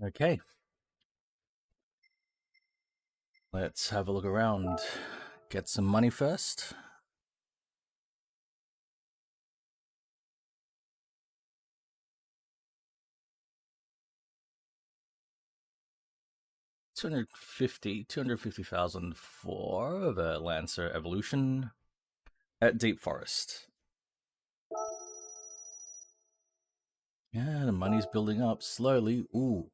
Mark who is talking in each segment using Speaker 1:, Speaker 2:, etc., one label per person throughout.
Speaker 1: Okay. Let's have a look around. Get some money first. $250,000 for the Lancer Evolution at Deep Forest. Yeah, the money's building up slowly. Ooh.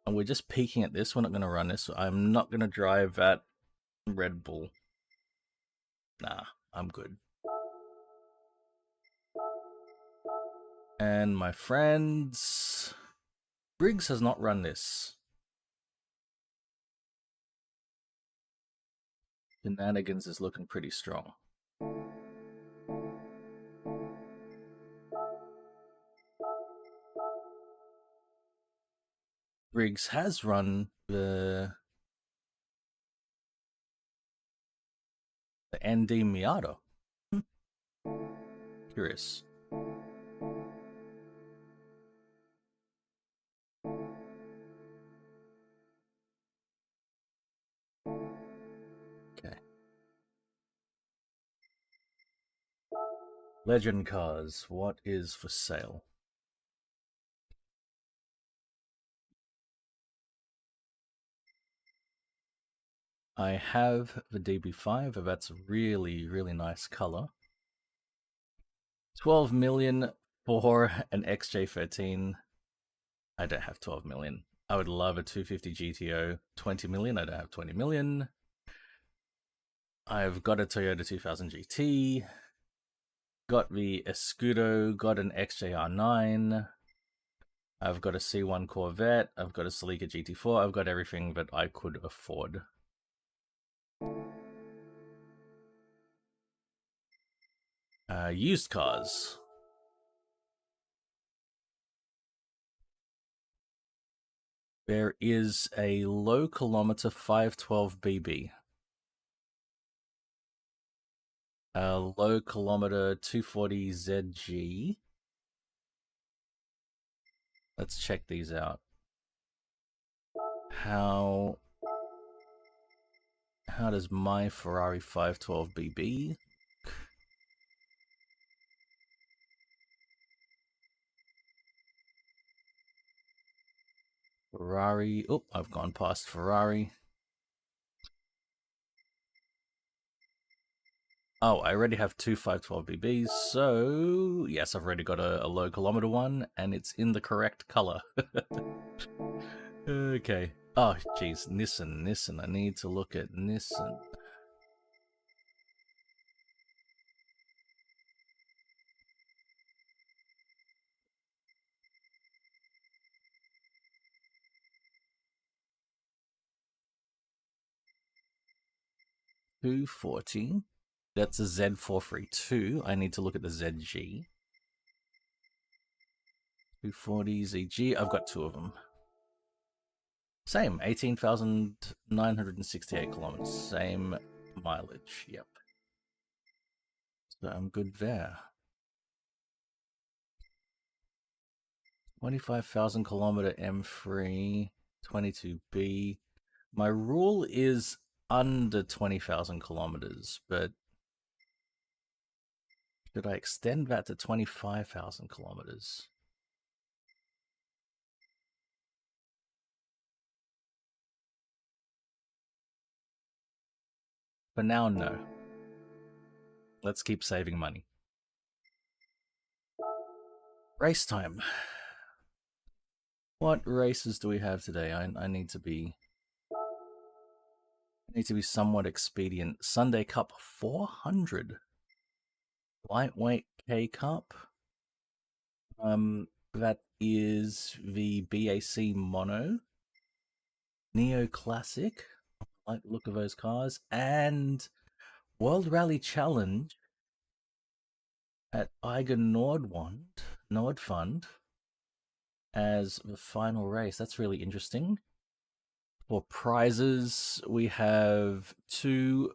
Speaker 1: And we're just peeking at this. We're not going to run this. I'm not going to drive that Red Bull. Nah, I'm good. And my friends... Briggs has not run this. Shenanigans is looking pretty strong. Briggs has run the ND Miata. Curious. Okay. Legend cars. What is for sale? I have the DB5. That's a really, really nice color. 12 million for an XJ13. I don't have 12 million. I would love a 250 GTO. 20 million. I don't have 20 million. I've got a Toyota 2000 GT. Got the Escudo. Got an XJR9. I've got a C1 Corvette. I've got a Celica GT4. I've got everything that I could afford. Used cars. There is a low kilometer 512BB. A low kilometer 240ZG. Let's check these out. How does my Ferrari 512BB? Ferrari. Oh, I've gone past Ferrari. Oh, I already have two 512BBs, so yes, I've already got a low kilometer one, and it's in the correct color. Okay. Oh, geez, Nissan. I need to look at Nissan. $240. That's a Z432. I need to look at the ZG. 240 ZG. I've got two of them. Same, 18,968 kilometers. Same mileage. Yep. So I'm good there. 25,000 kilometer M3, 22B. My rule is under 20,000 kilometers, but should I extend that to 25,000 kilometers? For now, no. Let's keep saving money. Race time. What races do we have today? I need to be somewhat expedient. Sunday Cup 400. Lightweight K Cup. That is the BAC Mono. Neo Classic. I like the look of those cars. And World Rally Challenge at Eiger Nordfund as the final race. That's really interesting. For prizes, we have 2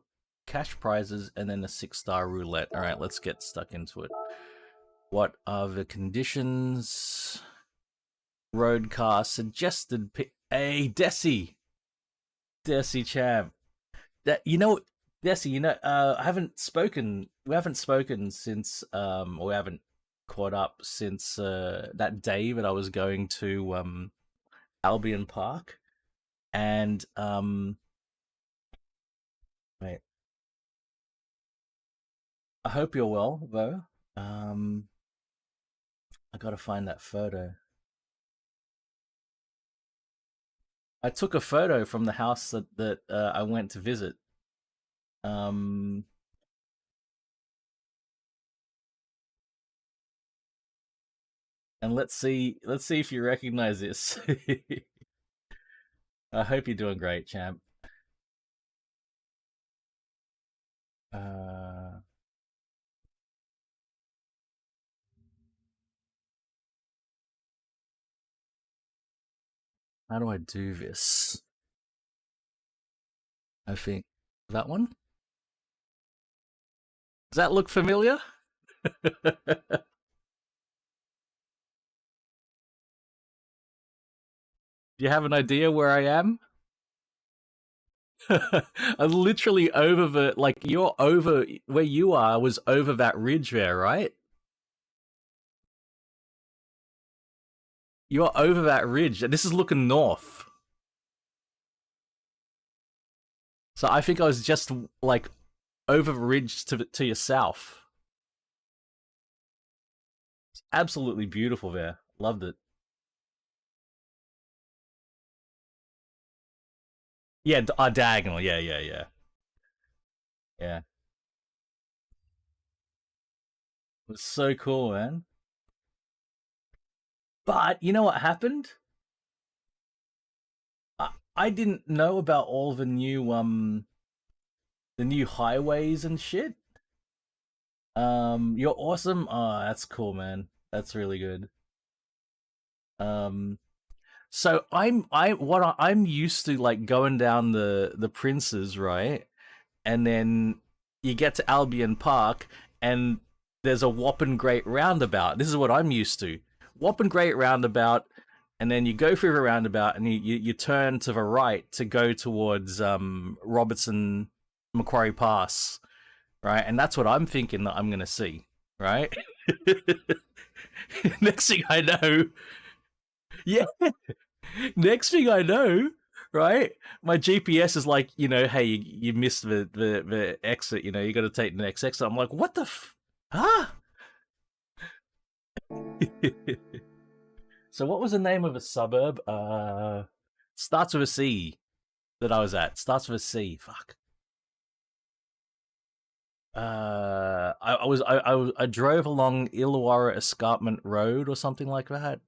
Speaker 1: cash prizes and then a 6-star roulette. All right, let's get stuck into it. What are the conditions? Road car suggested. Hey, Desi champ. That Desi. I haven't spoken. We haven't spoken since. Or we haven't caught up since that day that I was going to Albion Park, and wait. I hope you're well, though. I gotta find that photo. I took a photo from the house that I went to visit. Um, and let's see if you recognize this. I hope you're doing great, champ. Uh, how do I do this? I think that one. Does that look familiar? Do you have an idea where I am? I'm literally over you're over where you are was over that ridge there, right? You're over that ridge, and this is looking north. So I think I was just like over the ridge to your south. It's absolutely beautiful there. Loved it. Yeah, diagonal. Yeah, yeah, yeah, yeah. It was so cool, man. But you know what happened? I didn't know about all the new highways and shit. You're awesome. Oh, that's cool, man. That's really good. Um, so I'm used to like going down the Princes, right? And then you get to Albion Park, and there's a whopping great roundabout. This is what I'm used to. Whopping great roundabout, and then you go through the roundabout, and you turn to the right to go towards Robertson Macquarie Pass, right? And that's what I'm thinking that I'm gonna see, right? Next thing I know, yeah. Next thing I know, right? My GPS is like, hey, you missed the exit. You got to take the next exit. I'm like, what the huh? So what was the name of a suburb? Starts with a C that I was at. Starts with a C. Fuck. I drove along Illawarra Escarpment Road or something like that.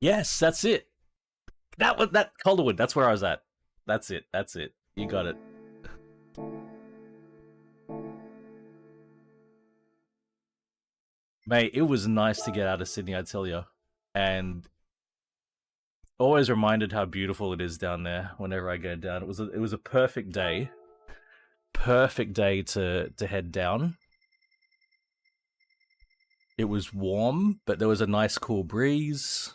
Speaker 1: Yes, that's it. That Calderwood. That's where I was at. That's it. That's it. You got it. Mate, it was nice to get out of Sydney, I tell you. And always reminded how beautiful it is down there whenever I go down. It was a perfect day. Perfect day to head down. It was warm, but there was a nice cool breeze.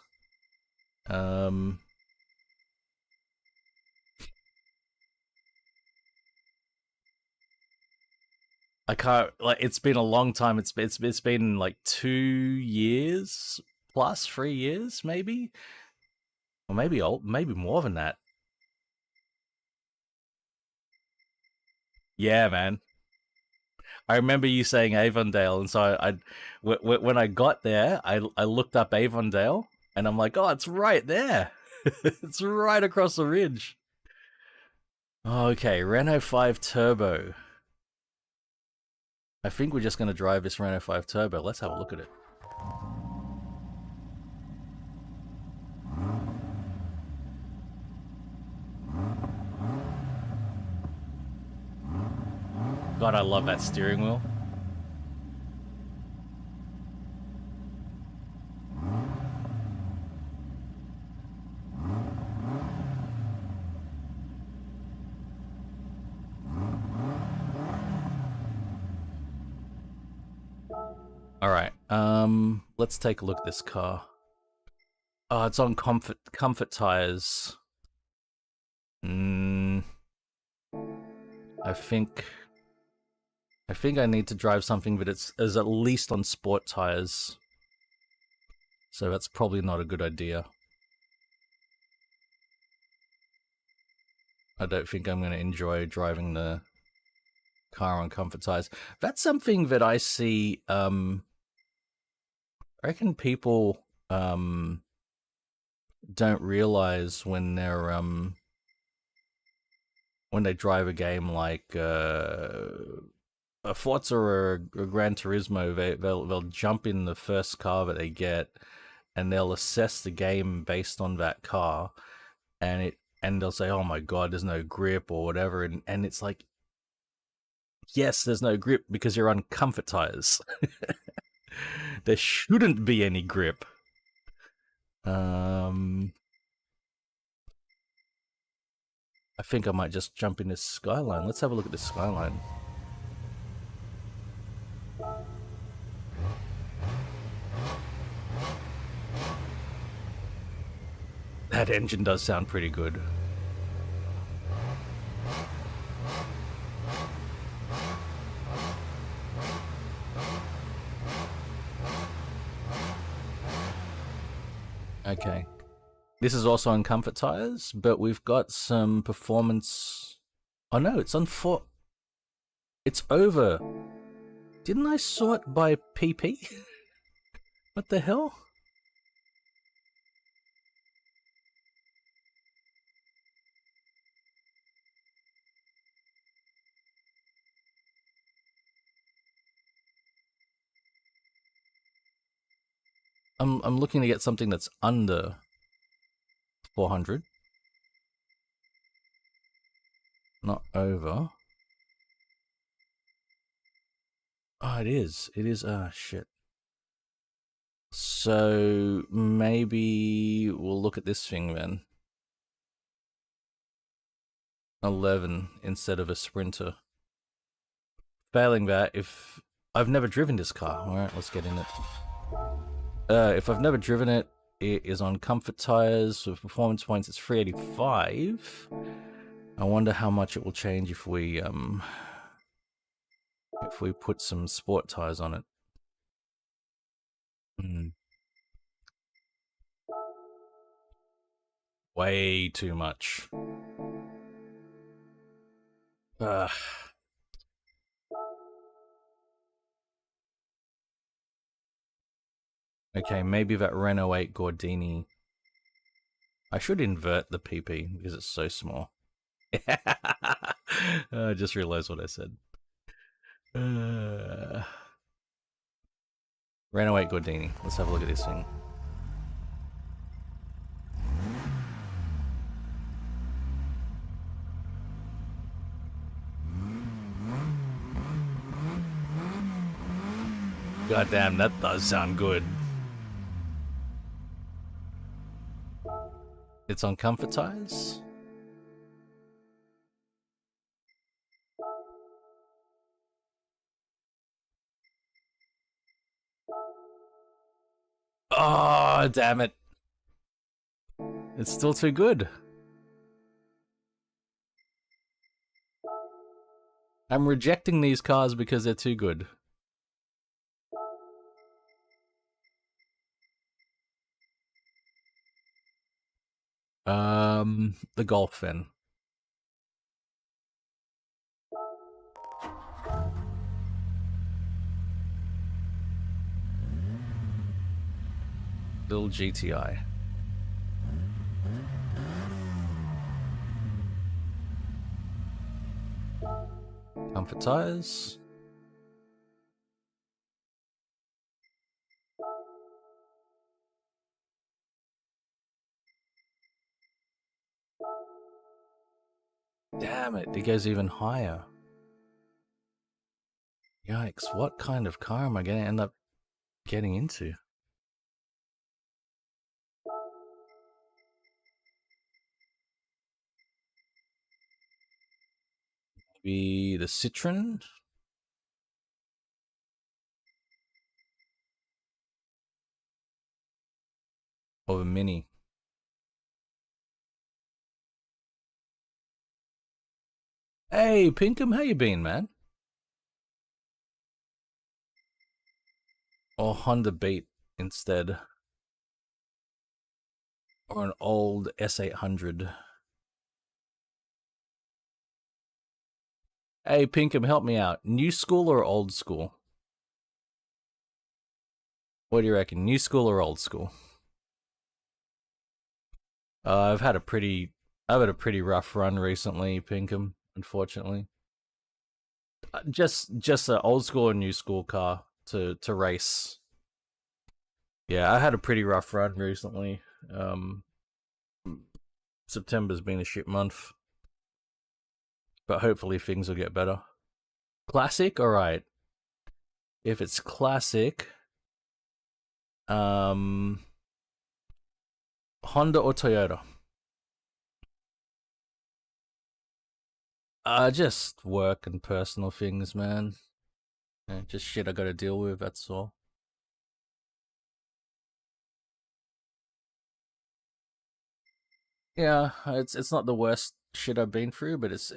Speaker 1: I can't like it's been a long time. It's been like 2 years plus 3 years maybe, or maybe more than that. Yeah, man. I remember you saying Avondale, and so when I got there, I looked up Avondale, and I'm like, oh, it's right there. It's right across the ridge. Okay, Renault 5 Turbo. I think we're just going to drive this Renault 5 Turbo. Let's have a look at it. God, I love that steering wheel. Alright, let's take a look at this car. Oh, it's on comfort tires. I think I need to drive something that is at least on sport tires. So that's probably not a good idea. I don't think I'm going to enjoy driving the car on comfort tires. That's something that I see, I reckon people don't realize when they're when they drive a game like a Forza or a Gran Turismo. They'll jump in the first car that they get, and they'll assess the game based on that car, and they'll say, "Oh my god, there's no grip" or whatever, and it's like, yes, there's no grip because you're on comfort tires. There shouldn't be any grip. I think I might just jump in this Skyline. Let's have a look at this Skyline. That engine does sound pretty good. Okay. This is also on comfort tires, but we've got some performance. Oh no, it's on 4. It's over. Didn't I sort by PP? What the hell? I'm looking to get something that's under 400. Not over. Oh, it is. It is. Ah, shit. So maybe we'll look at this thing then. 11 instead of a Sprinter. Failing that, if I've never driven this car. Alright, let's get in it. If I've never driven it, it is on comfort tires. With performance points, it's 385. I wonder how much it will change if we put some sport tires on it. Way too much. Ugh. Okay, maybe that Renault 8 Gordini. I should invert the PP because it's so small. I just realized what I said. Renault 8 Gordini. Let's have a look at this thing. God damn, that does sound good. It's on comfort tires? Oh, damn it. It's still too good. I'm rejecting these cars because they're too good. The Golf then. Little GTI. Comfort tires. Damn it, it goes even higher. Yikes, what kind of car am I going to end up getting into? Maybe the Citroen? of a Mini. Hey, Pinkham, how you been, man? Or Honda Beat instead. Or an old S800. Hey, Pinkham, help me out. New school or old school? What do you reckon? New school or old school? I've had a pretty rough run recently, Pinkham, unfortunately. Just an old school or new school car to race. Yeah, I had a pretty rough run recently. September's been a shit month, but hopefully things will get better. Classic, all right. If it's classic, Honda or Toyota? Just work and personal things, man. Just shit I gotta deal with, that's all. Yeah, it's not the worst shit I've been through, but it's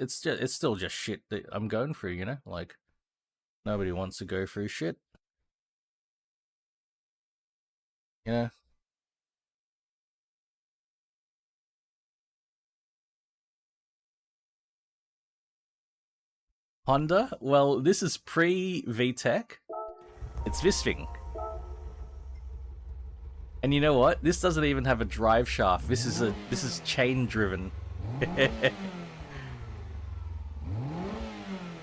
Speaker 1: still just shit that I'm going through, you know? Like, nobody wants to go through shit. You know? Honda? Well, this is pre-VTEC. It's this thing. And you know what? This doesn't even have a drive shaft. This is chain driven.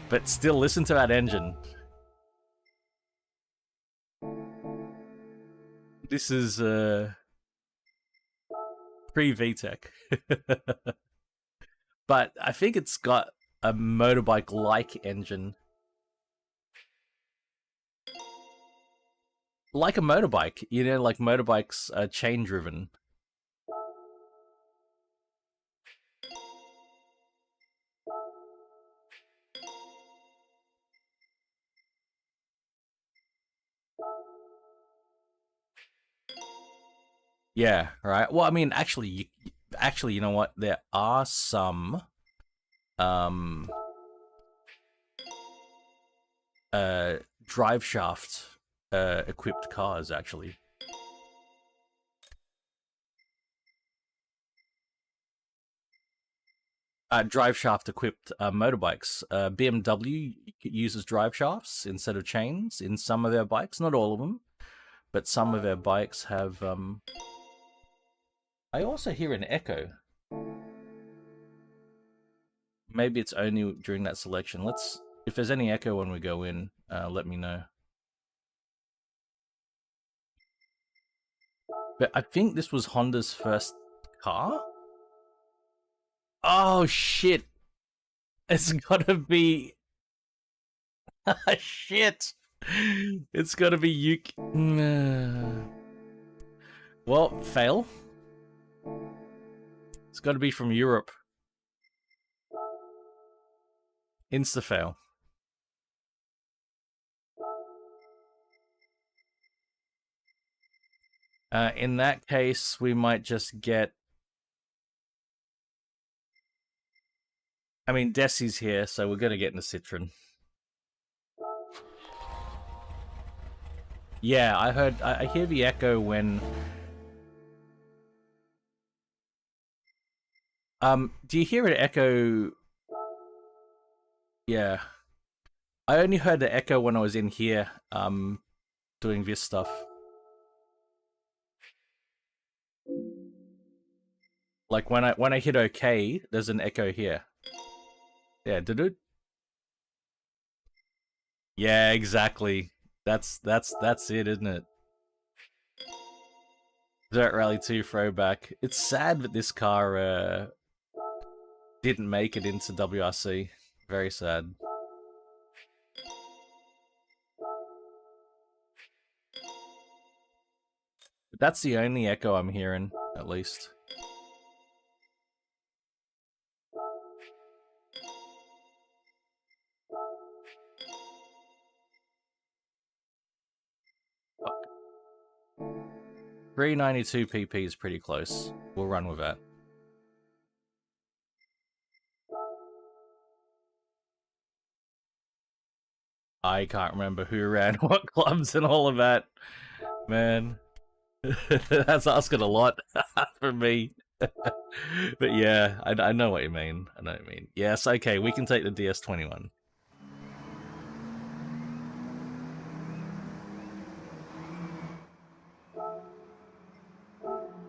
Speaker 1: But still, listen to that engine. This is pre-VTEC. But I think it's got a motorbike-like engine. Like a motorbike, you know, like motorbikes are chain driven. Yeah, right. Well, I mean, actually, you know what? There are some drive shaft equipped cars actually. Drive shaft equipped motorbikes. BMW uses drive shafts instead of chains in some of their bikes. Not all of them, but some of their bikes have. I also hear an echo. Maybe it's only during that selection. If there's any echo when we go in, let me know. But I think this was Honda's first car. Oh shit! It's gotta be. Shit! It's gotta be Yuki. Well, fail. It's gotta be from Europe. Insta fail. In that case, we might just get. I mean, Desi's here, so we're gonna get in the Citroen. Yeah, I heard. I hear the echo when. Do you hear an echo? Yeah, I only heard the echo when I was in here, doing this stuff. Like when I hit OK, there's an echo here. Yeah, did it? Yeah, exactly. That's it, isn't it? Dirt Rally 2 throwback. It's sad that this car didn't make it into WRC. Very sad. But that's the only echo I'm hearing, at least. Fuck. 392 pp is pretty close. We'll run with that. I can't remember who ran what clubs and all of that, man. That's asking a lot for me. But yeah, I know what you mean. I know what you mean. Yes, okay, we can take the DS21.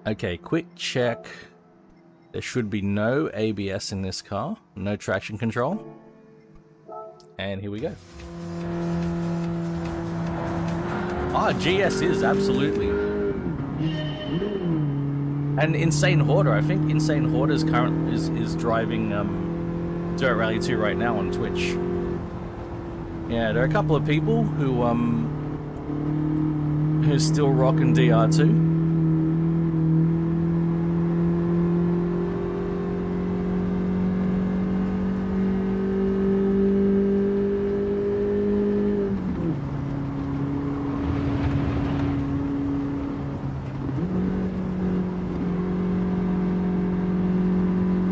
Speaker 1: Okay, quick check. There should be no ABS in this car, no traction control. And here we go. Ah, GS is, absolutely. And Insane Hoarder, I think Insane Hoarder is driving Dirt Rally 2 right now on Twitch. Yeah, there are a couple of people who's still rocking DR2.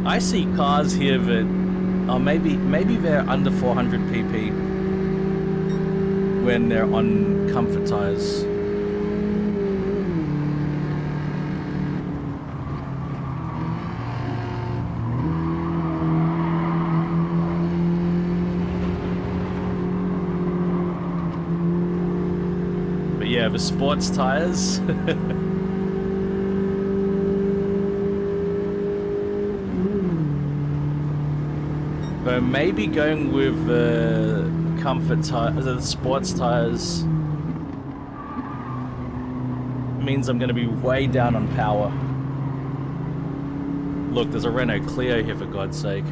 Speaker 1: I see cars here that, oh, maybe they're under 400 pp when they're on comfort tires. But yeah, the sports tires. But maybe going with the comfort tires, the sports tires, means I'm going to be way down on power. Look, there's a Renault Clio here, for God's sake.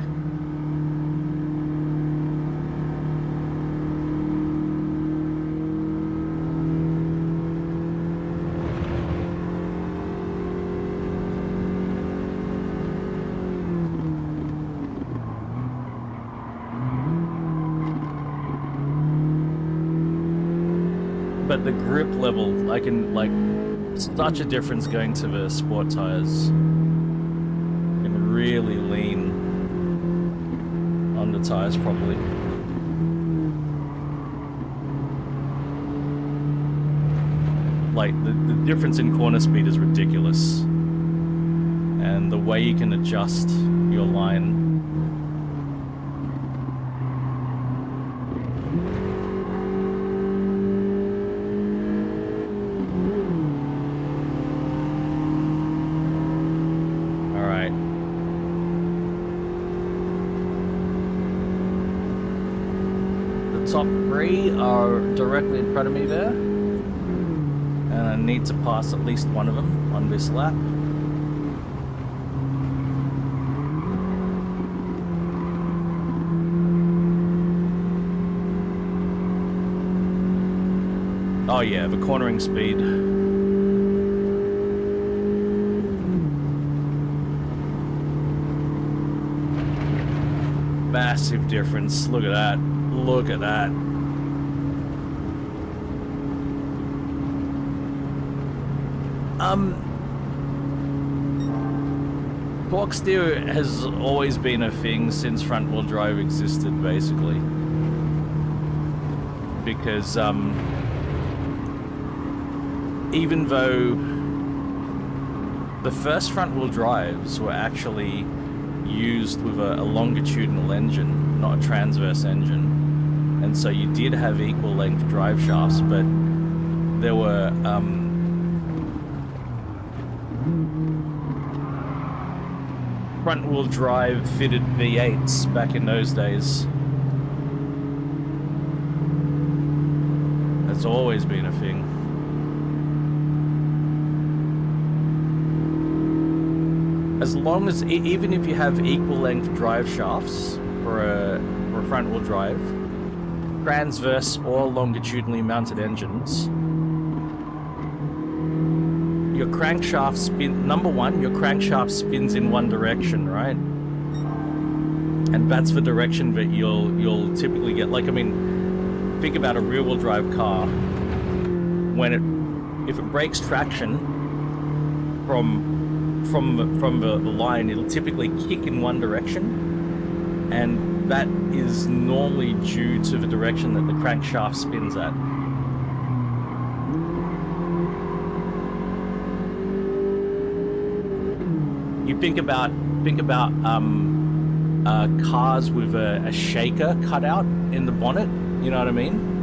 Speaker 1: But the grip level, I can, like, such a difference going to the sport tires. You can really lean on the tires properly. Like, the difference in corner speed is ridiculous. And the way you can adjust your line. Top three are directly in front of me there, and I need to pass at least one of them on this lap. Oh yeah, the cornering speed. Massive difference, look at that. Look at that. Torque steer has always been a thing since front wheel drive existed, basically. Because, even though the first front wheel drives were actually used with a longitudinal engine, not a transverse engine. And so you did have equal length drive shafts, but there were front wheel drive fitted V8s back in those days. That's always been a thing. As long as, even if you have equal length drive shafts for a front wheel drive, transverse or longitudinally mounted engines, your crankshaft spin, number one, your crankshaft spins in one direction, right? And that's the direction that you'll typically get. Like, I mean, think about a rear wheel drive car. If it breaks traction, from the line, it'll typically kick in one direction, and that is normally due to the direction that the crankshaft spins at. You think about cars with a shaker cut out in the bonnet, you know what I mean?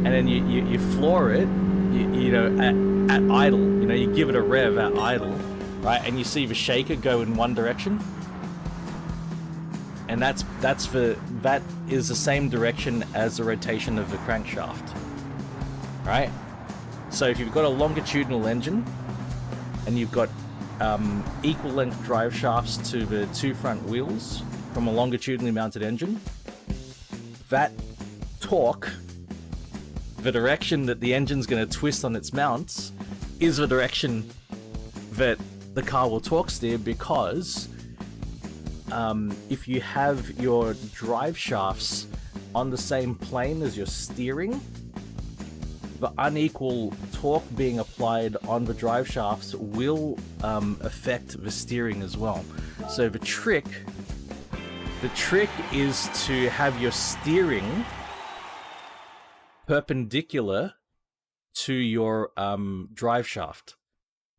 Speaker 1: And then you floor it, you know, at idle, you know, you give it a rev at idle, right? And you see the shaker go in one direction, and that is the same direction as the rotation of the crankshaft, right? So if you've got a longitudinal engine and you've got equal length drive shafts to the two front wheels from a longitudinally mounted engine, that torque, the direction that the engine's going to twist on its mounts, is the direction that the car will torque steer, because if you have your drive shafts on the same plane as your steering, the unequal torque being applied on the drive shafts will affect the steering as well. So the trick is to have your steering perpendicular to your drive shaft.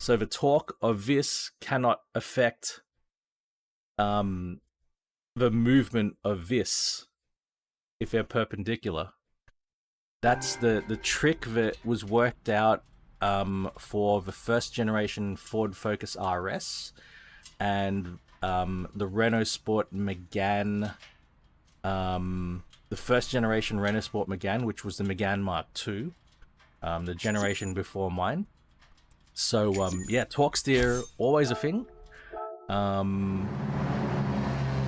Speaker 1: So the torque of this cannot affect the movement of this if they're perpendicular. That's the trick that was worked out for the first generation Ford Focus RS and the Renault Sport Megane, the first generation Renault Sport Megane, which was the Megane Mark II, the generation before mine. So yeah, torque steer, always a thing.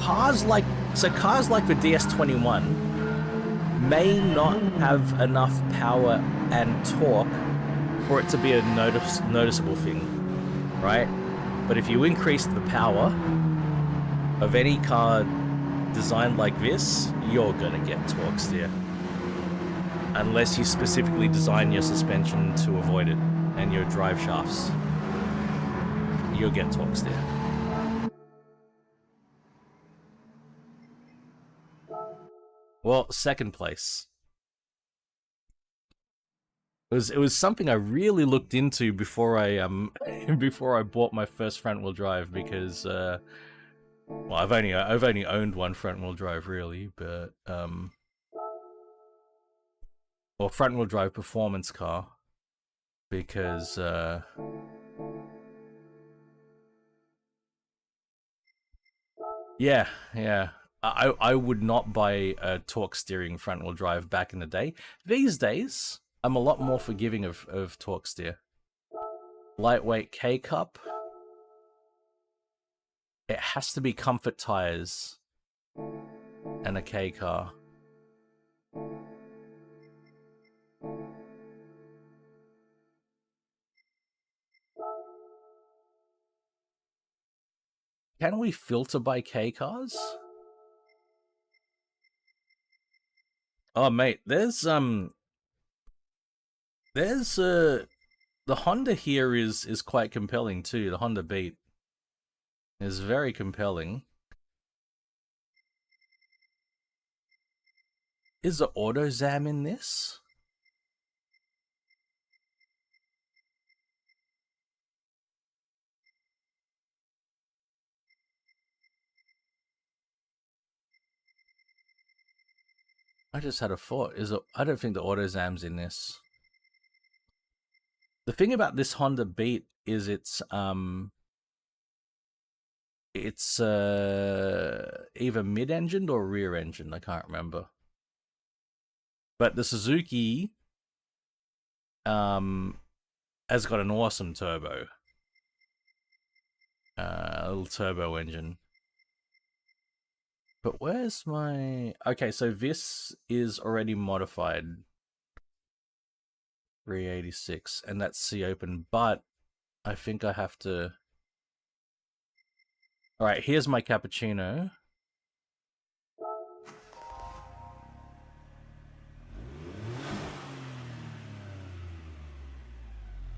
Speaker 1: Cars like the DS21 may not have enough power and torque for it to be a noticeable thing, right? But if you increase the power of any car designed like this, you're gonna get torque steer. Unless you specifically design your suspension to avoid it and your drive shafts, you'll get torque steer. Well, second place. It was something I really looked into before I before I bought my first front wheel drive, because well, I've only owned one front wheel drive really, but or front wheel drive performance car, because yeah. I would not buy a torque steering front wheel drive back in the day. These days, I'm a lot more forgiving of torque steer. Lightweight K-Cup. It has to be comfort tires and a K car. Can we filter by K cars? Oh mate, there's the Honda here is quite compelling too. The Honda Beat is very compelling. Is the AutoZam in this? I just had a thought. I don't think the AutoZam's in this. The thing about this Honda Beat is it's either mid-engined or rear-engined. I can't remember. But the Suzuki has got an awesome turbo. A little turbo engine. But where's my... Okay, so this is already modified. 386, and that's C-open, but I think I have to... Alright, here's my cappuccino.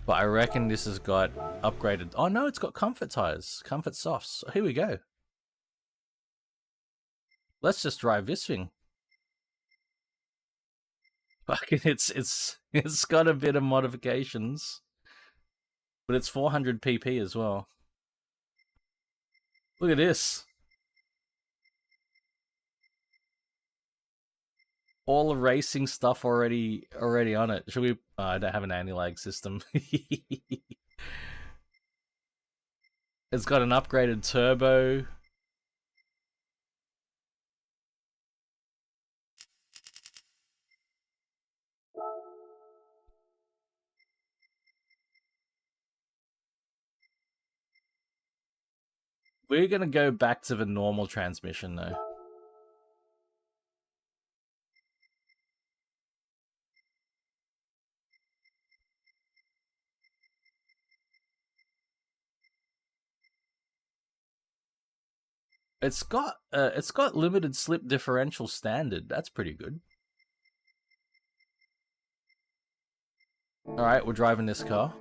Speaker 1: But I reckon this has got upgraded. Oh no, it's got comfort tires, comfort softs. Here we go. Let's just drive this thing. Fucking, it's got a bit of modifications, but it's 400 pp as well. Look at this. All the racing stuff already on it. Should we? Oh, I don't have an anti-lag system. It's got an upgraded turbo. We're gonna go back to the normal transmission though. It's got limited slip differential standard. That's pretty good. All right, we're driving this car.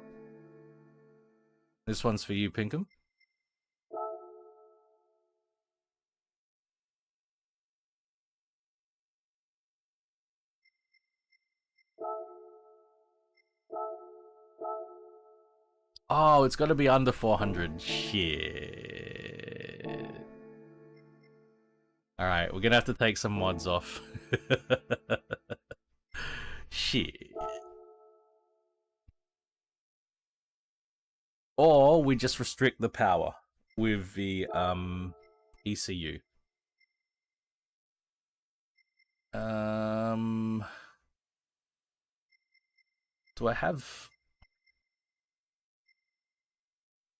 Speaker 1: This one's for you, Pinkham. Oh, it's got to be under 400. Shit. All right, we're gonna have to take some mods off. Shit. Or we just restrict the power with the ECU. Do I have?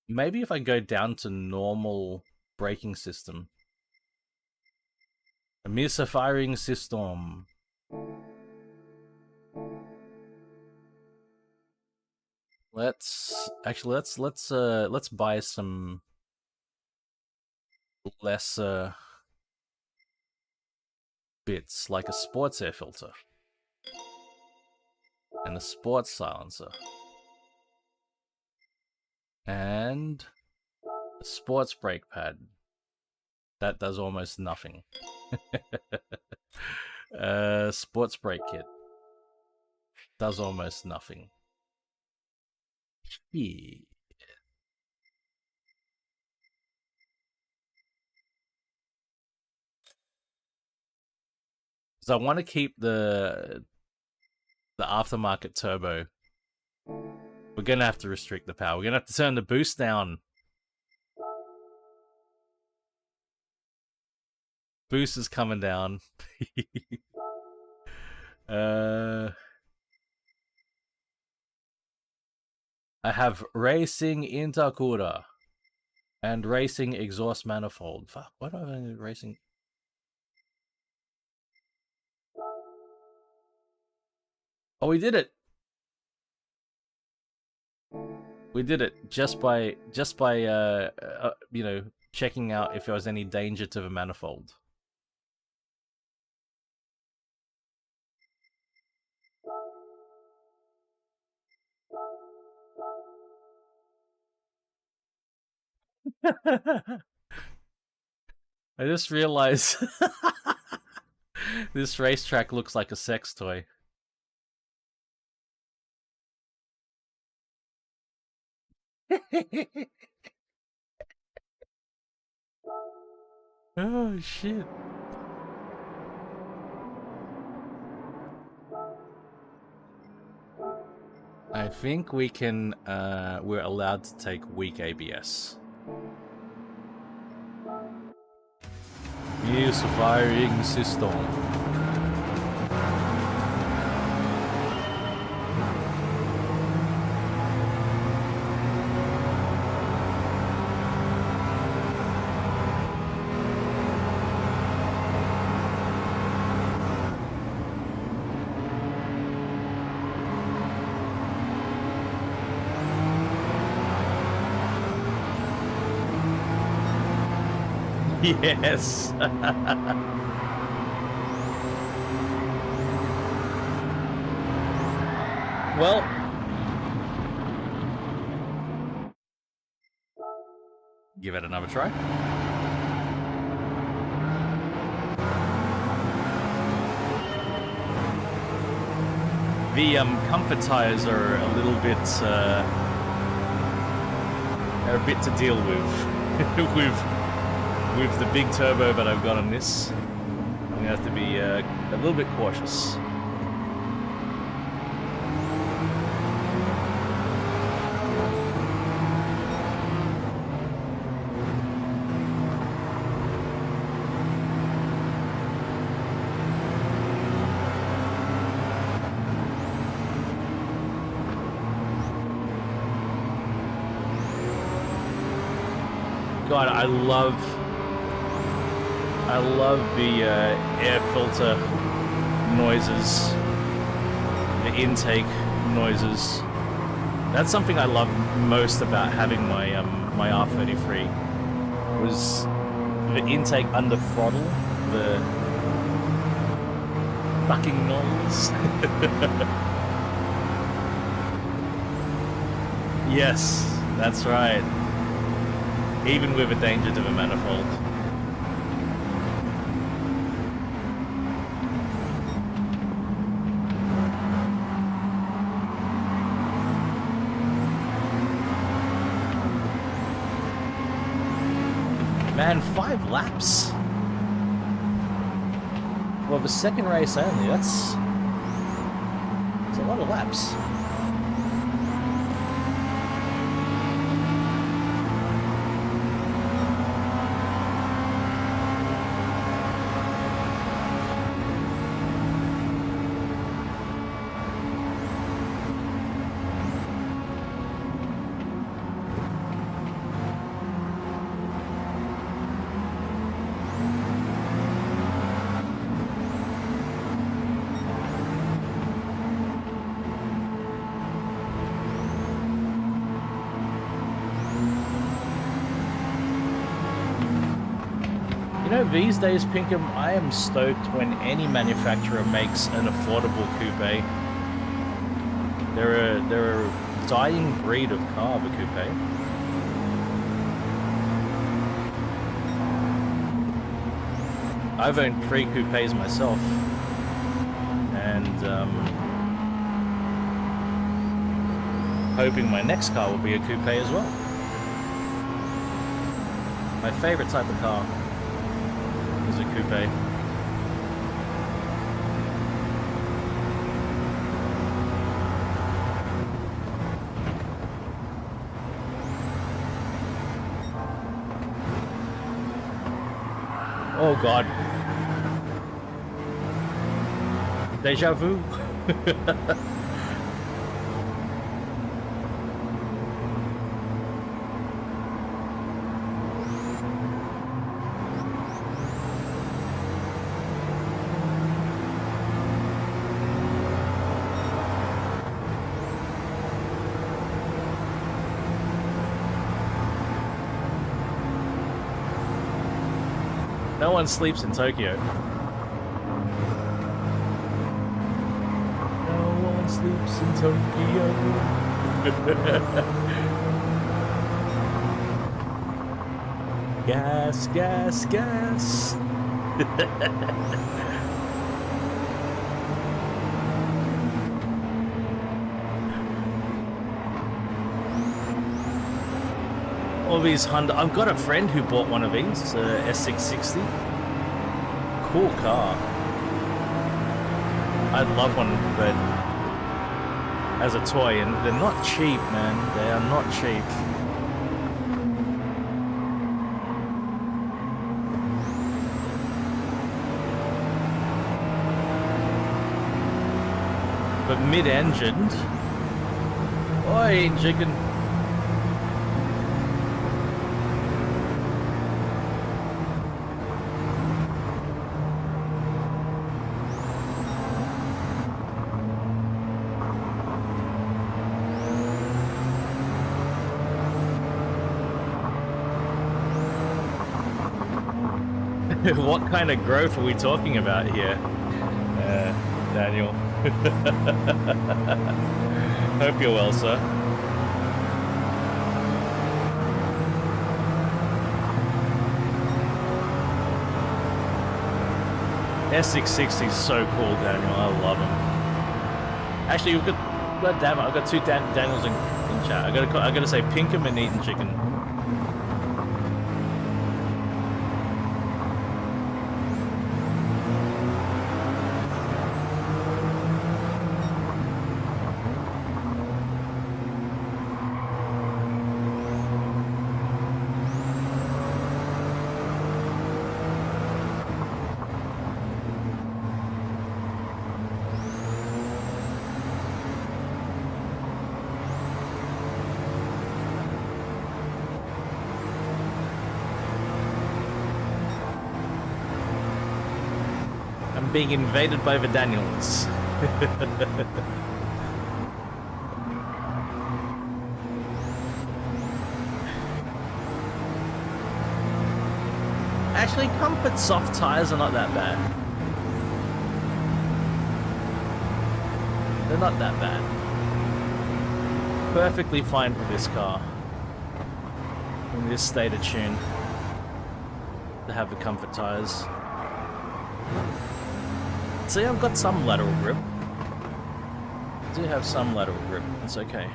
Speaker 1: Maybe if I go down to normal braking system. A misfiring system. Let's buy some lesser bits, like a sports air filter and a sports silencer and a sports brake pad. That does almost nothing. Sports brake kit does almost nothing. Yeah. So I want to keep the aftermarket turbo. We're gonna have to restrict the power. We're gonna have to turn the boost down. Boost is coming down. I have racing intercooler and racing exhaust manifold. Fuck, what do I have racing? Oh, we did it. We did it just by you know, checking out if there was any danger to the manifold. I just realized this racetrack looks like a sex toy. Oh shit. I think we can we're allowed to take weak ABS. New firing system. Yes. Well, give it another try. The comfort tires are a little bit, are a bit to deal with. with the big turbo that I've got on this. I'm gonna have to be a little bit cautious. God, I love the air filter noises, the intake noises. That's something I love most about having my my R33 was the intake under throttle, the fucking noise. Yes, that's right. Even with a danger to the manifold. Man, 5 laps? Well, the second race only, that's a lot of laps. These days, Pinkham, I am stoked when any manufacturer makes an affordable coupe. They're a dying breed of car, the coupe. I've owned 3 coupes myself, and hoping my next car will be a coupe as well. My favorite type of car is a coupe. Oh God. Deja vu. No one sleeps in Tokyo. No one sleeps in Tokyo. Gas, gas, gas. All these Honda. I've got a friend who bought one of these, S660. Cool car. I'd love one, but as a toy, and they're not cheap, man. They are not cheap. But mid-engined. Oi, chicken. What kind of growth are we talking about here, Daniel? Hope you're well, sir. S660 is so cool, Daniel. I love him. Actually, we've got... God damn it, I've got two Daniels in chat. I gotta say Pinkham and Eaton Chicken. Being invaded by the Daniels. Actually, comfort soft tires are not that bad. They're not that bad. Perfectly fine for this car. In this state of tune. To have the comfort tires. See, I've got some lateral grip. I do have some lateral grip. It's okay.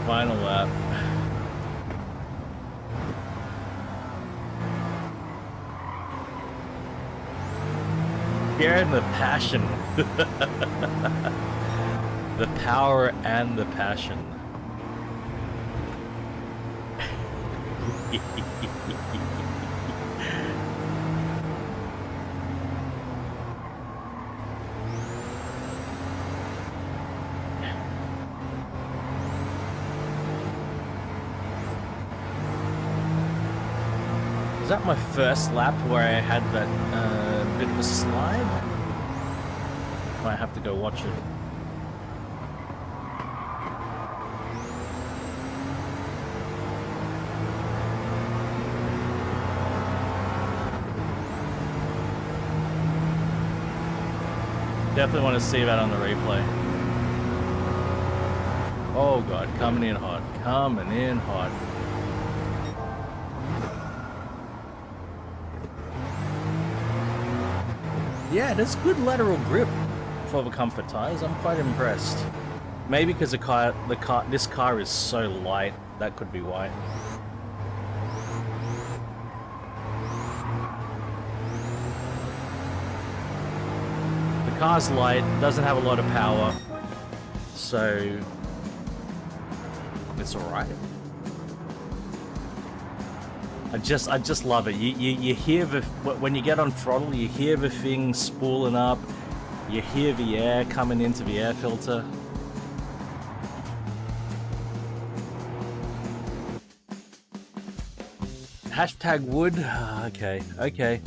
Speaker 1: Final lap. Sharing the passion. The power and the passion. Is that my first lap where I had that bit of a slide? Might have to go watch it. Definitely want to see that on the replay. Oh god, coming in hot. Coming in hot. Yeah, there's good lateral grip for the comfort tires. I'm quite impressed. Maybe because this car is so light, that could be why. The car's light, doesn't have a lot of power, so it's alright. I just love it. You hear the, when you get on throttle, you hear the thing spooling up, you hear the air coming into the air filter. Hashtag wood. Okay, okay.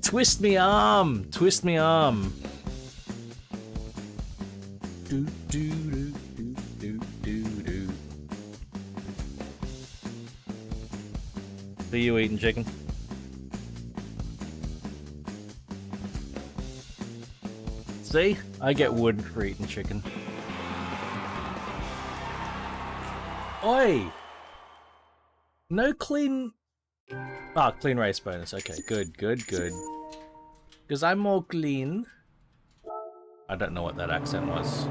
Speaker 1: Twist me arm, twist me arm. Do do do do do do do. See you eating chicken. See? I get wood for eating chicken. Oi! No clean... Ah, clean race bonus. Okay, good, good, good. Because I'm more clean. I don't know what that accent was.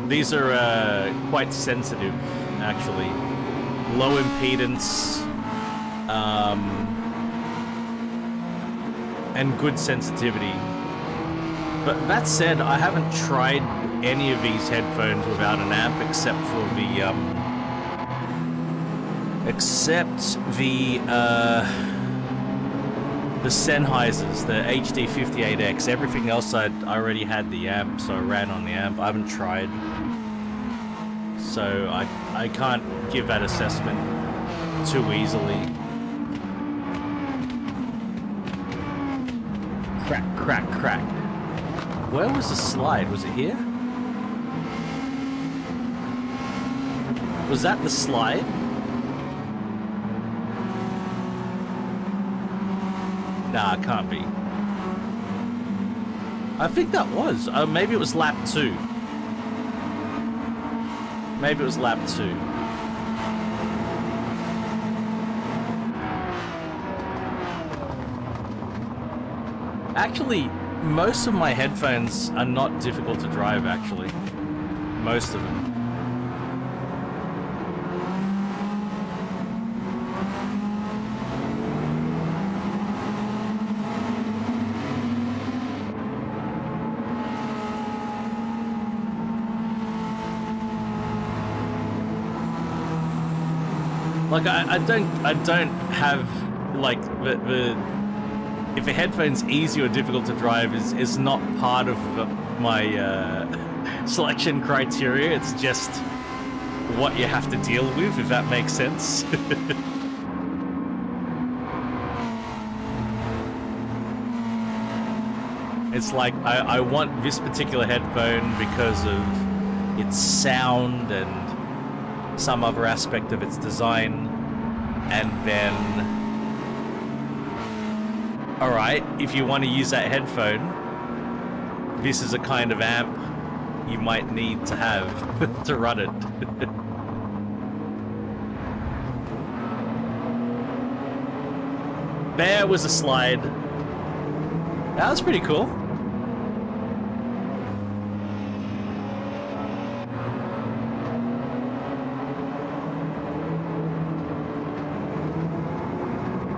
Speaker 1: These are quite sensitive, actually. Low impedance, and good sensitivity. But that said, I haven't tried any of these headphones without an amp except for the Sennheisers, the HD58X. Everything else I already had the amp, so I ran on the amp. I haven't tried, so I can't give that assessment too easily. Crack, crack, crack. Where was the slide? Was it here? Was that the slide? Nah, it can't be. I think that was. Maybe it was lap 2. Maybe it was lap 2. Actually, most of my headphones are not difficult to drive, actually. Most of them. Like I don't have like if a headphone's easy or difficult to drive is not part of my selection criteria. It's just what you have to deal with, if that makes sense. It's like I want this particular headphone because of its sound and some other aspect of its design, and then alright, if you want to use that headphone, this is a kind of amp you might need to have to run it. There was a slide. That was pretty cool.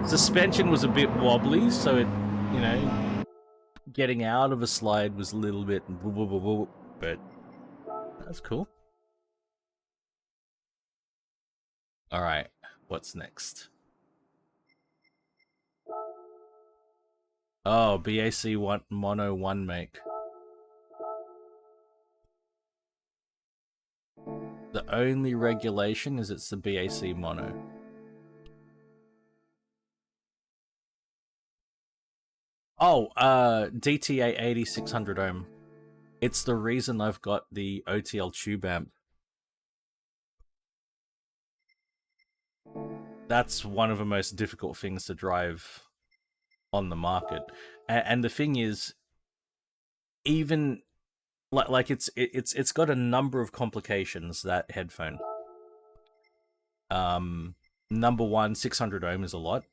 Speaker 1: Suspension was a bit wobbly, so it, you know, getting out of a slide was a little bit, but that's cool. All right, what's next? Oh, BAC Mono 1 make. The only regulation is it's the BAC Mono. Oh, DT880 600 ohm. It's the reason I've got the OTL tube amp. That's one of the most difficult things to drive on the market. And the thing is, even like it's got a number of complications, that headphone. Number one, 600 ohm is a lot.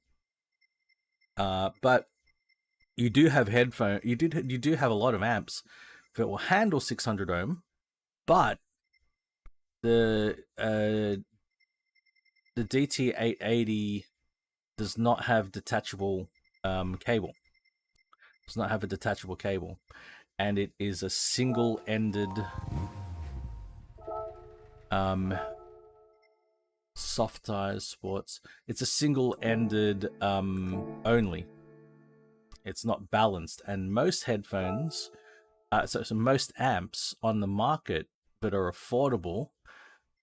Speaker 1: But you do have you do have a lot of amps that will handle 600 ohm, but the DT880 does not have detachable cable. Does not have a detachable cable, and it is a single-ended soft tires sports. It's a single-ended only. It's not balanced, and most headphones, so most amps on the market that are affordable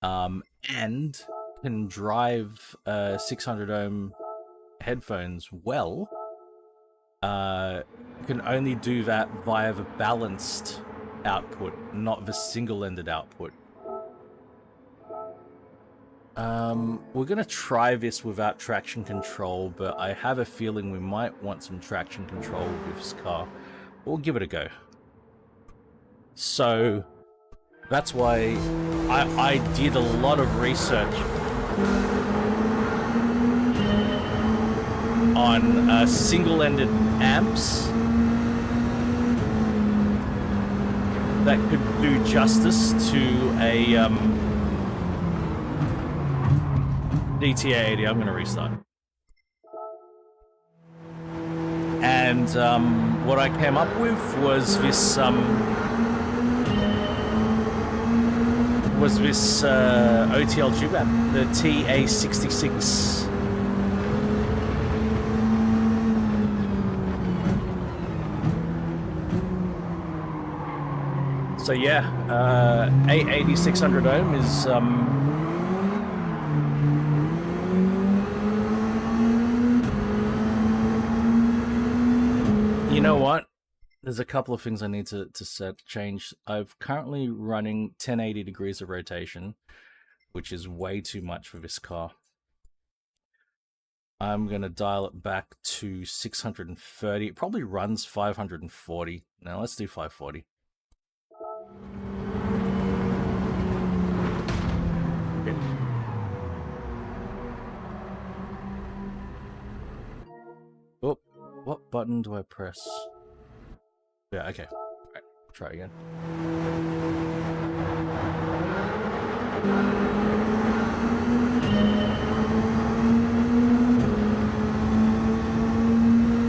Speaker 1: and can drive 600 ohm headphones well, can only do that via the balanced output, not the single-ended output. We're gonna try this without traction control, but I have a feeling we might want some traction control with this car. We'll give it a go. So that's why I did a lot of research on single-ended amps that could do justice to a DT880. I'm going to restart. And And what I came up with was this OTL tube app, the TA66. So yeah, 880 600 ohm is you know what? There's a couple of things I need to change. I'm currently running 1080 degrees of rotation, which is way too much for this car. I'm going to dial it back to 630. It probably runs 540. Now let's do 540. Okay. Oh, what button do I press? Yeah, okay. All right, try again.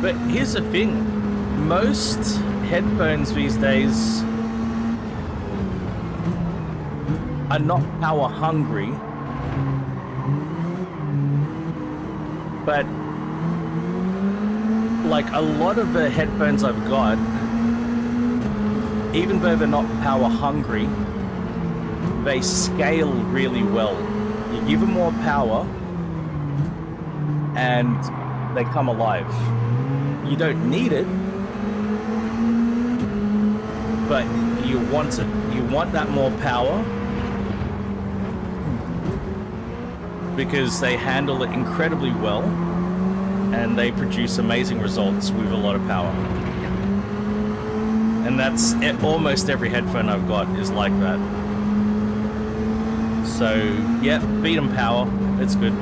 Speaker 1: But here's the thing. Most headphones these days are not power hungry, but like a lot of the headphones I've got, even though they're not power hungry, they scale really well. You give them more power and they come alive. You don't need it, but you want it. You want that more power because they handle it incredibly well and they produce amazing results with a lot of power. And that's almost every headphone I've got is like that. So, yeah, beat 'em power. It's good.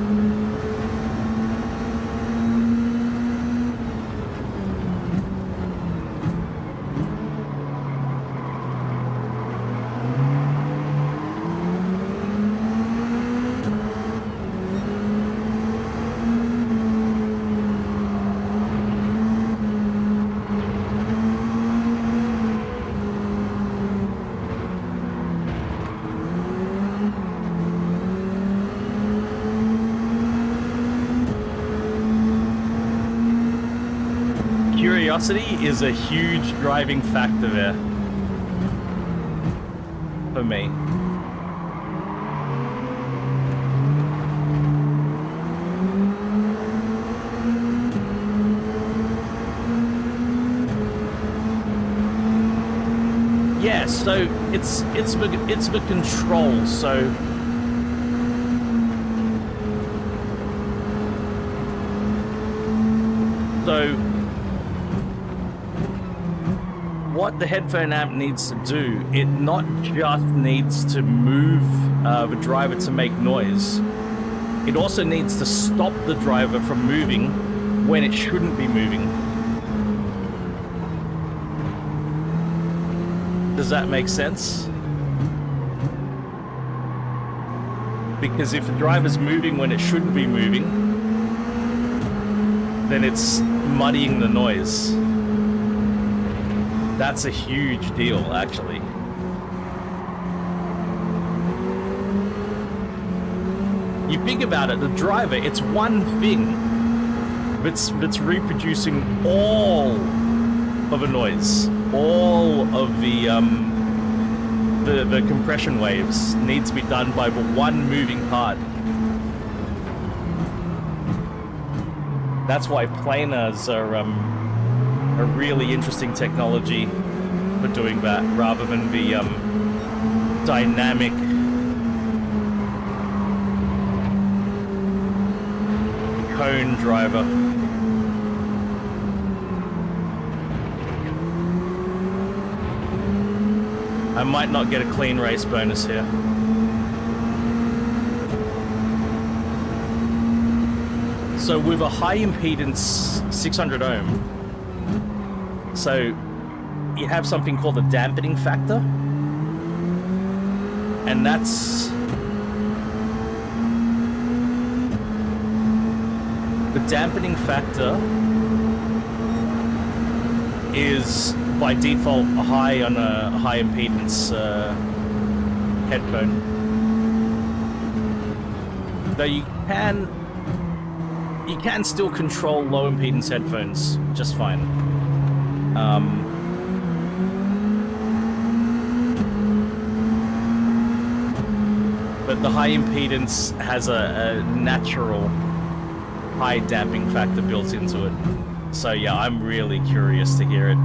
Speaker 1: Curiosity is a huge driving factor there for me. Yeah, so it's the control. So what the headphone amp needs to do, it not just needs to move the driver to make noise, it also needs to stop the driver from moving when it shouldn't be moving. Does that make sense? Because if the driver's moving when it shouldn't be moving, then it's muddying the noise. That's a huge deal, actually. You think about it, the driver, it's one thing that's reproducing all of the noise, all of the compression waves needs to be done by the one moving part. That's why planars are a really interesting technology for doing that, rather than the dynamic cone driver. I might not get a clean race bonus here. So with a high impedance 600 ohm, so you have something called a dampening factor, and that's the dampening factor is by default high on a high impedance headphone. Though you can still control low impedance headphones just fine. But the high impedance has a natural high damping factor built into it. So yeah, I'm really curious to hear it.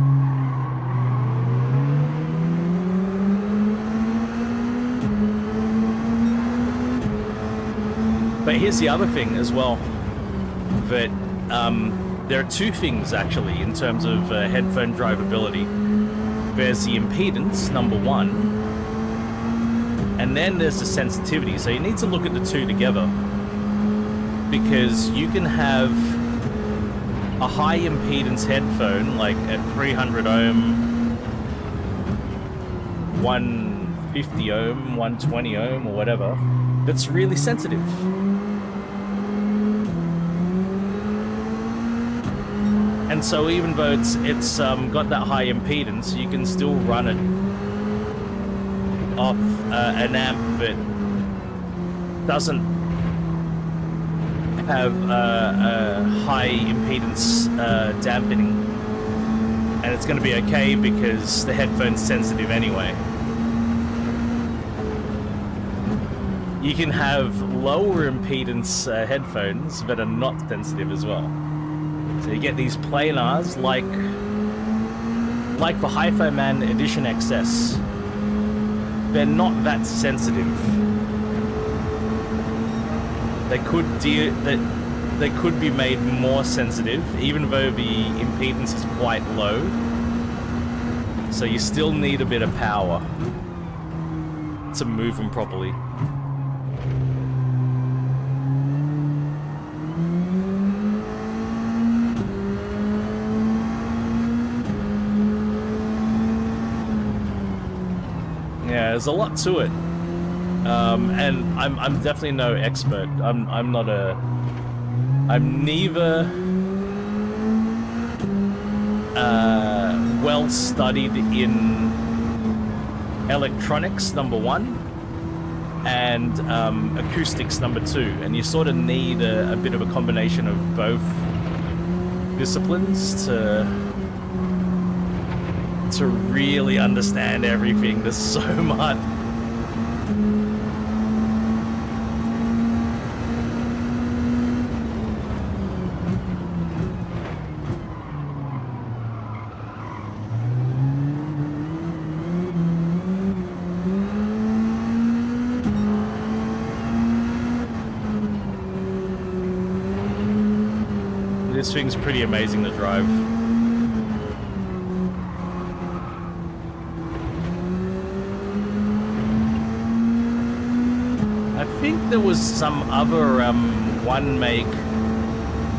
Speaker 1: But here's the other thing as well, that there are two things actually in terms of headphone drivability. There's the impedance, number one, and then there's the sensitivity. So you need to look at the two together, because you can have a high impedance headphone, like at 300 ohm, 150 ohm, 120 ohm, or whatever, that's really sensitive. And so even though it's got that high impedance, you can still run it off an amp that doesn't have a high impedance dampening, and it's going to be okay because the headphone's sensitive anyway. You can have lower impedance headphones that are not sensitive as well. So you get these planars like the Hi-Fi Man Edition XS. They're not that sensitive. They could be made more sensitive, even though the impedance is quite low. So you still need a bit of power to move them properly. Yeah, there's a lot to it, and I'm definitely no expert. I'm neither well studied in electronics, number one, and acoustics, number two. And you sort of need a bit of a combination of both disciplines to really understand everything. There's so much. This thing's pretty amazing to drive. I think there was some other one make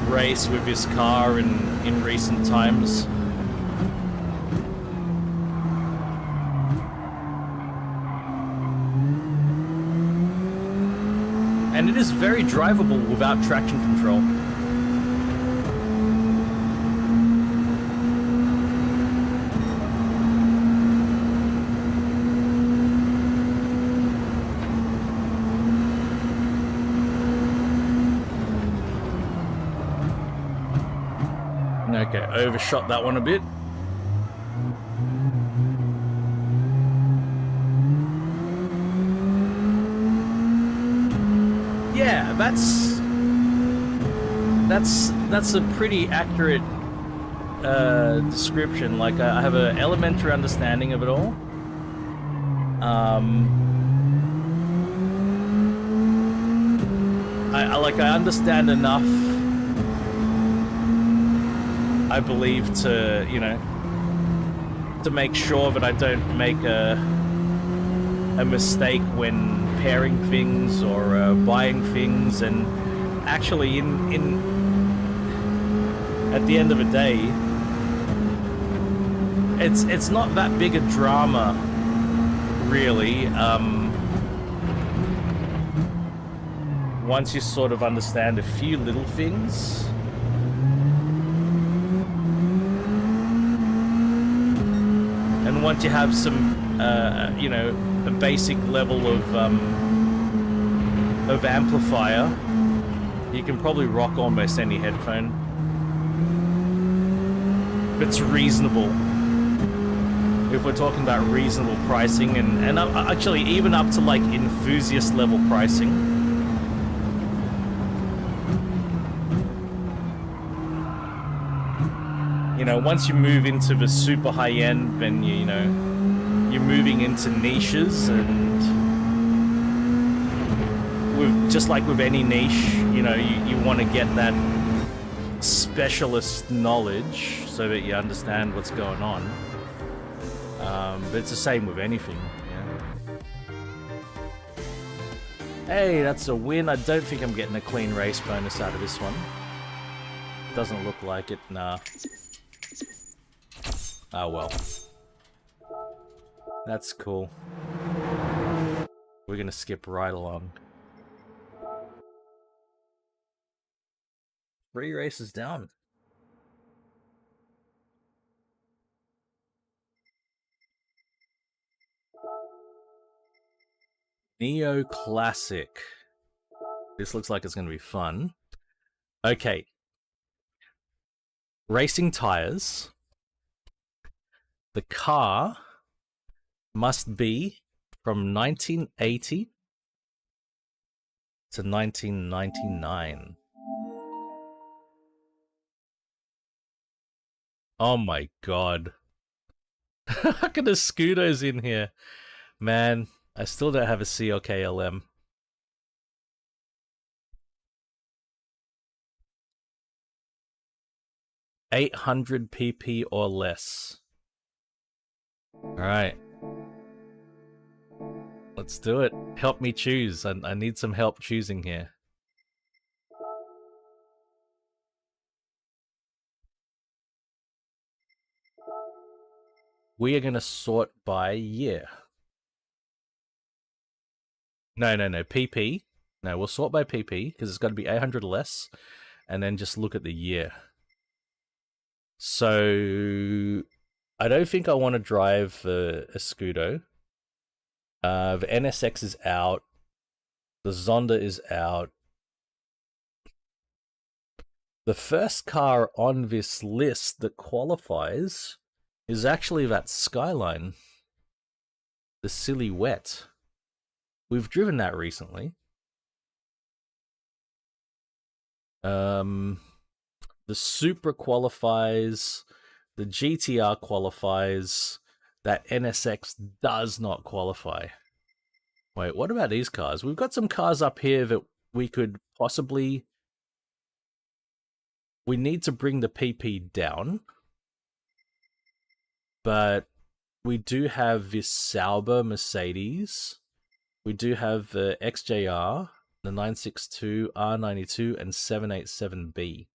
Speaker 1: race with this car in recent times. And it is very drivable without traction control. Okay, overshot that one a bit. Yeah, that's a pretty accurate description. Like, I have an elementary understanding of it all. I understand enough, I believe, to, you know, to make sure that I don't make a mistake when pairing things or buying things. And actually, at the end of the day, it's not that big a drama, really. Once you sort of understand a few little things. And once you have some, you know, a basic level of amplifier, you can probably rock almost any headphone. It's reasonable. If we're talking about reasonable pricing, and actually even up to like enthusiast level pricing. You know, once you move into the super high end, then you know, you're moving into niches, and with just like with any niche, you know, you want to get that specialist knowledge so that you understand what's going on. But it's the same with anything. Yeah. Hey, that's a win. I don't think I'm getting a clean race bonus out of this one. Doesn't look like it. Nah. Oh well. That's cool. We're gonna skip right along. 3 races down. Neo Classic. This looks like it's gonna be fun. Okay. Racing tires. The car must be from 1980 to 1999. Oh my god. Look at the Scudos in here. Man, I still don't have a CLKLM. $800 pp or less. Alright. Let's do it. Help me choose. I need some help choosing here. We are going to sort by year. No, PP. No, we'll sort by PP because it's got to be 800 or less. And then just look at the year. So, I don't think I want to drive a Scudo. The NSX is out. The Zonda is out. The first car on this list that qualifies is actually that Skyline. The Silhouette. We've driven that recently. The Supra qualifies. The GTR qualifies. That NSX does not qualify. Wait, what about these cars? We've got some cars up here that we could possibly... We need to bring the PP down. But we do have this Sauber Mercedes. We do have the XJR, the 962, R92, and 787B.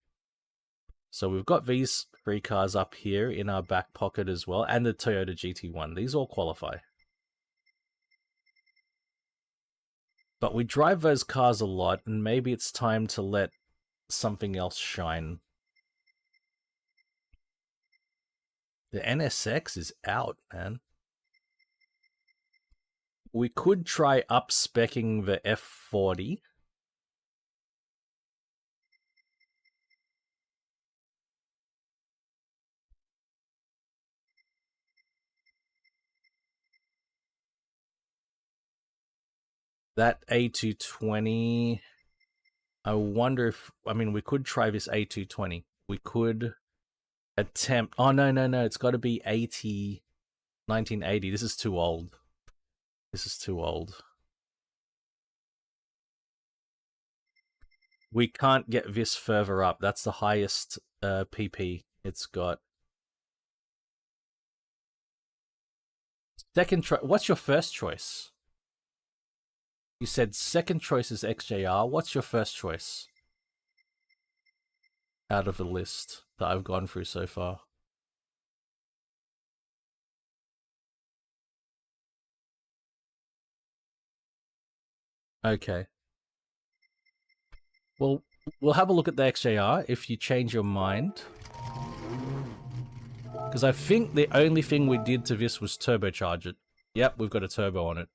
Speaker 1: So we've got these 3 cars up here in our back pocket as well, and the Toyota GT1. These all qualify. But we drive those cars a lot, and maybe it's time to let something else shine. The NSX is out, man. We could try up-speccing the F40. That A220... I wonder if... I mean, we could try this A220. We could attempt... Oh, no. It's got to be 1980. This is too old. This is too old. We can't get this further up. That's the highest PP it's got. Second choice. What's your first choice? You said second choice is XJR. What's your first choice? Out of the list that I've gone through so far. Okay. Well, we'll have a look at the XJR if you change your mind. Because I think the only thing we did to this was turbocharge it. Yep, we've got a turbo on it.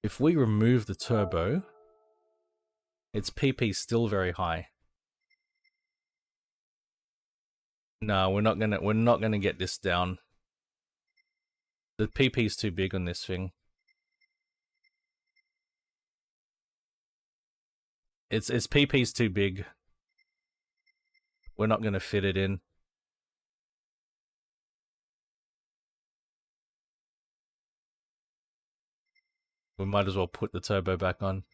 Speaker 1: If we remove the turbo, its PP is still very high. No, we're not gonna get this down. The PP is too big on this thing. Its PP is too big. We're not gonna fit it in. We might as well put the turbo back on.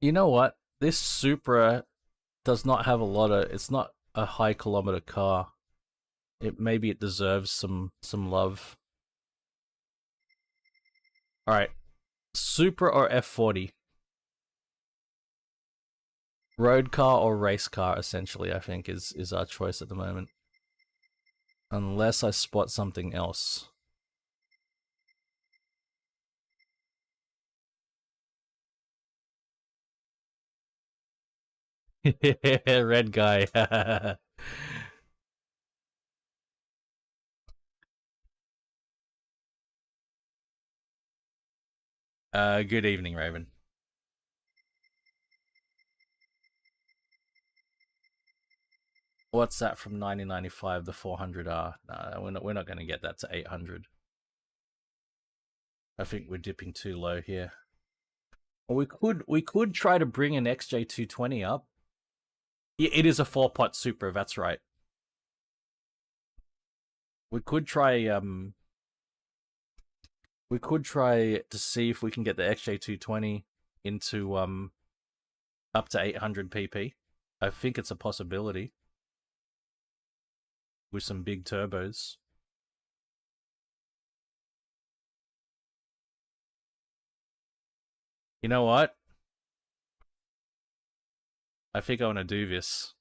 Speaker 1: You know what? This Supra does not have a lot of... It's not a high kilometer car. Maybe it deserves some love. Alright. Supra or F40? Road car or race car, essentially, I think, is our choice at the moment. Unless I spot something else. Red guy. Good evening, Raven. What's that from 1995, the 400R? No, we're not going to get that to 800. I think we're dipping too low here. Well, we could try to bring an XJ220 up. Yeah, it is a 4-pot Supra, that's right. We could try to see if we can get the XJ220 into up to 800 pp. I think it's a possibility with some big turbos. You know what? I think I want to do this.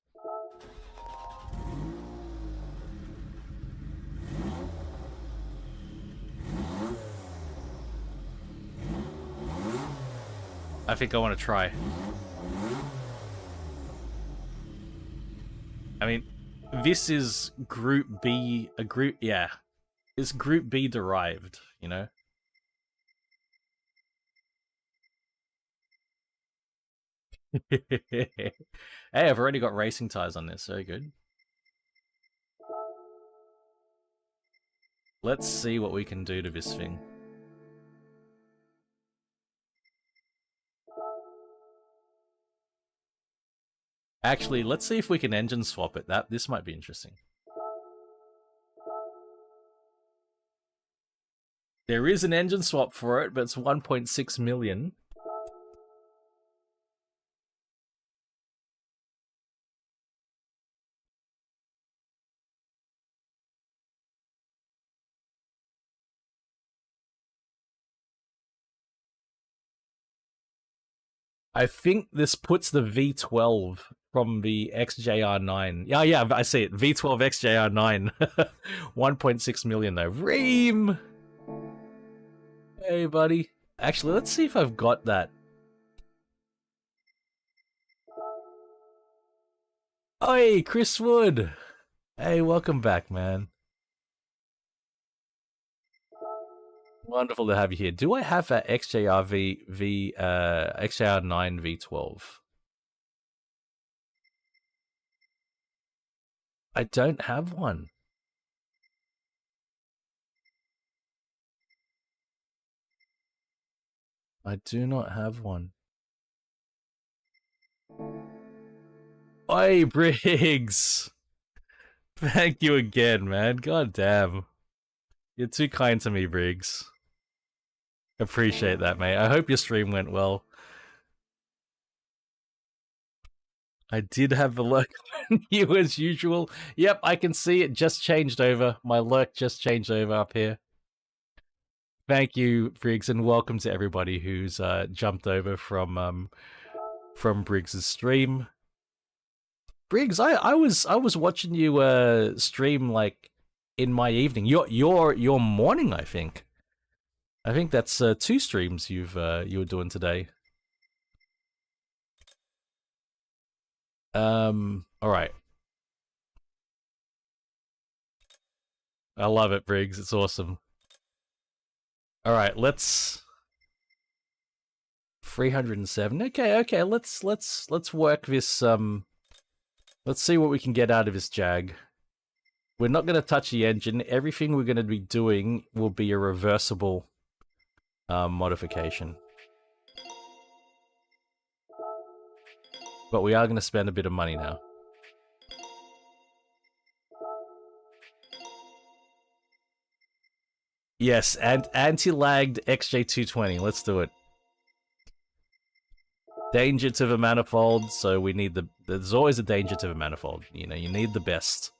Speaker 1: I think I want to try. I mean, this is Group B, yeah. It's Group B derived, you know? Hey, I've already got racing tires on this, very good. Let's see what we can do to this thing. Actually, let's see if we can engine swap it. This might be interesting. There is an engine swap for it, but it's 1.6 million. I think this puts the V12 from the XJR9. Yeah, I see it. V12 XJR9. 1.6 million though. Ream! Hey, buddy. Actually, let's see if I've got that. Oi, Chris Wood! Hey, welcome back, man. Wonderful to have you here. Do I have that XJR9 V12? I don't have one. I do not have one. Oi, Briggs! Thank you again, man. God damn. You're too kind to me, Briggs. Appreciate that, mate. I hope your stream went well. I did have the lurk on you as usual. Yep, I can see it just changed over. My lurk just changed over up here. Thank you, Briggs, and welcome to everybody who's jumped over from Briggs's stream. Briggs, I was watching you stream like in my evening. Your morning, I think. I think that's 2 streams you were doing today. All right. I love it, Briggs. It's awesome. All right, let's 307. Okay. Let's work this. Let's see what we can get out of this Jag. We're not going to touch the engine. Everything we're going to be doing will be a reversible modification. But we are going to spend a bit of money now. Yes, and anti-lagged XJ220. Let's do it. Danger to the manifold, so we need there's always a danger to the manifold. You know, you need the best.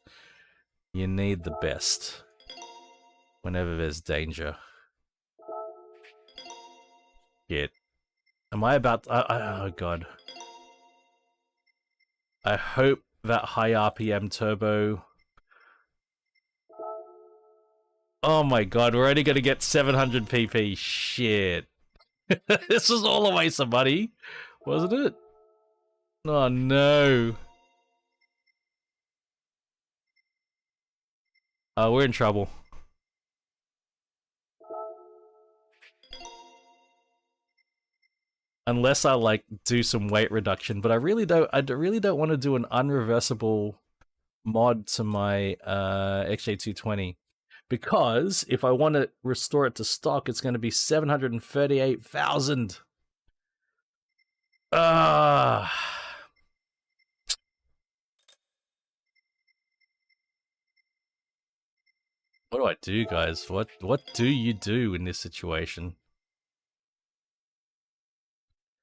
Speaker 1: You need the best. Whenever there's danger. Shit. Am I about oh god. I hope that high RPM turbo... Oh my god, we're only gonna get 700 PP. Shit. This was all a waste of money, wasn't it? Oh no. Oh, we're in trouble. Unless I like do some weight reduction, but I really don't want to do an unreversible mod to my XJ220. Because if I want to restore it to stock, it's going to be 738,000. What do I do, guys? What do you do in this situation?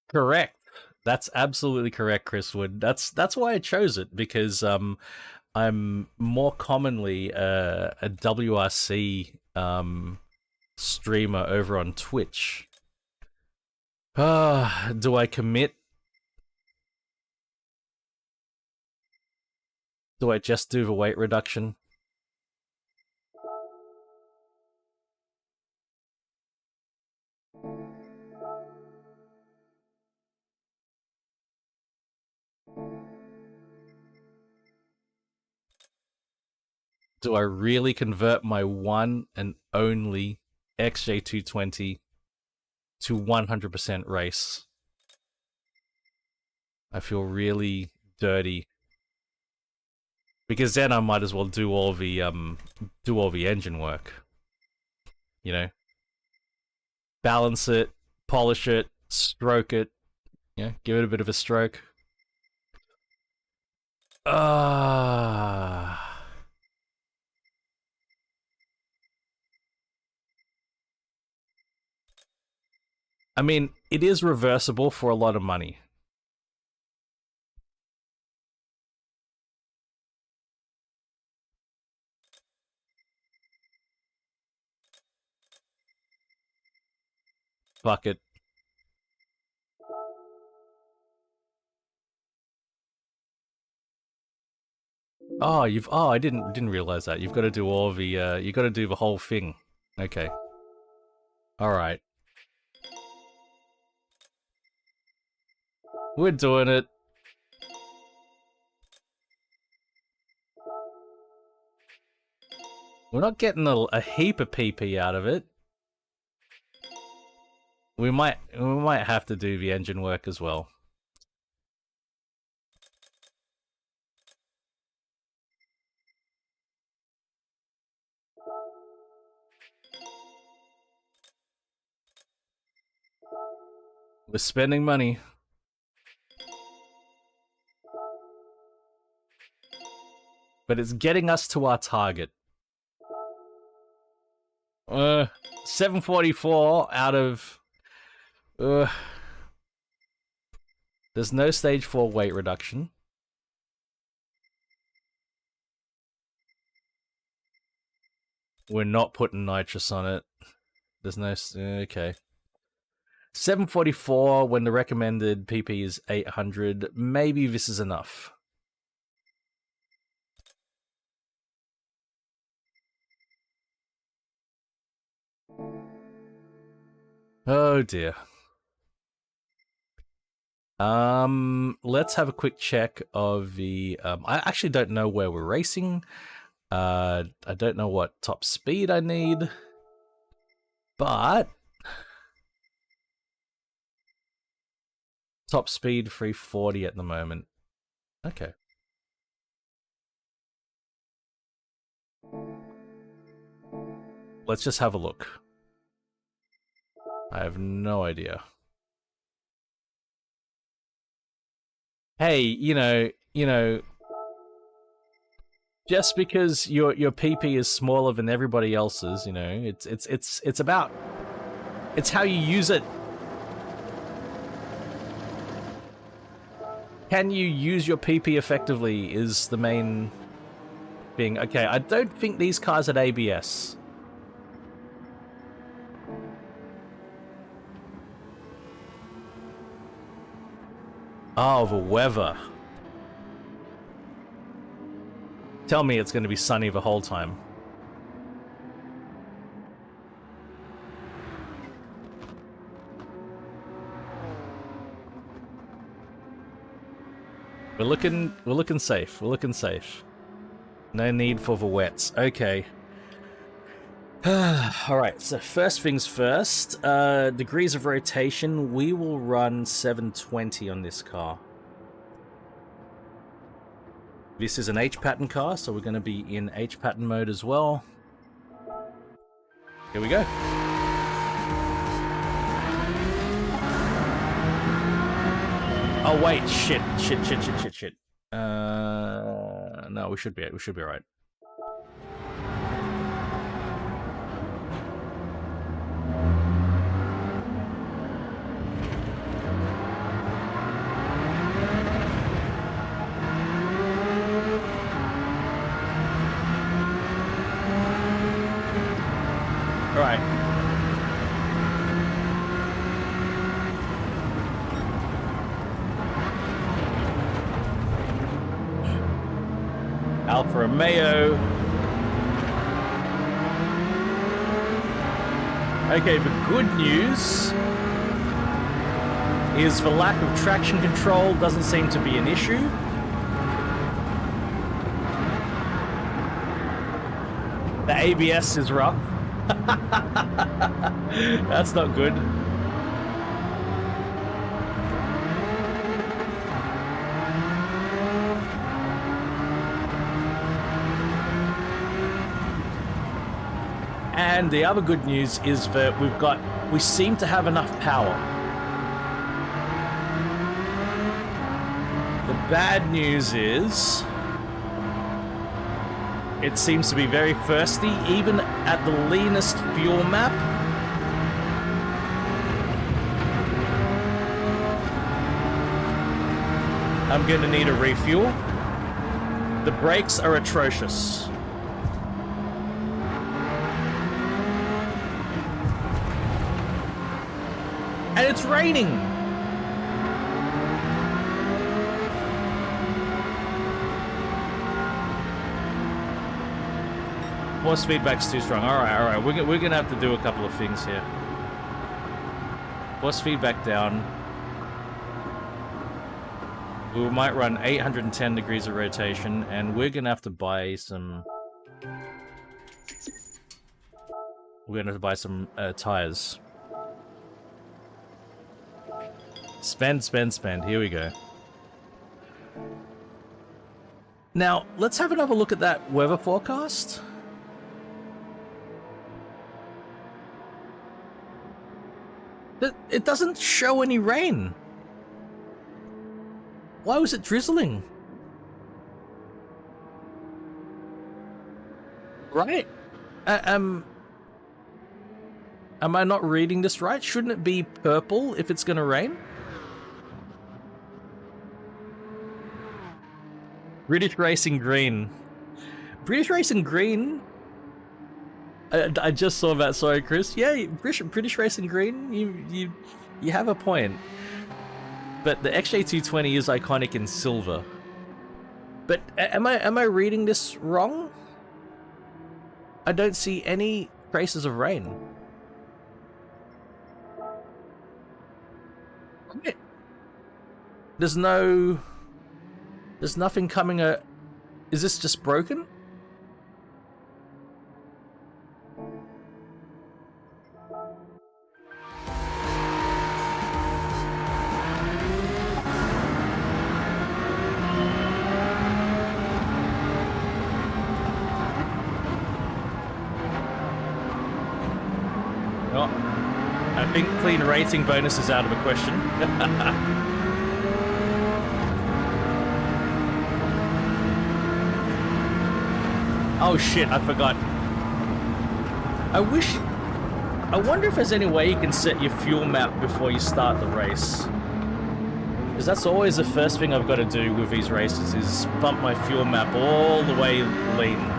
Speaker 1: Correct. That's absolutely correct, Chris Wood. That's why I chose it, because I'm more commonly a WRC streamer over on Twitch. Do I commit? Do I just do the weight reduction? Do I really convert my one and only XJ220 to 100% race? I feel really dirty. Because then I might as well do all the engine work. You know? Balance it, polish it, stroke it, you know, give it a bit of a stroke. I mean, it is reversible for a lot of money. Fuck it. Oh, I didn't realize that. You've got to do all the you got to do the whole thing. Okay. All right. We're doing it. We're not getting a heap of PP out of it. We might have to do the engine work as well. We're spending money. But it's getting us to our target. 744 out of... There's no stage 4 weight reduction. We're not putting nitrous on it. There's no... Okay. 744 when the recommended PP is 800. Maybe this is enough. Oh dear. Let's have a quick check of the... I actually don't know where we're racing. I don't know what top speed I need. But... top speed 340 at the moment. Okay. Let's just have a look. I have no idea. Hey, you know, just because your PP is smaller than everybody else's, you know, it's about, it's how you use it. Can you use your PP effectively is the main thing. Okay, I don't think these cars had ABS. Oh, the weather. Tell me it's going to be sunny the whole time. We're looking safe. We're looking safe. No need for the wets. Okay. Alright, so first things first. Degrees of rotation, we will run 720 on this car. This is an H-pattern car, so we're going to be in H-pattern mode as well. Here we go. Oh wait, shit. No, we should be alright. Alright. Alfa Romeo. Okay, the good news is the lack of traction control doesn't seem to be an issue. The ABS is rough. That's not good. And the other good news is that we seem to have enough power. The bad news is it seems to be very thirsty, even at the leanest fuel map. I'm gonna need a refuel. The brakes are atrocious. And it's raining! Force feedback's too strong. Alright. We're gonna have to do a couple of things here. Force feedback down. We might run 810 degrees of rotation, and we're gonna have to buy some... We're gonna have to buy some tires. Spend. Here we go. Now, let's have another look at that weather forecast. It doesn't show any rain. Why was it drizzling? Right? Am I not reading this right? Shouldn't it be purple if it's gonna rain? British Racing Green. British Racing Green I just saw that. Sorry, Chris. Yeah, British Racing Green. You have a point. But the XJ220 is iconic in silver. But am I reading this wrong? I don't see any traces of rain. There's nothing coming. Is this just broken? Oh, I think clean rating bonus is out of the question. Oh shit, I forgot. I wonder if there's any way you can set your fuel map before you start the race. Because that's always the first thing I've got to do with these races, is bump my fuel map all the way lean.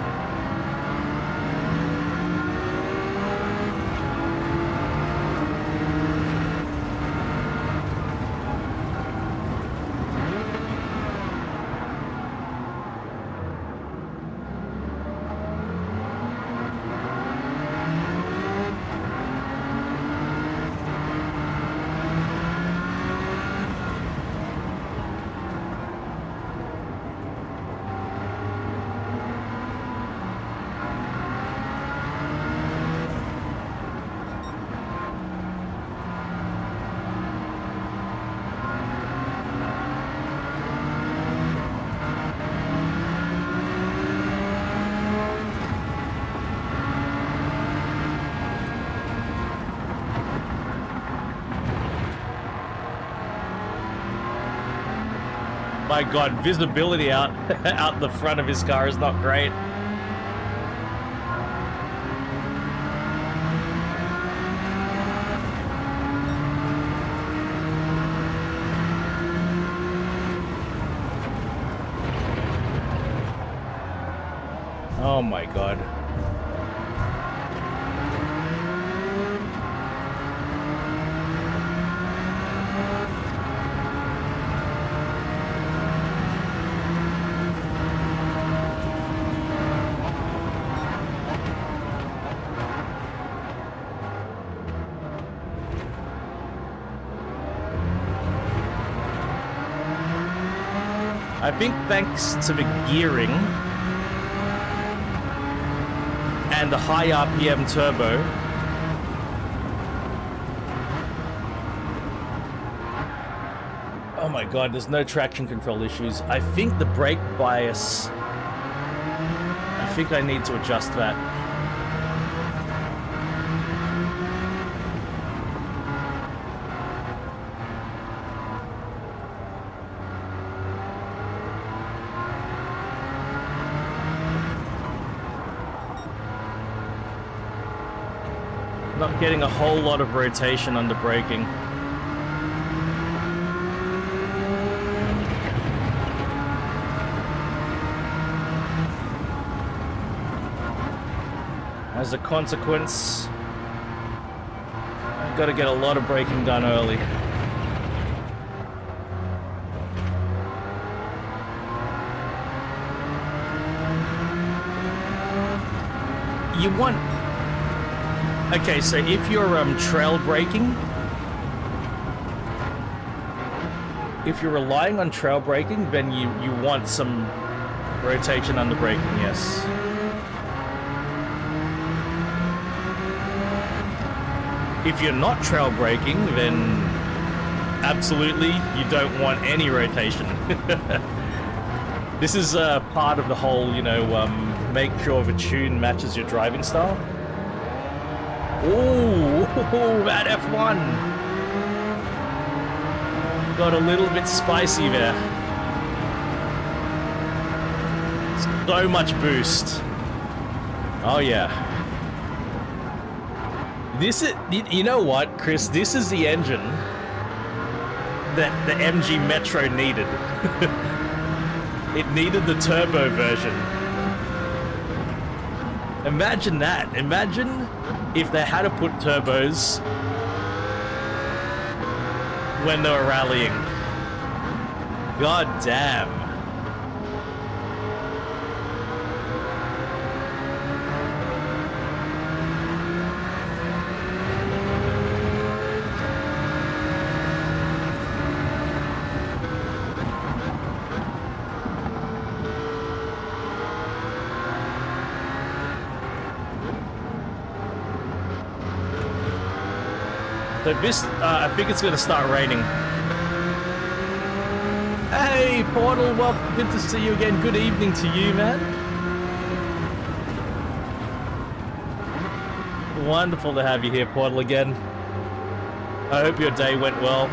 Speaker 1: My god, visibility out the front of his car is not great. Oh my god. I think thanks to the gearing and the high RPM turbo, oh my god, there's no traction control issues. I think the brake bias, I think I need to adjust that. Not getting a whole lot of rotation under braking. As a consequence, I've got to get a lot of braking done early. You want... Okay, so if you're trail braking, if you're relying on trail braking, then you want some rotation under braking, yes. If you're not trail braking, then absolutely you don't want any rotation. This is part of the whole, you know, make sure the tune matches your driving style. Ooh, that F1 got a little bit spicy there. So much boost. Oh yeah. This is, you know what, Chris? This is the engine that the MG Metro needed. It needed the turbo version. Imagine that. Imagine if they had to put turbos when they were rallying. God damn. So this, I think it's going to start raining. Hey, Portal, well, good to see you again. Good evening to you, man. Wonderful to have you here, Portal, again. I hope your day went well.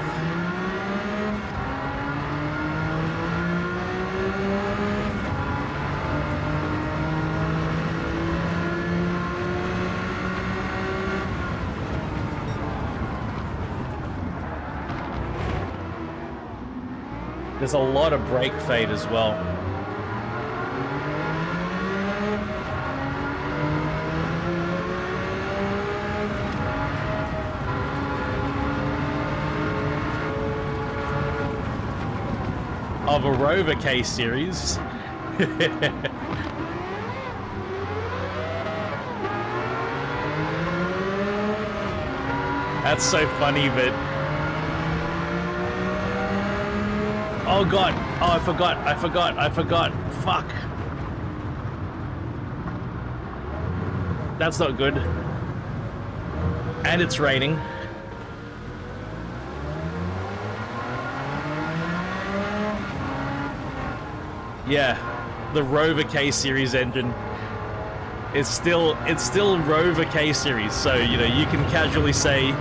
Speaker 1: There's a lot of brake fade as well. Of a Rover K series. That's so funny, but oh god, oh I forgot, fuck. That's not good. And it's raining. Yeah, the Rover K series engine. It's still Rover K series, so you know you can casually say,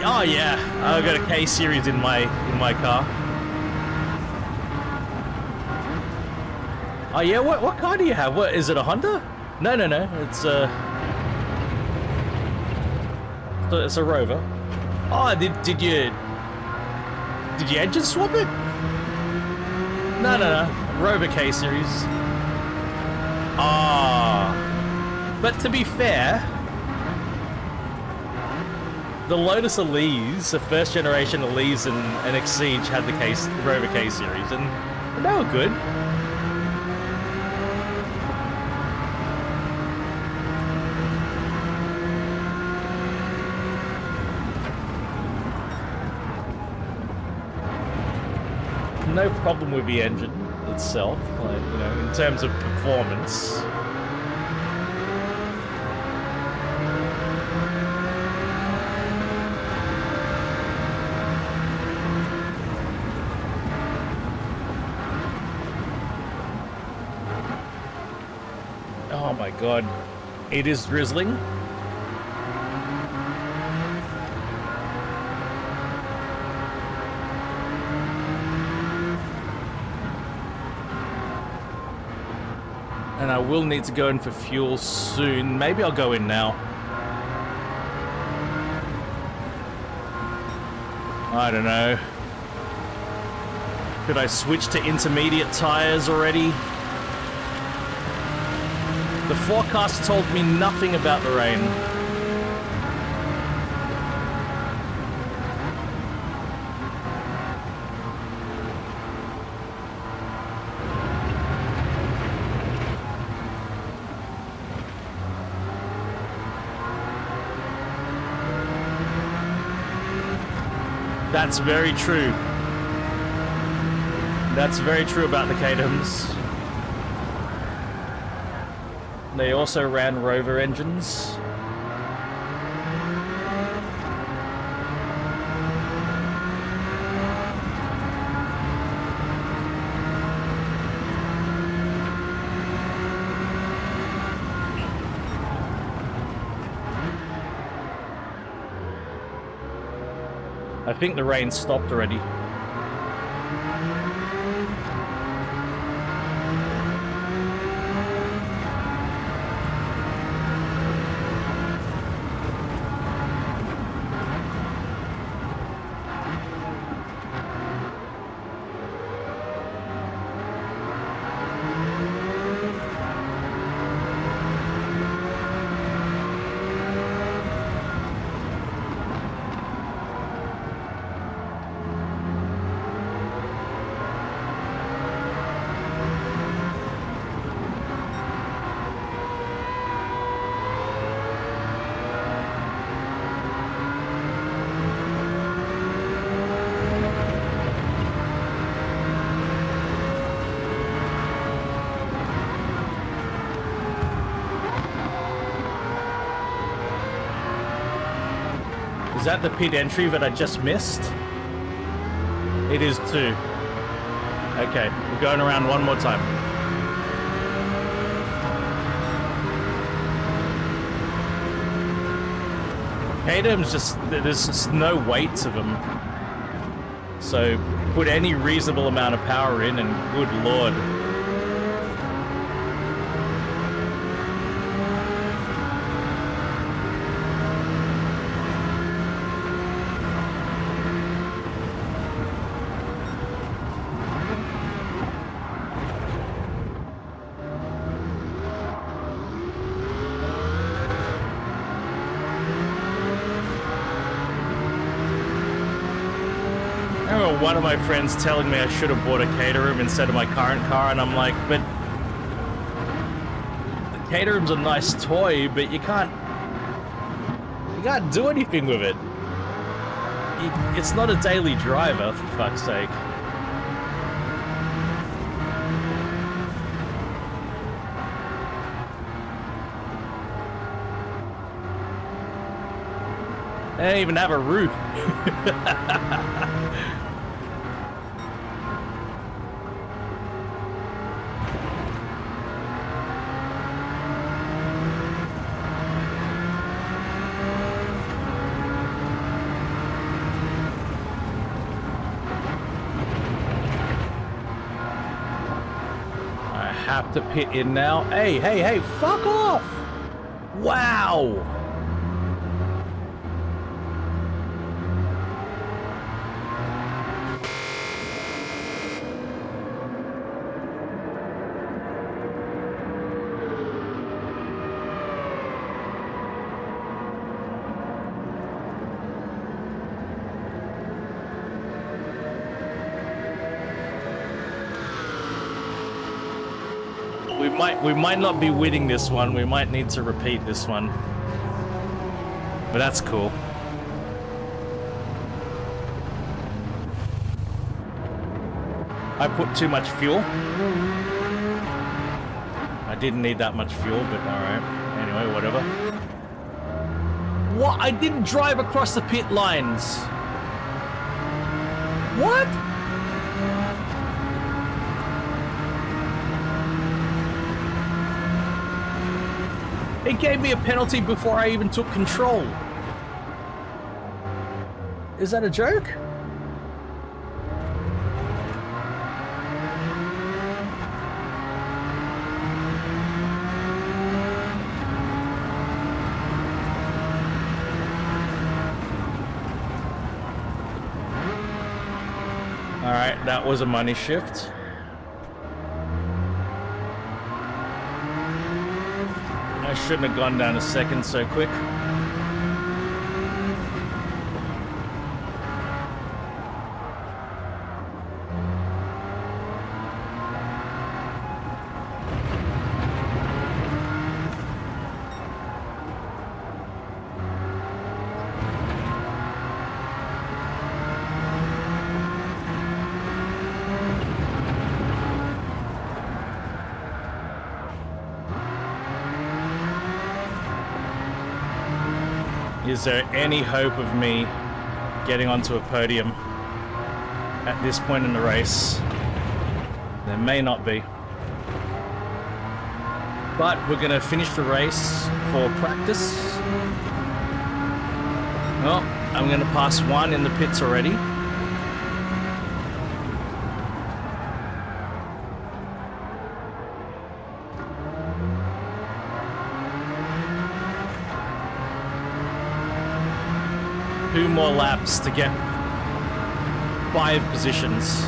Speaker 1: oh yeah, I've got a K series in my car. Oh yeah, what car do you have? What is it, a Honda? No, it's a Rover. Oh, did you engine swap it? No, Rover K series. Ah, but to be fair, the Lotus Elise, the first generation Elise and Exige had the Rover K series, and they were good. No problem with the engine itself, like, you know, in terms of performance. Oh my god, it is drizzling. And I will need to go in for fuel soon. Maybe I'll go in now. I don't know. Could I switch to intermediate tires already? The forecast told me nothing about the rain. That's very true. That's very true about the K-Dums. They also ran Rover engines. I think the rain stopped already. Is that the pit entry that I just missed? It is too. Okay, we're going around one more time. Caterham's just, there's just no weight to them. So put any reasonable amount of power in and good lord. One of my friends telling me I should have bought a Caterham instead of my current car, and I'm like, but the Caterham's a nice toy, but you can't do anything with it. It's not a daily driver, for fuck's sake. They don't even have a roof. Have to pit in now. Hey, hey, hey, fuck off! Wow! We might not be winning this one. We might need to repeat this one. But that's cool. I put too much fuel. I didn't need that much fuel, but alright. Anyway, whatever. What? I didn't drive across the pit lines. What? It gave me a penalty before I even took control. Is that a joke? All right, that was a money shift. I shouldn't have gone down a second so quick. Is there any hope of me getting onto a podium at this point in the race? There may not be. But we're going to finish the race for practice. Well, I'm going to pass one in the pits already. Two more laps to get 5 positions.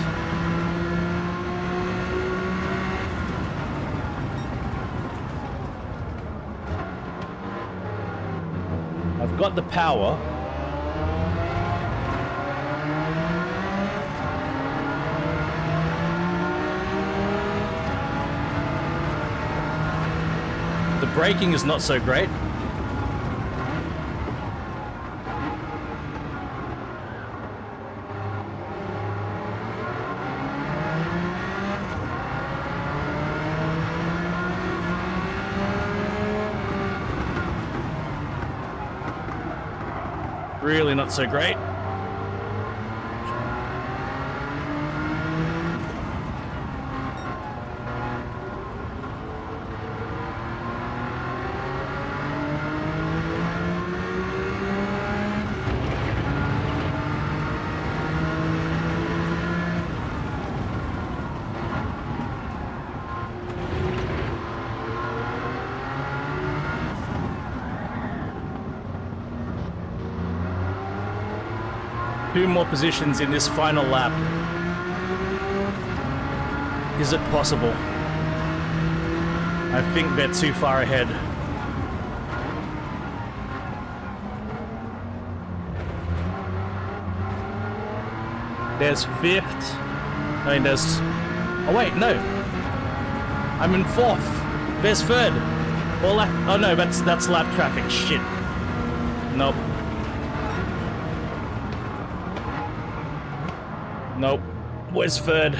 Speaker 1: I've got the power. The braking is not so great. Really not so great. Two more positions in this final lap. Is it possible? I think they're too far ahead. There's fifth. I mean, there's... Oh, wait, no. I'm in fourth. There's third. Well, oh, no, that's lap traffic. Shit. Nope. Nope. Where's third?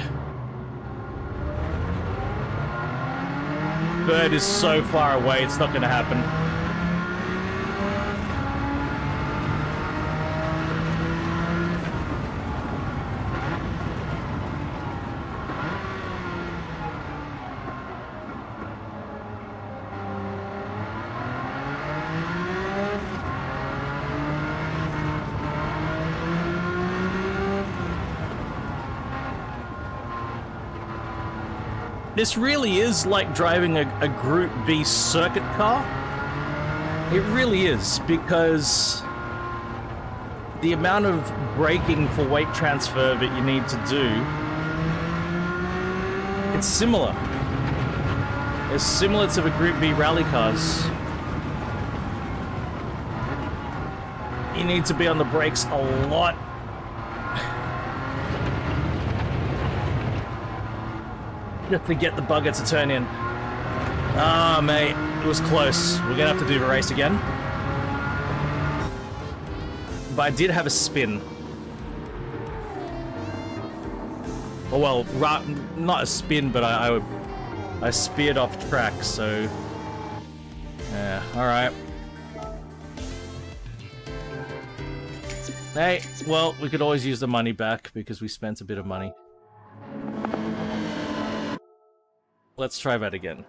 Speaker 1: Third is so far away, it's not gonna happen. This really is like driving a Group B circuit car. It really is, because the amount of braking for weight transfer that you need to do, it's similar. It's similar to the Group B rally cars. You need to be on the brakes a lot. Just to get the bugger to turn in. Ah, mate, it was close. We're gonna have to do the race again. But I did have a spin. Oh well, not a spin, but I speared off track, so... Yeah, alright. Hey, well, we could always use the money back, because we spent a bit of money. Let's try that again.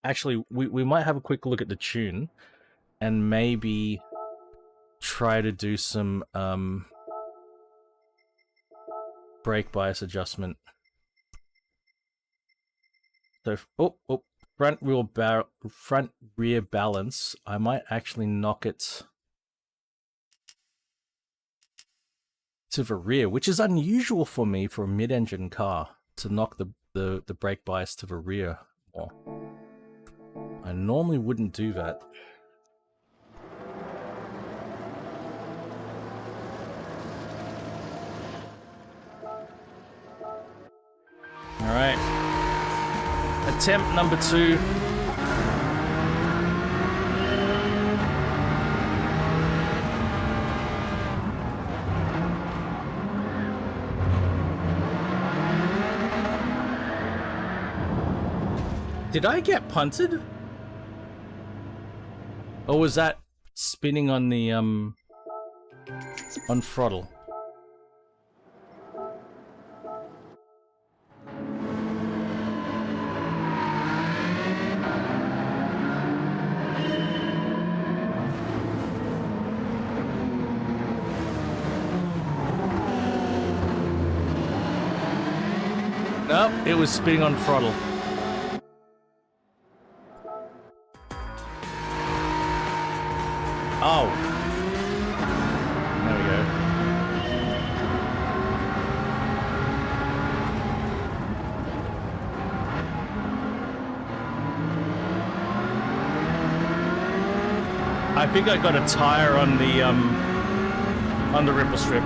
Speaker 1: Actually, we might have a quick look at the tune, and maybe try to do some brake bias adjustment. So, front rear balance. I might actually knock it to the rear, which is unusual for me for a mid-engine car, to knock the brake bias to the rear more. I normally wouldn't do that. Alright. Attempt number 2. Did I get punted? Or was that spinning on the, on throttle? Nope, it was spinning on throttle. Oh. There we go. I think I got a tire on the ripple strip.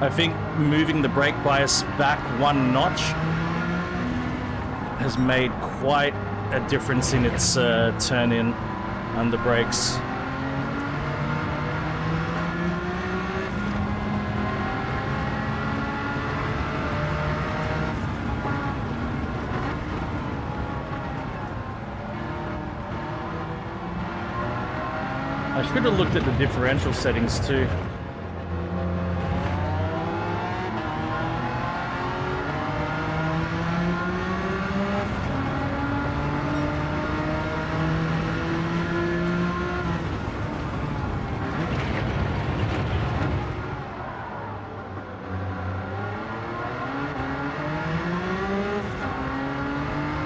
Speaker 1: I think moving the brake bias back one notch has made quite a difference in its turn-in under brakes. I should have looked at the differential settings too.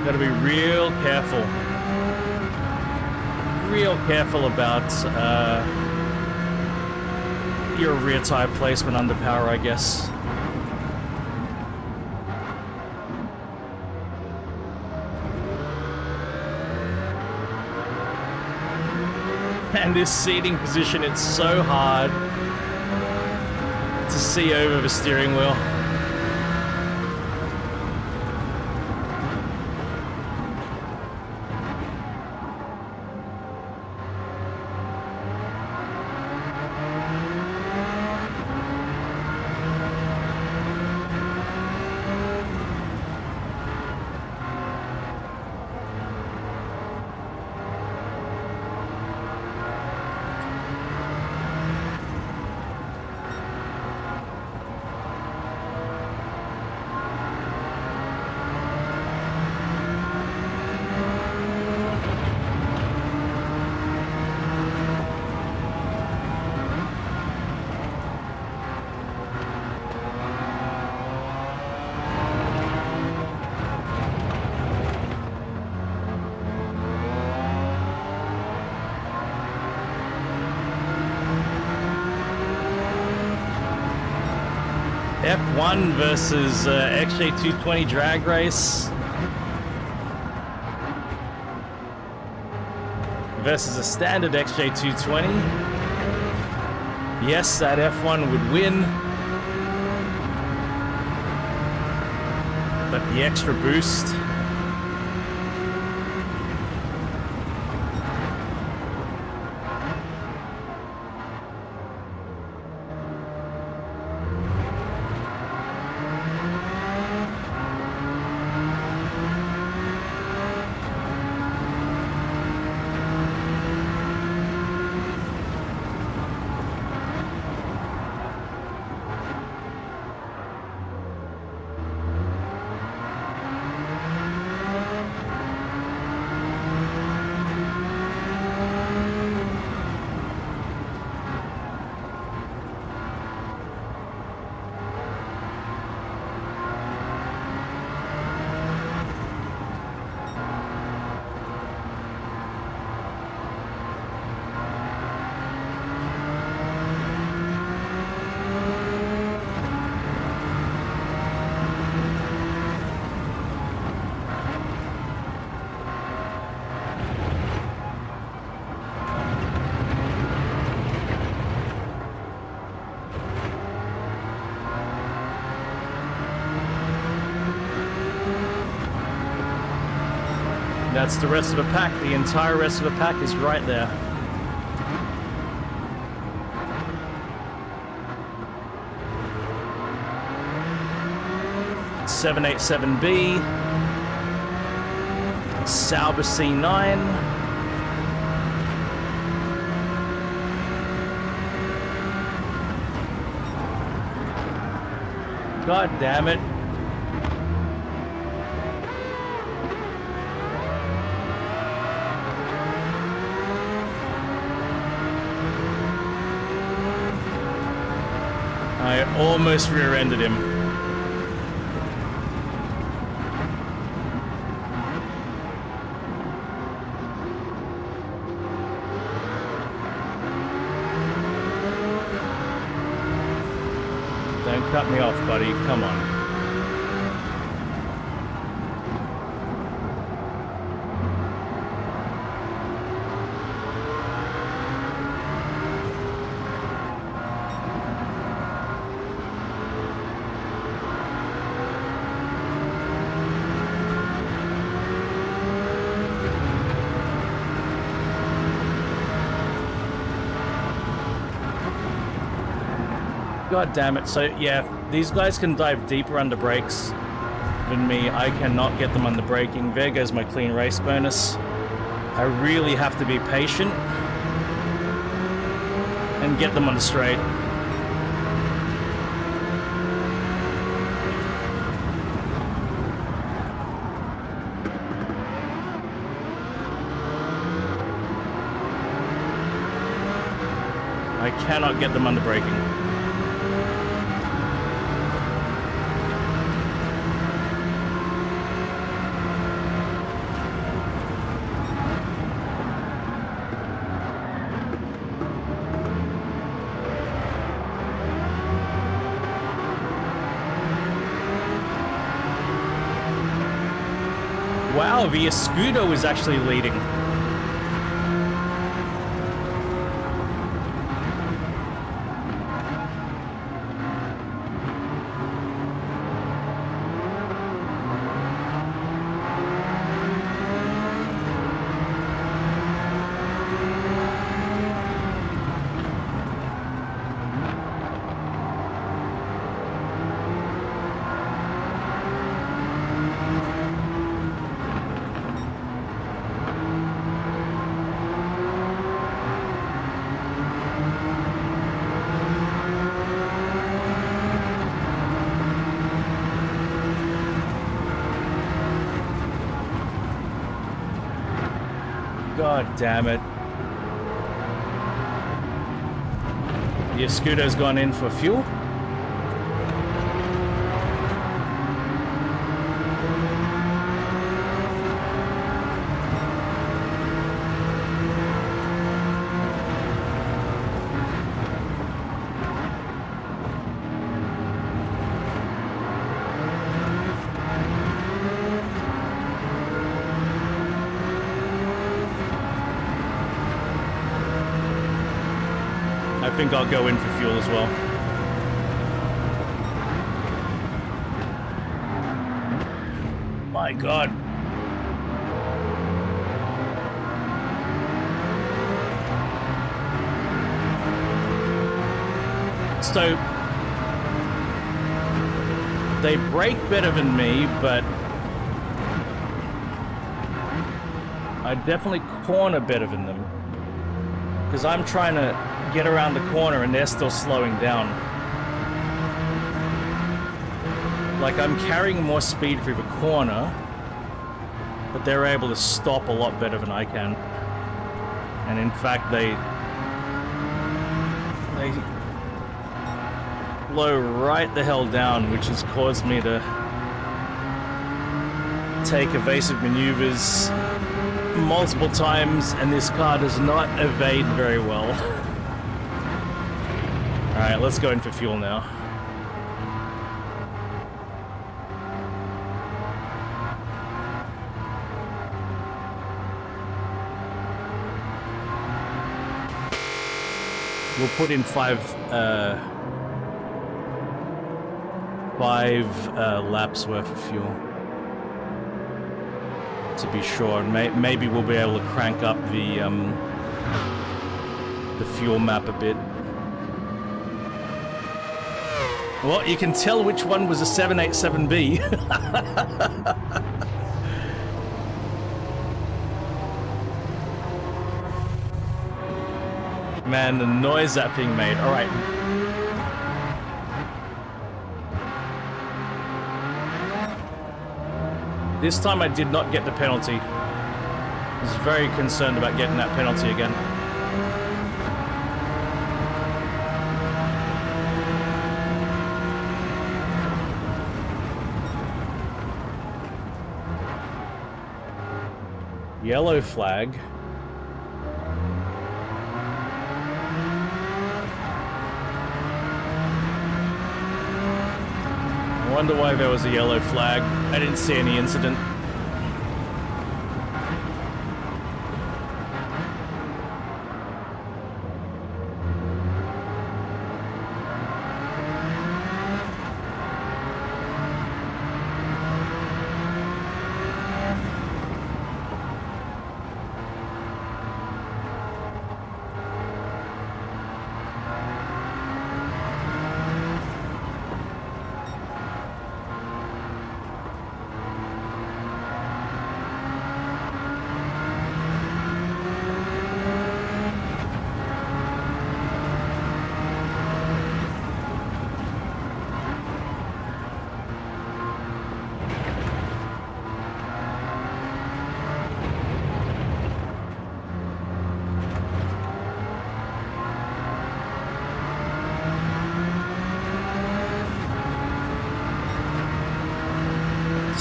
Speaker 1: Gotta be real careful about your rear tire placement under power, I guess. And this seating position, it's so hard to see over the steering wheel. F1 versus XJ220 drag race versus a standard XJ220. Yes, that F1 would win, but the extra boost. That's the rest of the pack. The entire rest of the pack is right there. .787B, Sauber C9, God damn it. I almost rear-ended him. Don't cut me off, buddy. Come on. God damn it. So, yeah, these guys can dive deeper under brakes than me. I cannot get them under braking. There goes my clean race bonus. I really have to be patient and get them on the straight. I cannot get them under braking. Wow, the Escudo is actually leading. God damn it. The Escudo's gone in for fuel. I think I'll go in for fuel as well. My God. So they brake better than me, but I definitely corner better than them. Because I'm trying to get around the corner and they're still slowing down. Like, I'm carrying more speed through the corner, but they're able to stop a lot better than I can. And in fact, they slow right the hell down, which has caused me to take evasive maneuvers multiple times, and this car does not evade very well. Alright, let's go in for fuel now. We'll put in five laps worth of fuel, to be sure. Maybe we'll be able to crank up the fuel map a bit. Well, you can tell which one was a 787B. Man, the noise that thing made. All right. This time I did not get the penalty. I was very concerned about getting that penalty again. Yellow flag. I wonder why there was a yellow flag. I didn't see any incident.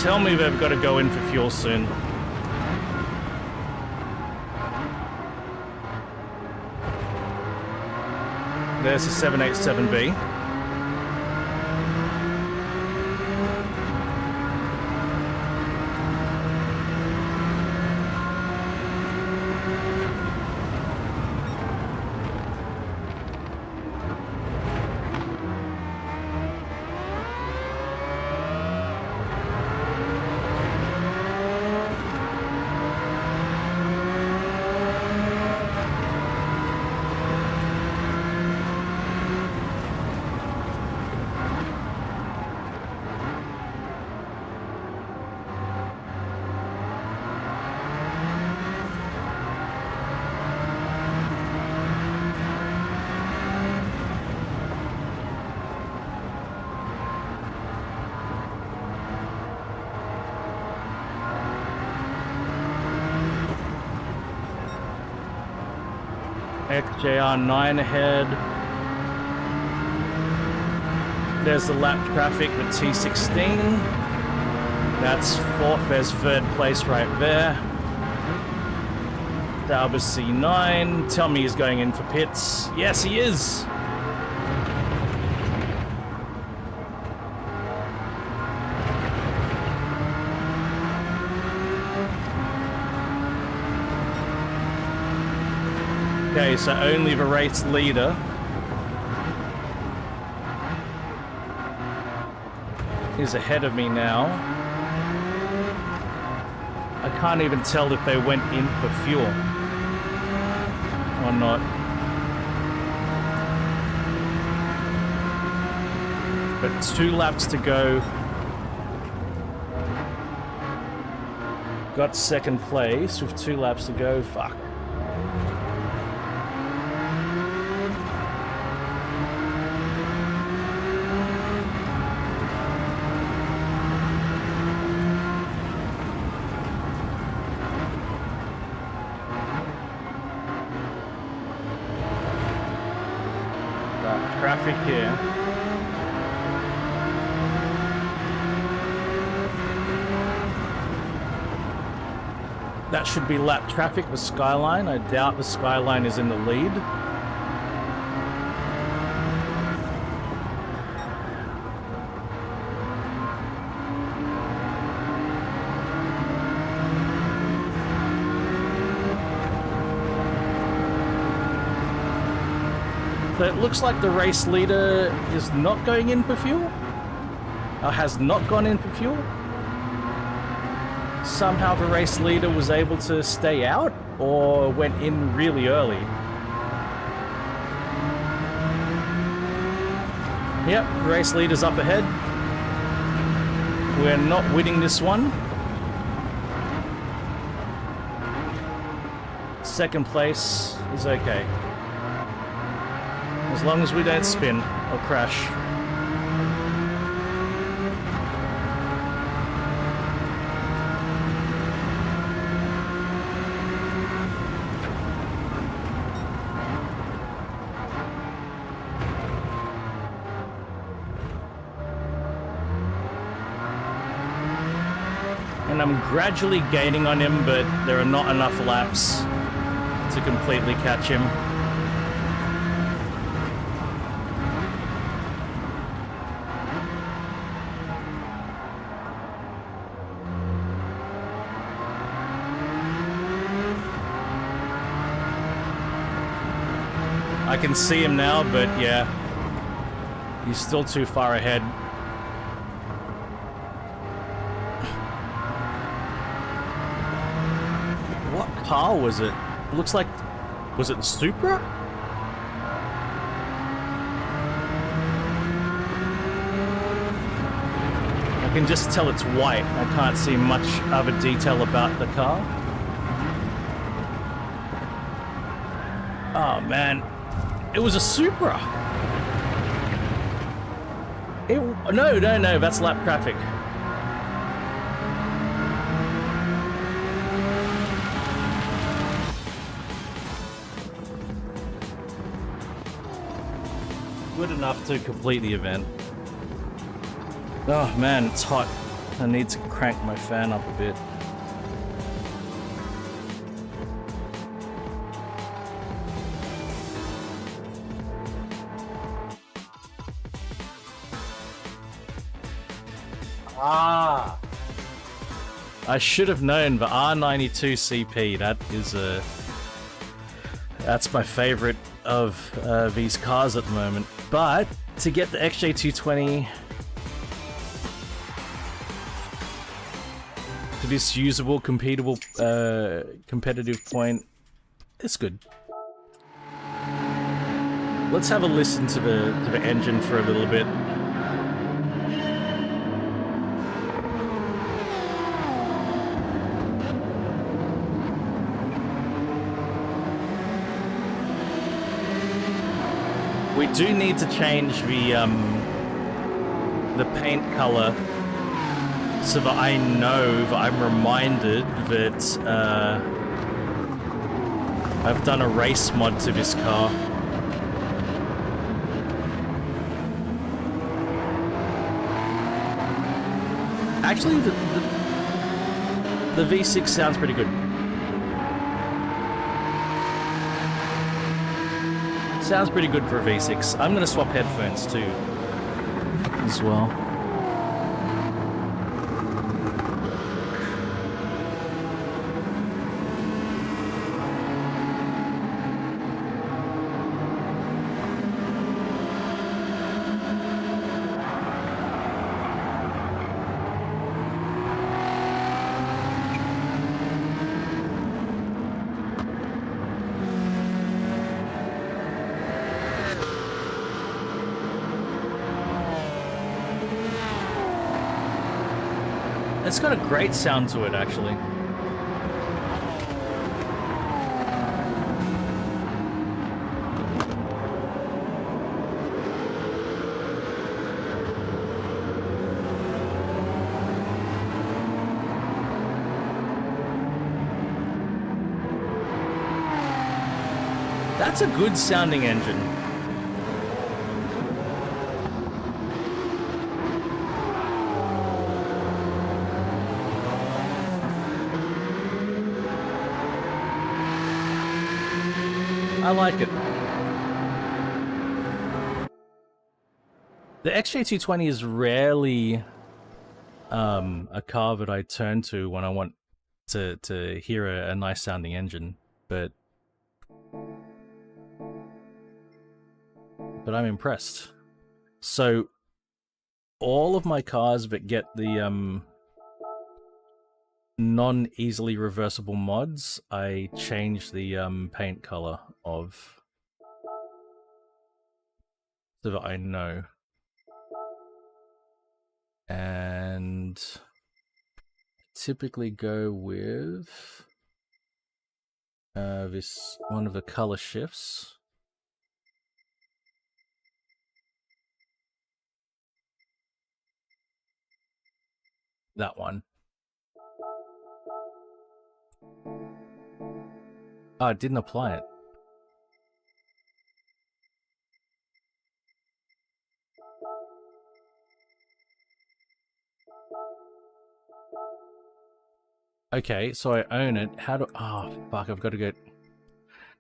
Speaker 1: Tell me they've got to go in for fuel soon. There's the 787B. XJR9 ahead. There's the lap traffic with T16. That's fourth. There's third place right there. Sauber C9. Tell me he's going in for pits. Yes, he is. Okay, so only the race leader is ahead of me now. I can't even tell if they went in for fuel or not. But 2 laps to go. Got second place with 2 laps to go. Fuck. Traffic here. That should be lap traffic with Skyline. I doubt the Skyline is in the lead. So it looks like the race leader is not going in for fuel. Or has not gone in for fuel. Somehow the race leader was able to stay out or went in really early. Yep, race leader's up ahead. We're not winning this one. Second place is okay. As long as we don't spin or crash. And I'm gradually gaining on him, but there are not enough laps to completely catch him. I can see him now, but yeah, he's still too far ahead. What car was it? It looks like, was it the Supra? I can just tell it's white. I can't see much other detail about the car. Oh man. It was a Supra. No, that's lap traffic. Good enough to complete the event. Oh man, it's hot. I need to crank my fan up a bit.
Speaker 2: Ah!
Speaker 1: I should have known the R92 CP. That is that's my favorite of these cars at the moment. But to get the XJ220 to this usable, competitive point, it's good. Let's have a listen to the engine for a little bit. We do need to change the paint color so that I know that I'm reminded that I've done a race mod to this car. Actually, the V6 sounds pretty good. Sounds pretty good for a V6. I'm gonna swap headphones too, as well. It's got a great sound to it, actually. That's a good sounding engine. I like it. The XJ220 is rarely a car that I turn to when I want to hear a nice sounding engine, but I'm impressed. So all of my cars that get the non-easily reversible mods, I change the paint color of so that I know. And typically go with this one of the color shifts. That one. Oh, I didn't apply it. Okay, so I own it. How do... Oh, fuck, I've got to get...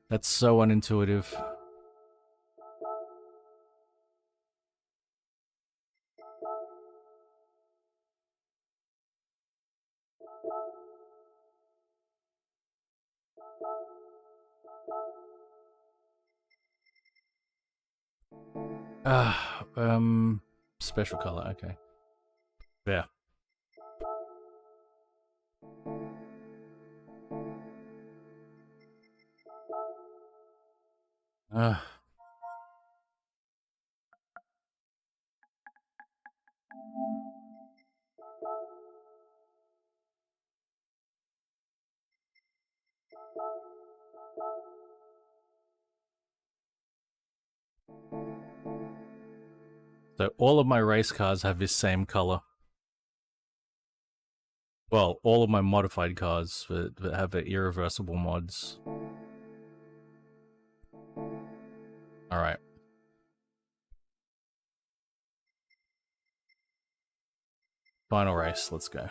Speaker 1: That's so unintuitive. Special color, okay. Yeah. So all of my race cars have this same color. Well, all of my modified cars that have the irreversible mods. Alright. Final race, let's go.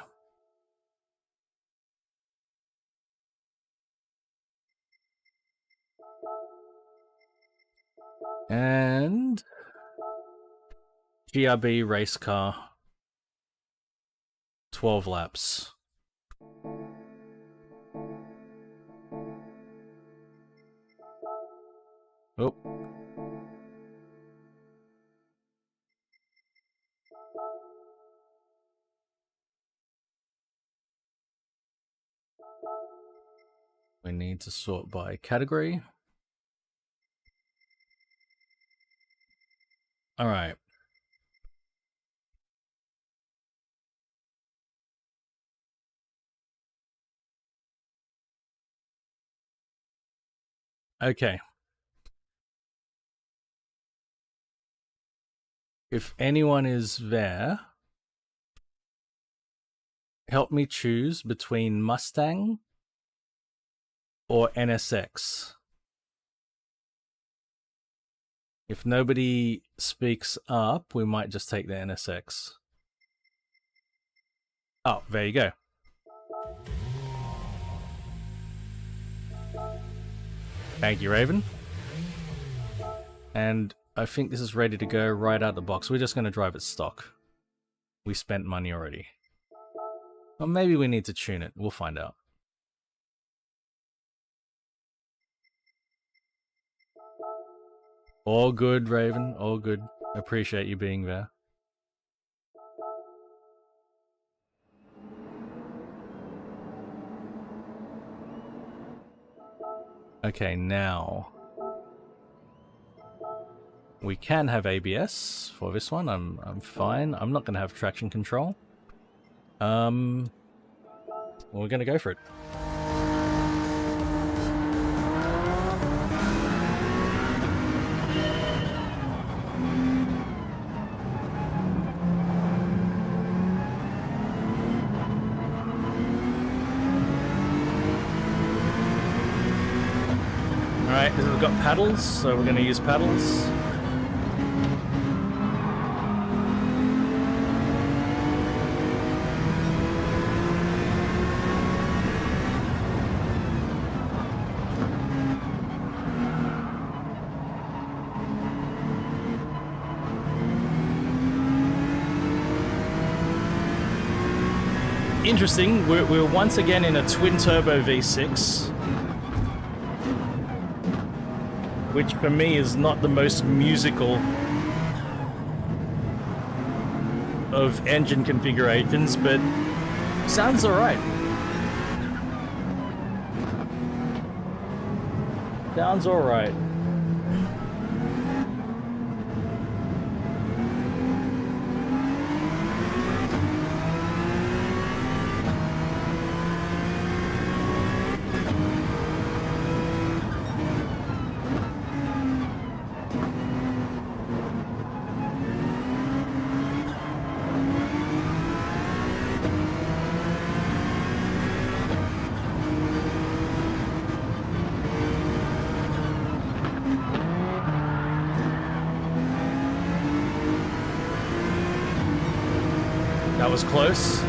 Speaker 1: And GRB race car, 12 laps. Oh. We need to sort by category. All right. Okay. If anyone is there, help me choose between Mustang or NSX. If nobody speaks up, we might just take the NSX. Oh, there you go. Thank you, Raven. And I think this is ready to go right out the box. We're just going to drive it stock. We spent money already. Or maybe we need to tune it. We'll find out. All good, Raven. All good. Appreciate you being there. Okay, now we can have ABS for this one. I'm fine. I'm not going to have traction control. We're going to go for it. Alright, we've got paddles, so we're going to use paddles. Interesting, we're once again in a twin-turbo V6. Which for me is not the most musical of engine configurations, but sounds alright. Sounds alright. That was close.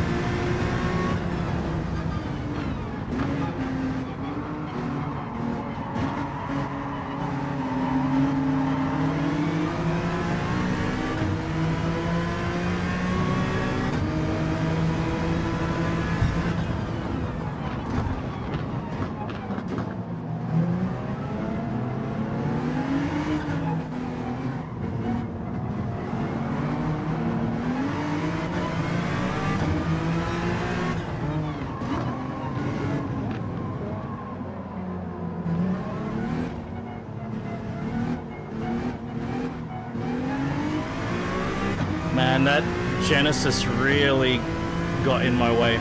Speaker 1: Man, that Genesis really got in my way.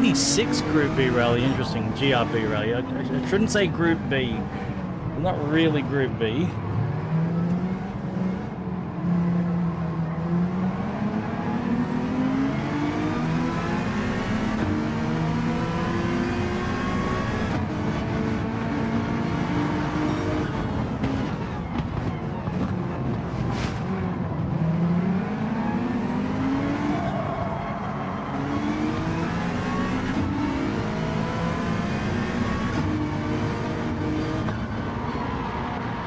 Speaker 1: 86 Group B rally, interesting. GRB rally. I shouldn't say Group B. Not really Group B.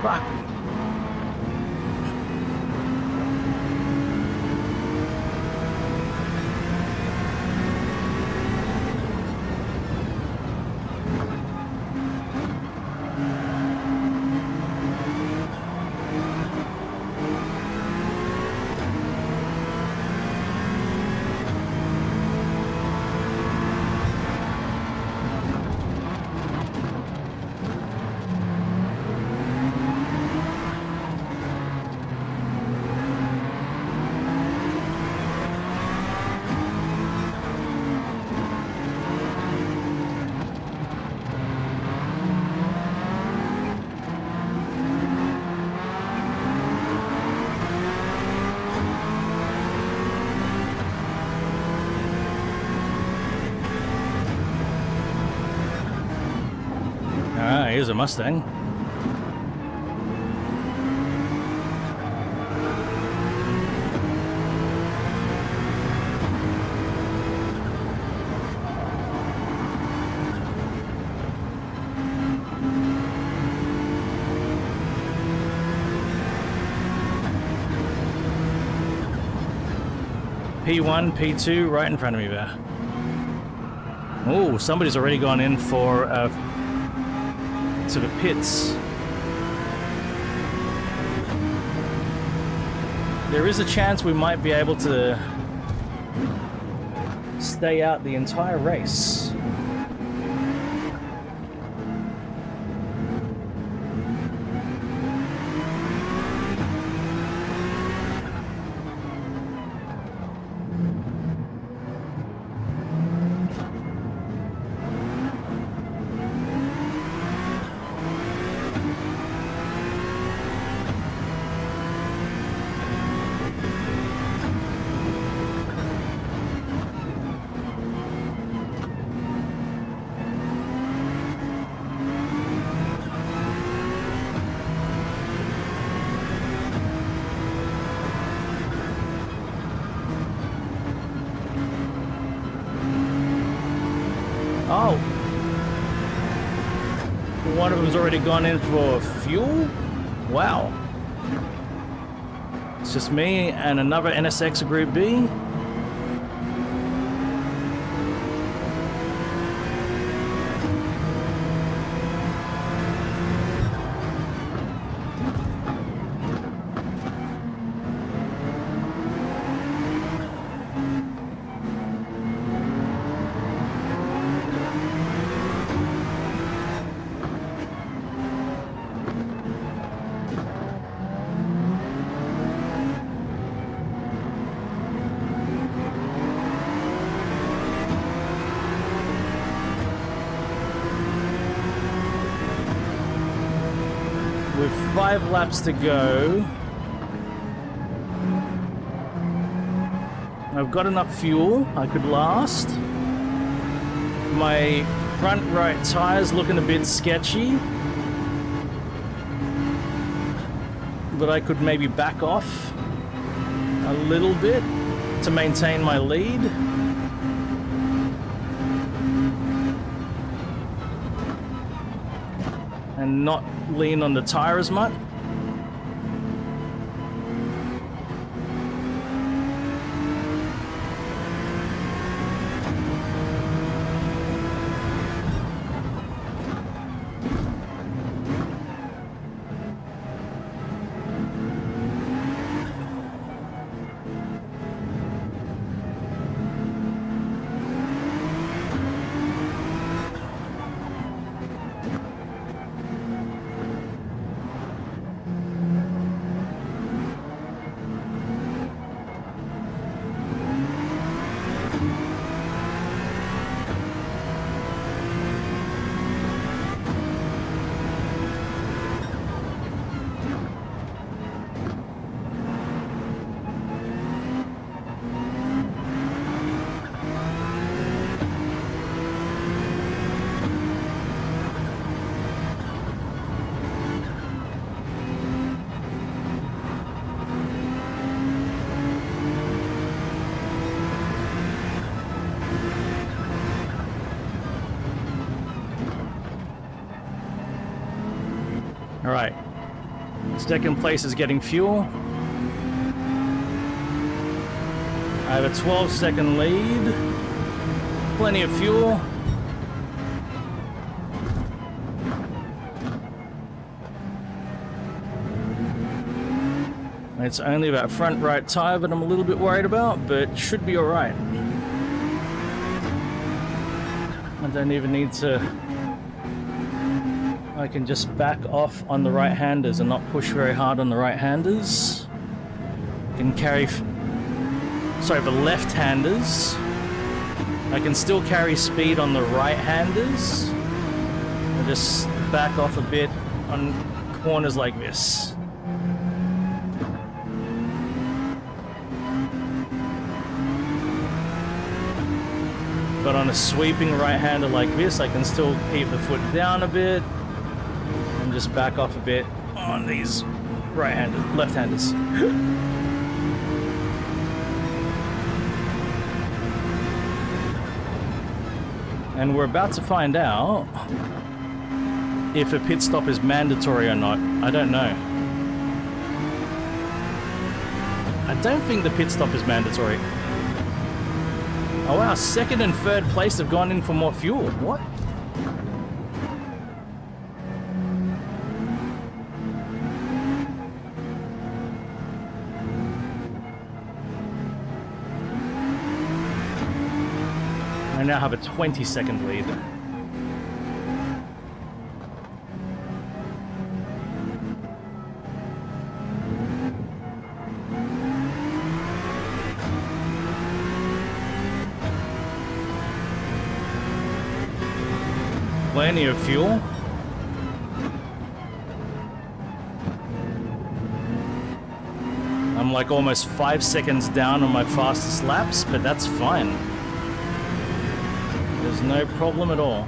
Speaker 1: Fuck. Ah, here's a Mustang. P1, P2, right in front of me there. Oh, somebody's already gone in for to the pits. There is a chance we might be able to stay out the entire race. Oh, one of them's already gone in for fuel? Wow. It's just me and another NSX Group B. With 5 laps to go, I've got enough fuel, I could last. My front right tire's looking a bit sketchy, but I could maybe back off a little bit to maintain my lead. And not lean on the tire as much.
Speaker 2: Alright. Second place is getting fuel. I have a 12-second lead. Plenty of fuel. It's only about front right tire that I'm a little bit worried about, but should be alright. I don't even need to... I can just back off on the right-handers and not push very hard on the right-handers. I can carry... Sorry, the left-handers. I can still carry speed on the right-handers. I'll just back off a bit on corners like this. But on a sweeping right-hander like this, I can still keep the foot down a bit and just back off a bit on these right-handers, left-handers. And we're about to find out if a pit stop is mandatory or not. I don't know. I don't think the pit stop is mandatory. Oh wow, second and third place have gone in for more fuel. What? I now have a 20-second lead. Plenty of fuel. I'm like almost 5 seconds down on my fastest laps, but that's fine. There's no problem at all.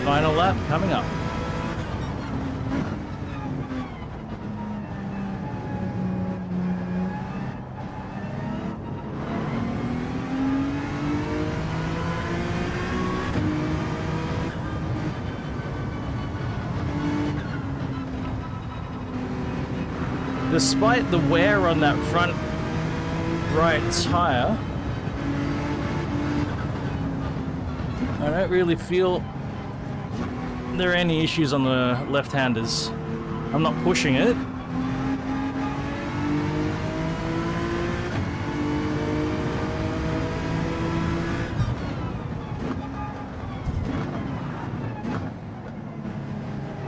Speaker 2: Final lap coming up. Despite the wear on that front right tire, I don't really feel there are any issues on the left-handers. I'm not pushing it.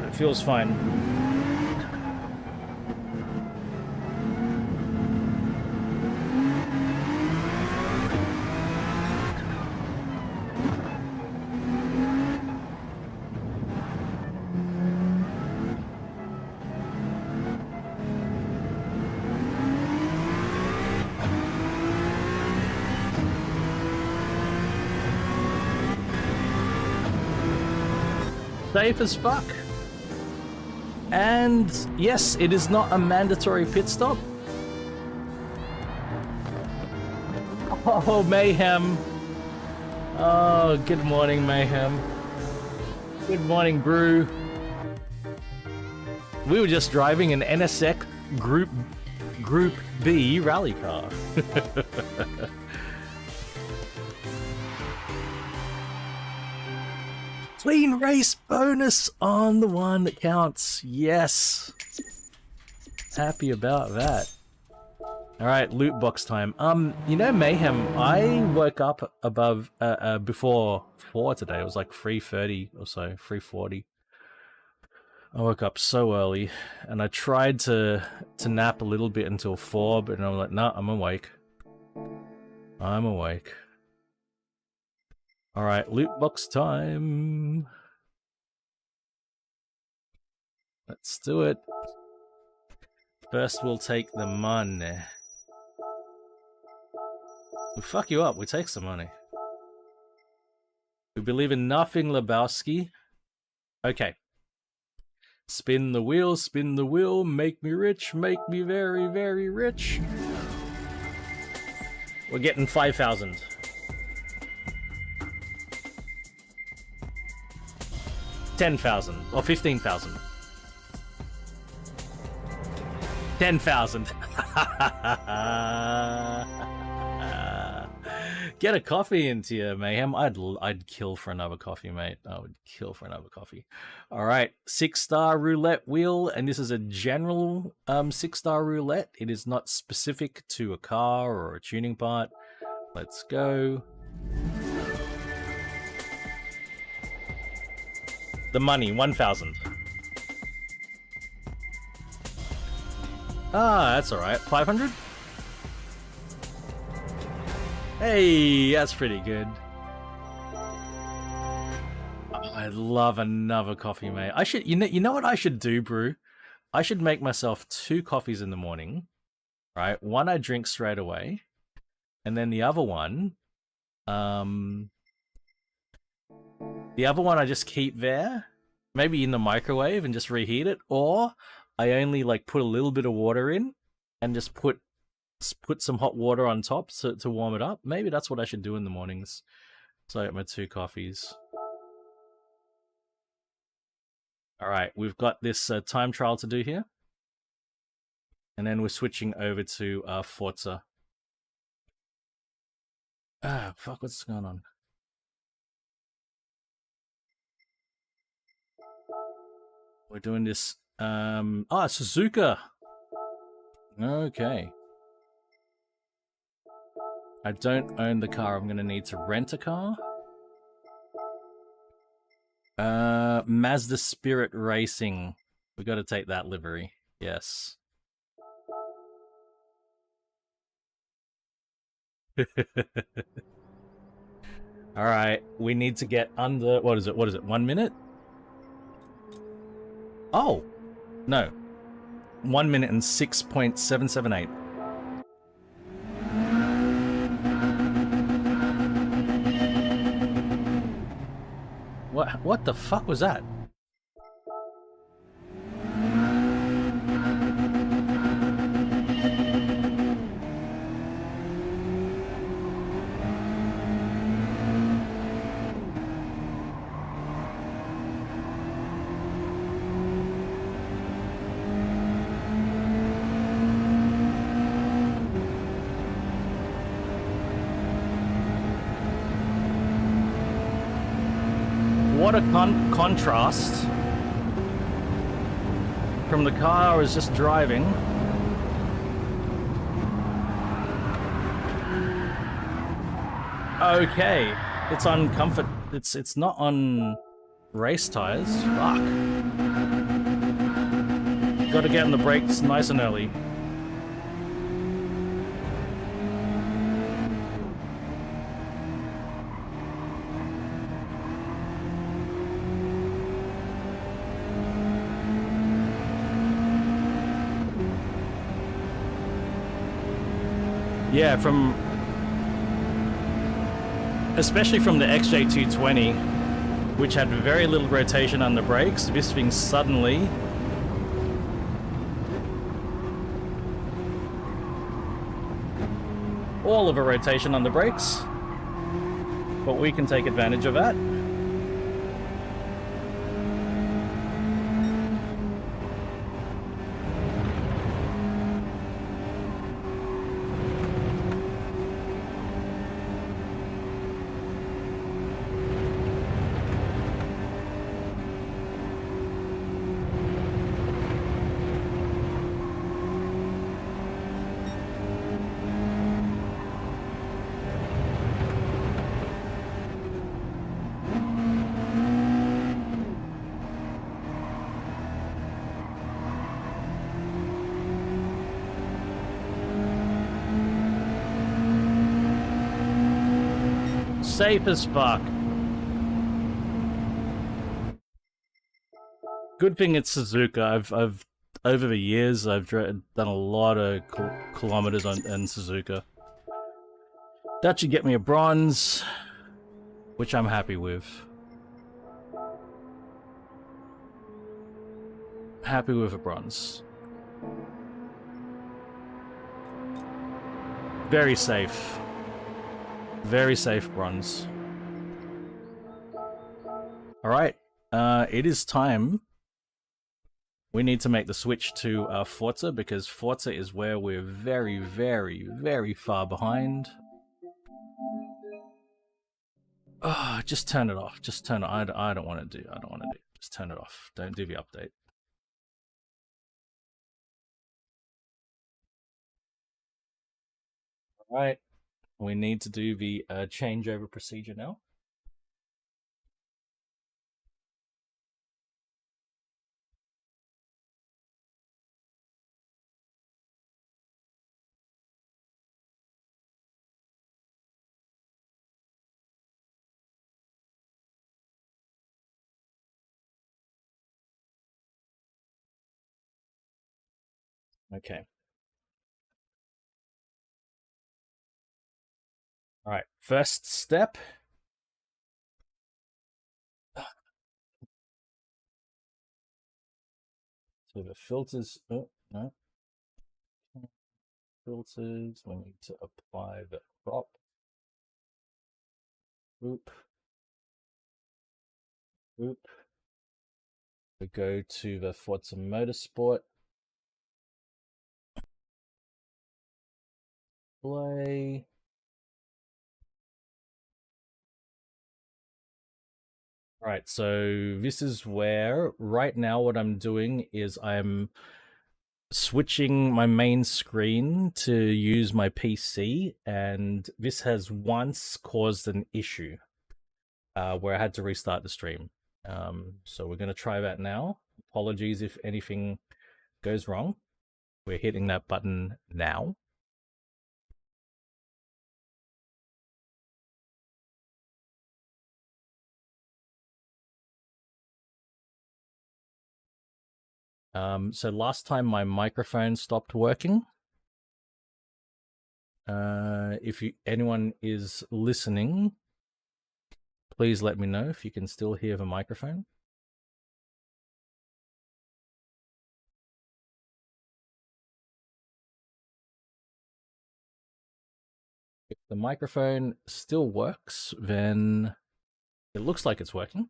Speaker 2: It feels fine. Safe as fuck. And yes, it is not a mandatory pit stop. Oh, Mayhem. Oh, good morning, Mayhem. Good morning, Brew. We were just driving an NSX Group B rally car. Clean race bonus on the one that counts. Yes.
Speaker 1: Happy about that. Alright, loot box time. You know, Mayhem, I woke up above, before 4 today. It was like 3:30 or so, 3:40. I woke up so early, and I tried to nap a little bit until 4, but I'm like, nah, I'm awake. I'm awake. Alright, loot box time. Let's do it. First, we'll take the money. We fuck you up, we take some money. We believe in nothing, Lebowski. Okay. Spin the wheel, make me rich, make me very, very rich. We're getting 5,000. 10,000 or 15,000. 10,000. Get a coffee into you, Mayhem. I'd kill for another coffee, mate. I would kill for another coffee. All right, 6-star roulette wheel, and this is a general 6-star roulette. It is not specific to a car or a tuning part. Let's go. The money, 1,000. Ah, that's all right. 500. Hey, that's pretty good. Oh, I'd love another coffee, mate. I should, you know what I should do, Brew? I should make myself 2 coffees in the morning, right? One I drink straight away, and then the other one, I just keep there, maybe in the microwave and just reheat it, or I only like put a little bit of water in and just put some hot water on top to warm it up. Maybe that's what I should do in the mornings. So I got my 2 coffees. Alright, we've got this time trial to do here. And then we're switching over to Forza. Ah, fuck, what's going on? We're doing this, Suzuka! Okay. I don't own the car, I'm gonna need to rent a car. Mazda Spirit Racing. We gotta take that livery. Yes. Alright, we need to get under... What is it? 1 minute? Oh! No. 1 minute and 6.778. What the fuck was that? What a contrast from the car I was just driving. Okay, it's on comfort. It's not on race tires. Fuck. Got to get on the brakes nice and early. Yeah, especially from the XJ220, which had very little rotation on the brakes, this thing suddenly all of a rotation on the brakes, but we can take advantage of that.
Speaker 2: safe as fuck. Good thing it's Suzuka. I've over the years I've done a lot of kilometers on in Suzuka. That should get me a bronze, which I'm happy with. Happy with a bronze. Very safe. Very safe bronze. Alright, it is time. We need to make the switch to Forza, because Forza is where we're very, very, very far behind. Oh, just turn it off. Just turn it. I don't want to do. I don't want to do. Just turn it off. Don't do the update. All right. We need to do the changeover procedure now. Okay. All right. First step. So the filters. Oh no. Filters. We need to apply the crop. Oop. Oop. We go to the Forza Motorsport. Play. Right, so this is where right now what I'm doing is I'm switching my main screen to use my PC, and this has once caused an issue where I had to restart the stream. So we're going to try that now. Apologies if anything goes wrong. We're hitting that button now. So last time my microphone stopped working. If anyone is listening, please let me know if you can still hear the microphone. If the microphone still works, then it looks like it's working.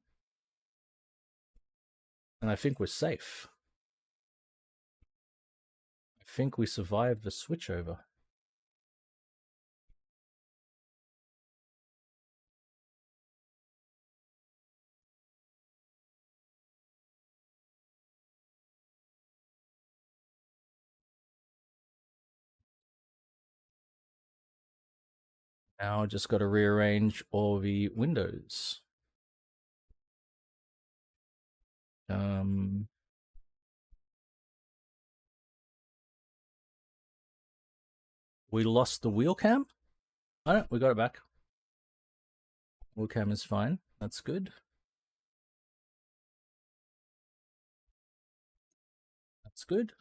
Speaker 2: And I think we're safe. I think we survived the switchover. Now I just got to rearrange all the windows. We lost the wheel cam? Oh no, we got it back. Wheel cam is fine. That's good. That's good.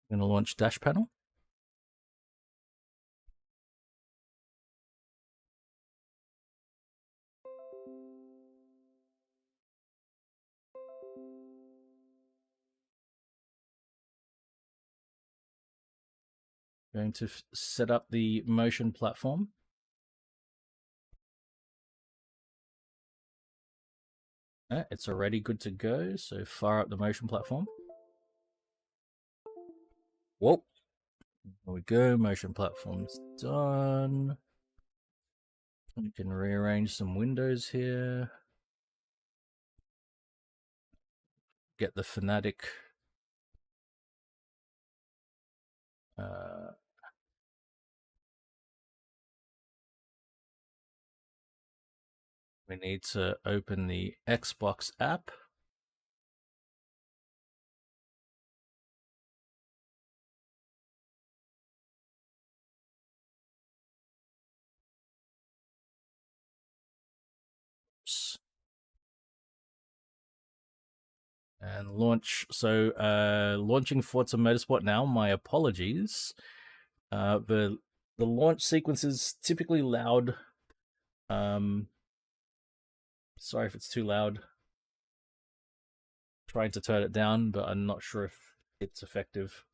Speaker 2: I'm going to launch dash panel. Going to set up the motion platform. It's already good to go, so fire up the motion platform. Whoa. There we go, motion platform's done. We can rearrange some windows here. Get the Fanatic we need to open the Xbox app.
Speaker 1: And launch. So, launching Forza Motorsport now. My apologies. The launch sequence is typically loud. Sorry if it's too loud. Trying to turn it down, but I'm not sure if it's effective.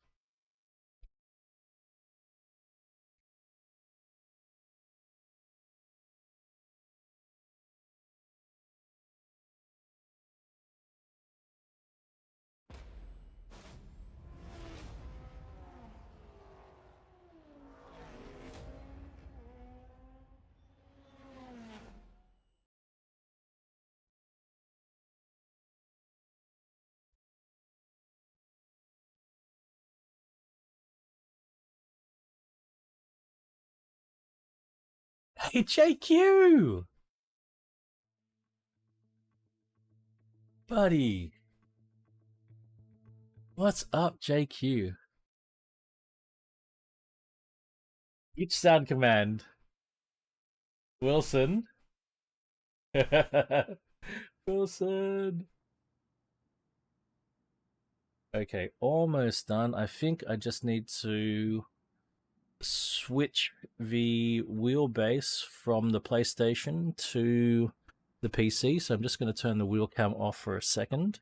Speaker 1: Hey, JQ! Buddy! What's up, JQ? Each sound command. Wilson. Wilson. Okay, almost done. I think I just need to switch the wheelbase from the PlayStation to the PC. So I'm just going to turn the wheel cam off for a second.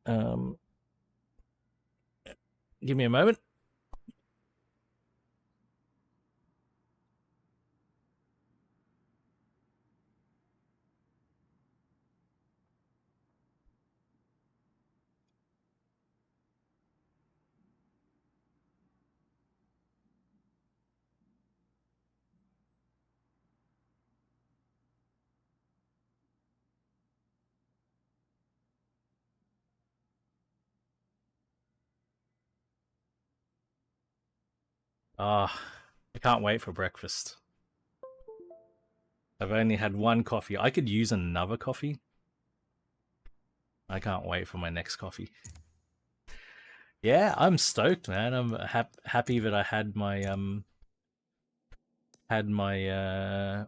Speaker 1: Give me a moment. I can't wait for breakfast. I've only had one coffee. I could use another coffee. I can't wait for my next coffee. Yeah, I'm stoked, man. I'm happy that I had my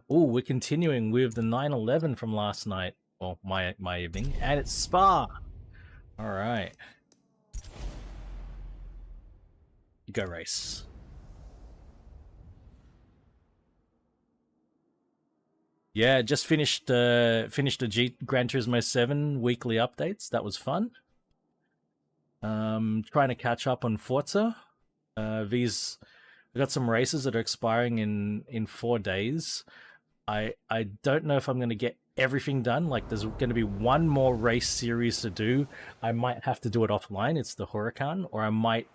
Speaker 1: oh, we're continuing with the 911 from last night. Well, my evening, and it's Spa. All right. Go race. Yeah, just finished the Gran Turismo 7 weekly updates. That was fun. Trying to catch up on Forza. We got some races that are expiring in 4 days. I don't know if I'm going to get everything done. Like, there's going to be one more race series to do. I might have to do it offline. It's the Huracan, or I might.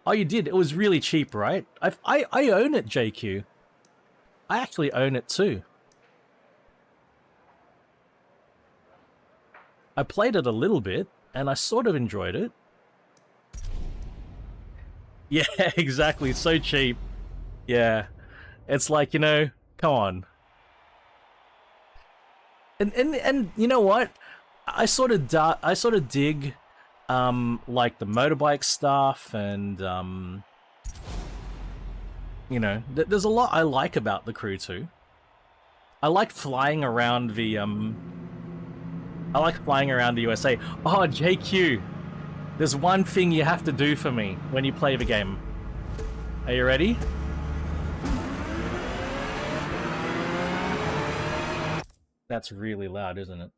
Speaker 1: Oh, you did. It was really cheap, right? I own it, JQ. I actually own it too. I played it a little bit, and I sort of enjoyed it. Yeah, exactly. So cheap. Yeah. It's like, you know, come on. And you know what? I sort of dig like the motorbike stuff, and you know, there's a lot I like about the crew too. I like flying around the USA. Oh, JQ. There's one thing you have to do for me when you play the game. Are you ready? That's really loud, isn't it?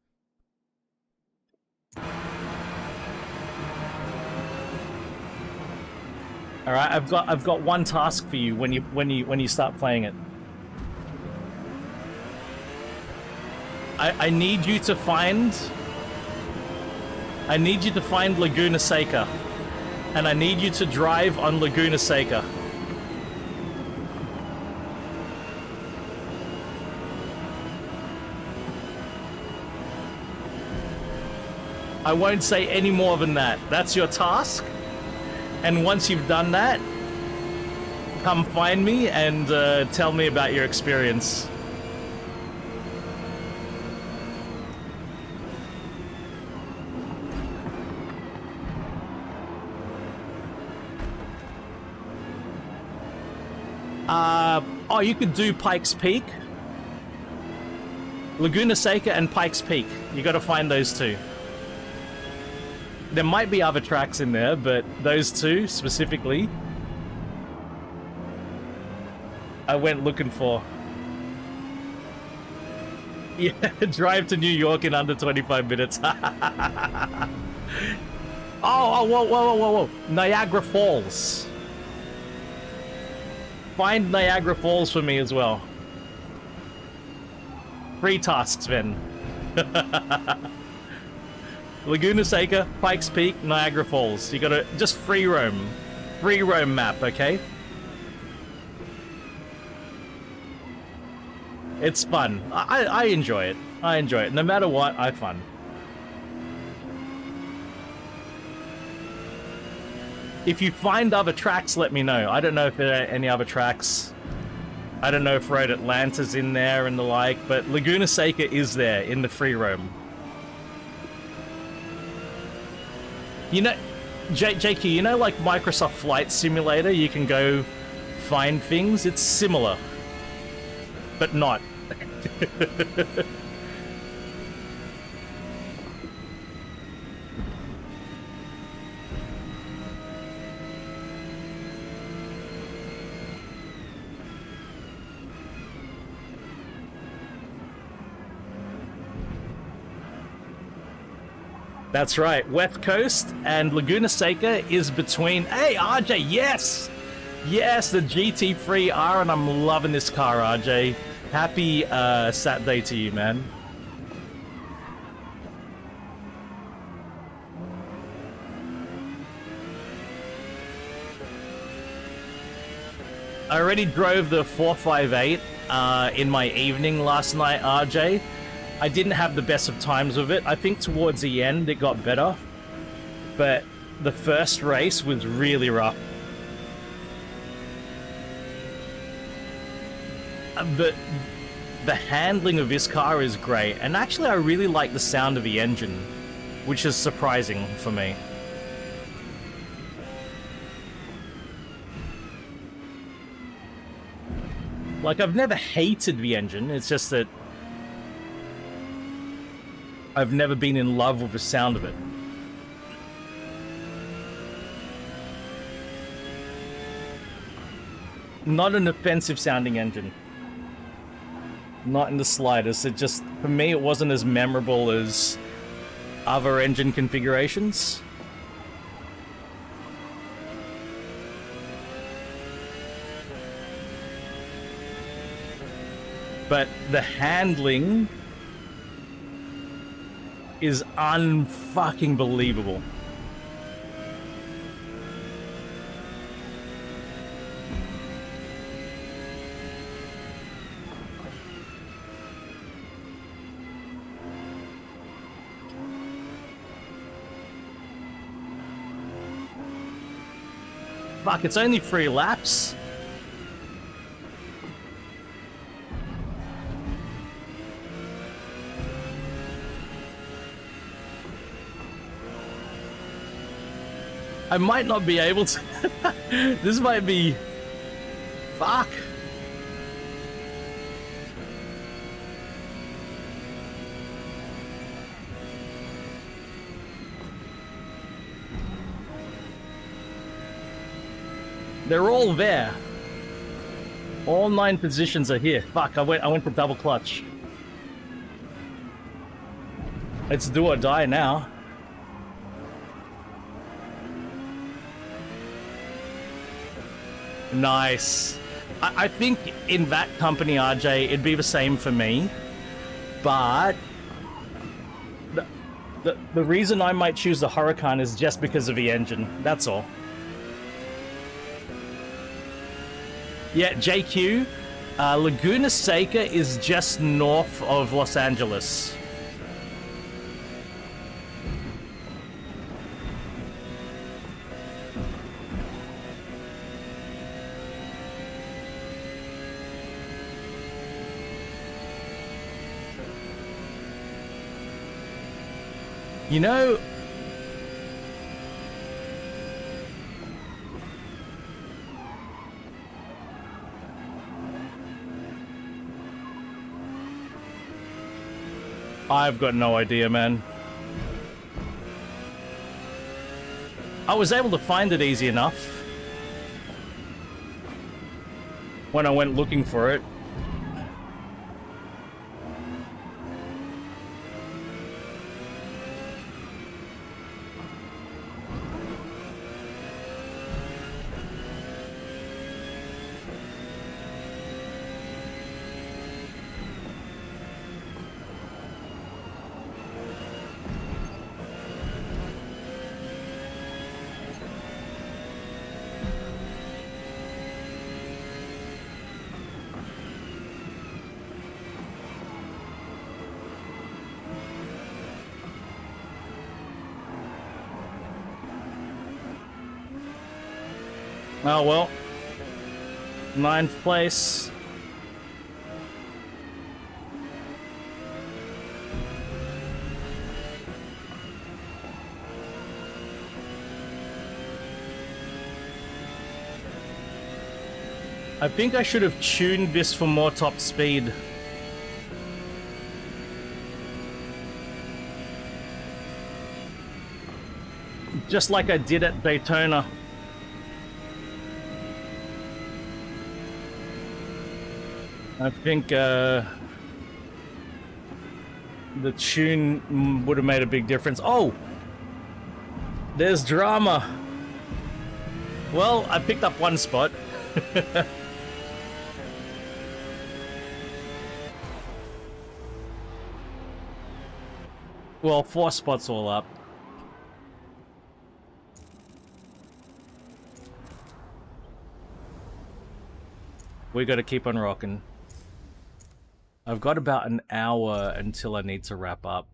Speaker 1: All right, I've got one task for you when you start playing it. I need you to find Laguna Seca, and I need you to drive on Laguna Seca. I won't say any more than that. That's your task. And once you've done that, come find me and tell me about your experience. Oh, you could do Pikes Peak. Laguna Seca and Pikes Peak. You gotta find those two.
Speaker 2: There might be other tracks in there, but those two specifically, I went looking for. Yeah, drive to New York in under 25 minutes. Oh, whoa. Niagara Falls. Find Niagara Falls for me as well. 3 tasks, then. Laguna Seca, Pikes Peak, Niagara Falls. You gotta just free roam. Free roam map, okay? It's fun. I enjoy it. I enjoy it. No matter what, I have fun. If you find other tracks, let me know. I don't know if there are any other tracks. I don't know if Road Atlanta's in there and the like, but Laguna Seca is there in the free roam. You know, JQ, you know, like Microsoft Flight Simulator, you can go find things? It's similar, but not. That's right, West Coast and Laguna Seca is between... Hey, RJ, yes! Yes, the GT3R, and I'm loving this car, RJ. Happy Saturday to you, man. I already drove the 458 in my evening last night, RJ. I didn't have the best of times with it. I think towards the end it got better, but the first race was really rough. The handling of this car is great, and actually I really like the sound of the engine, which is surprising for me. Like, I've never hated the engine, it's just that I've never been in love with the sound of it. Not an offensive sounding engine. Not in the slightest. It just, for me, it wasn't as memorable as other engine configurations. But the handling is unfucking believable. Fuck, it's only 3 laps. I might not be able to. This might be... Fuck. They're all there. All 9 positions are here. Fuck, I went for double clutch. It's do or die now. Nice. I think in that company, RJ, it'd be the same for me. But the reason I might choose the Huracan is just because of the engine. That's all. Yeah, JQ, Laguna Seca is just north of Los Angeles. You know, I've got no idea, man. I was able to find it easy enough when I went looking for it. Oh well. 9th place. I think I should have tuned this for more top speed. Just like I did at Daytona. I think the tune would have made a big difference. Oh! There's drama. Well, I picked up one spot. Well, 4 spots all up. We gotta keep on rocking. I've got about an hour until I need to wrap up.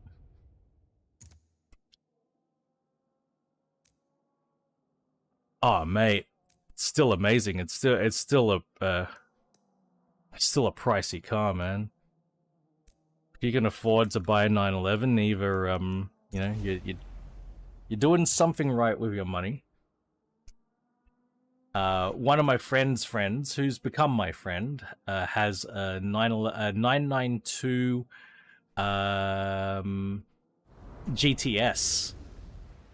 Speaker 2: Oh, mate, it's still amazing. It's still a pricey car, man. If you can afford to buy a 911, either you know, you're doing something right with your money. One of my friend's friends, who's become my friend, has a 992 GTS.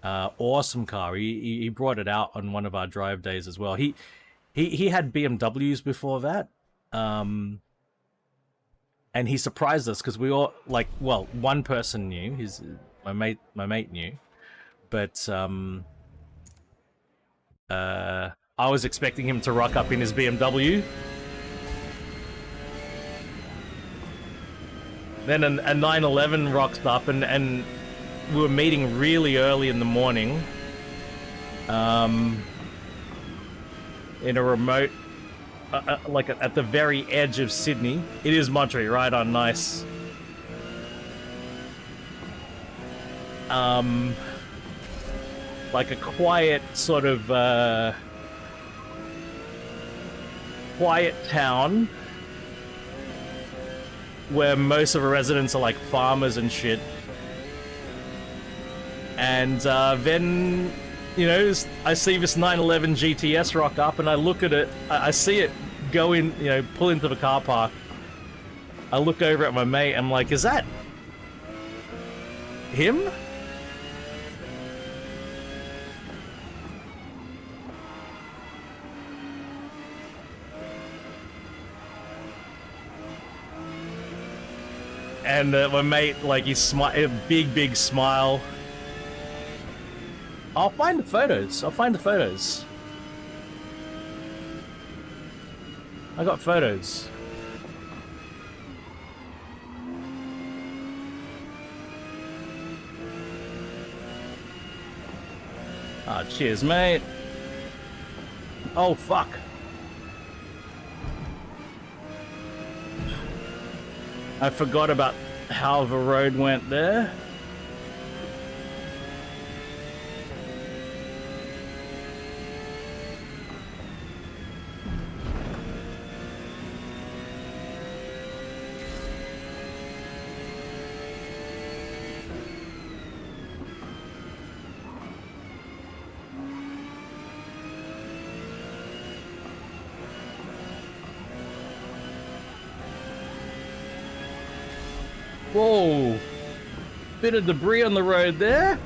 Speaker 2: Awesome car. He brought it out on one of our drive days as well. He had BMWs before that. And he surprised us because we all, like, well, one person knew. My mate knew. But I was expecting him to rock up in his BMW. Then a 911 rocked up, and we were meeting really early in the morning. In a remote, like at the very edge of Sydney. It is Monterey, right on, nice. Like a quiet sort of, quiet town where most of the residents are like farmers and shit. And then, you know, I see this 911 GTS rock up, and I look at it, I see it go in, you know, pull into the car park. I look over at my mate, I'm like, is that him? And my mate, like, a big smile. I'll find the photos. I got photos. Ah, cheers, mate. Oh, fuck. I forgot about how the road went there. Whoa, bit of debris on the road there.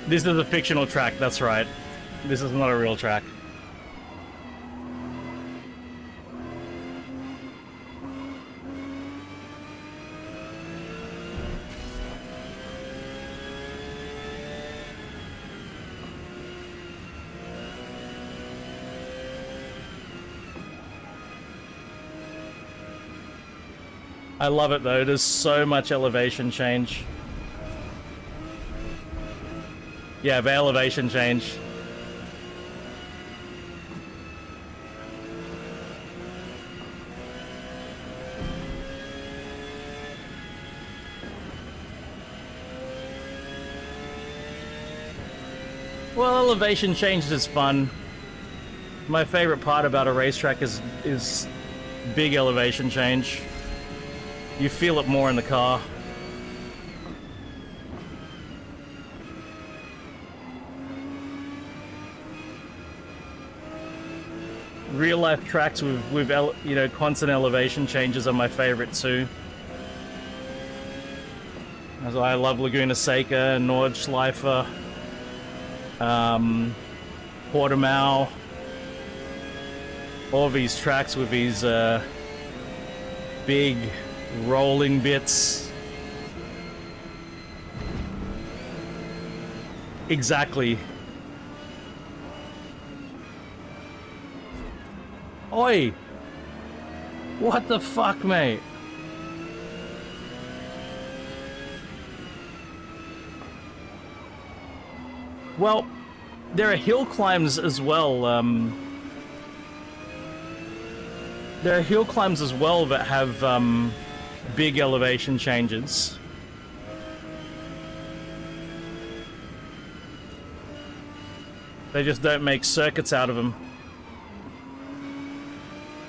Speaker 2: This is a fictional track, that's right. This is not a real track. I love it though, there's so much elevation change. Yeah, the elevation change. Well, elevation change is fun. My favorite part about a racetrack is big elevation change. You feel it more in the car. Real life tracks with you know, constant elevation changes are my favorite too. As I love Laguna Seca, Nordschleife, Portimao. All these tracks with these big rolling bits. Exactly. Oi! What the fuck, mate? Well, there are hill climbs as well. There are hill climbs as well that have big elevation changes. They just don't make circuits out of them.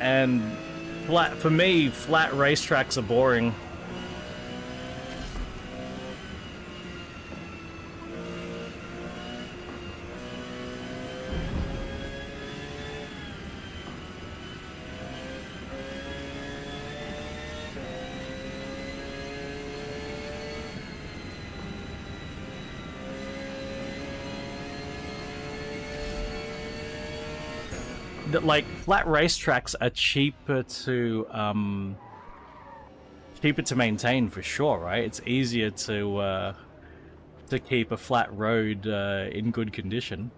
Speaker 2: And for me, flat racetracks are boring. Like, flat racetracks are cheaper to maintain for sure, right? It's easier to keep a flat road in good condition.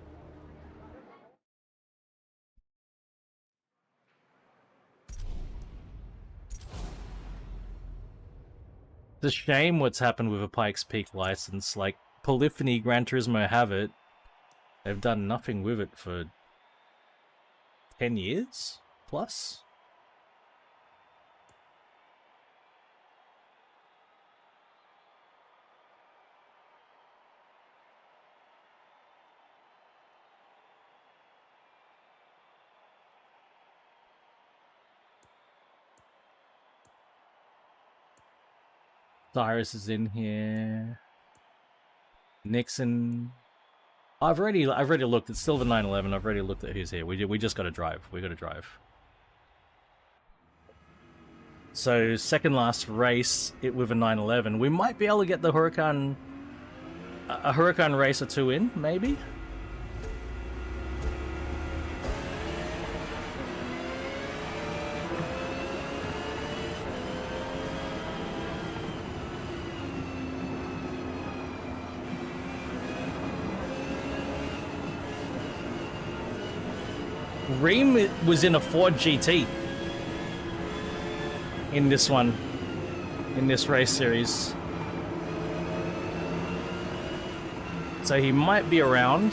Speaker 2: It's a shame what's happened with a Pikes Peak license. Like, Polyphony, Gran Turismo have it. They've done nothing with it for 10 years plus. Cyrus is in here. Nixon. I've already looked. It's still the 911. I've already looked at who's here. We just got to drive. We got to drive. So second last race, it with a 911. We might be able to get the Huracan, a Huracan race or two in, maybe. Ream was in a Ford GT in this one, in this race series. So he might be around.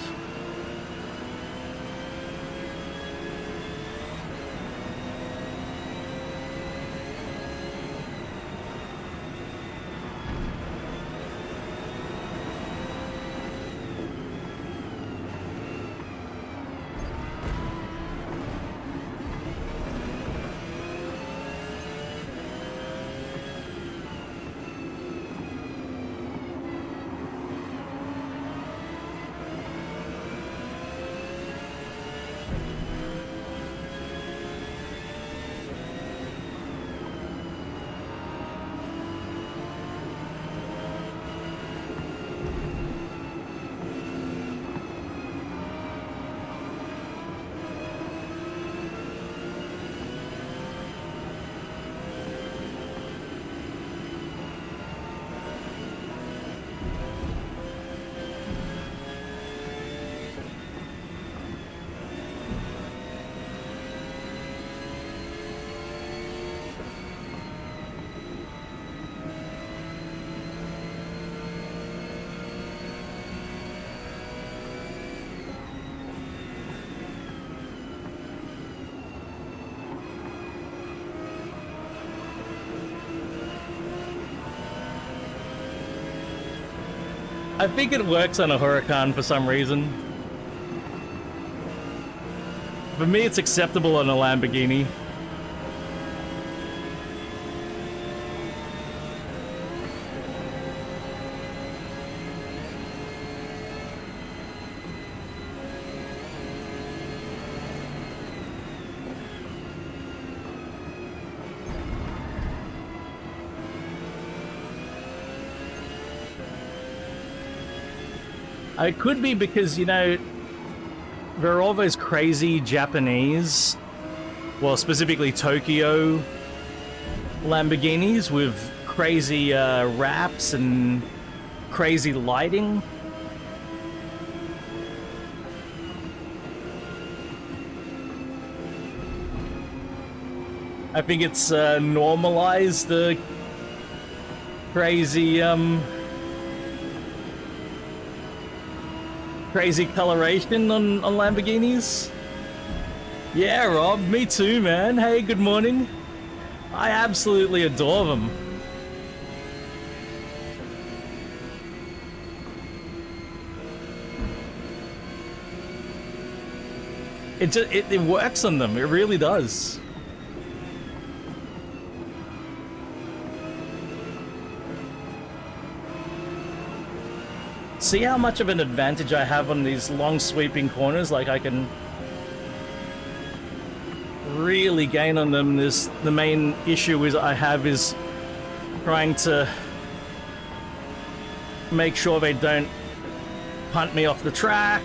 Speaker 2: I think it works on a Huracan for some reason. For me, it's acceptable on a Lamborghini. It could be because, you know, there are all those crazy Japanese, well, specifically Tokyo Lamborghinis with crazy wraps and crazy lighting. I think it's normalized the crazy crazy coloration on Lamborghinis. Yeah, Rob, me too, man. Hey, good morning. I absolutely adore them. It works on them. It really does. See how much of an advantage I have on these long sweeping corners? Like, I can really gain on them. The main issue I have is trying to make sure they don't punt me off the track.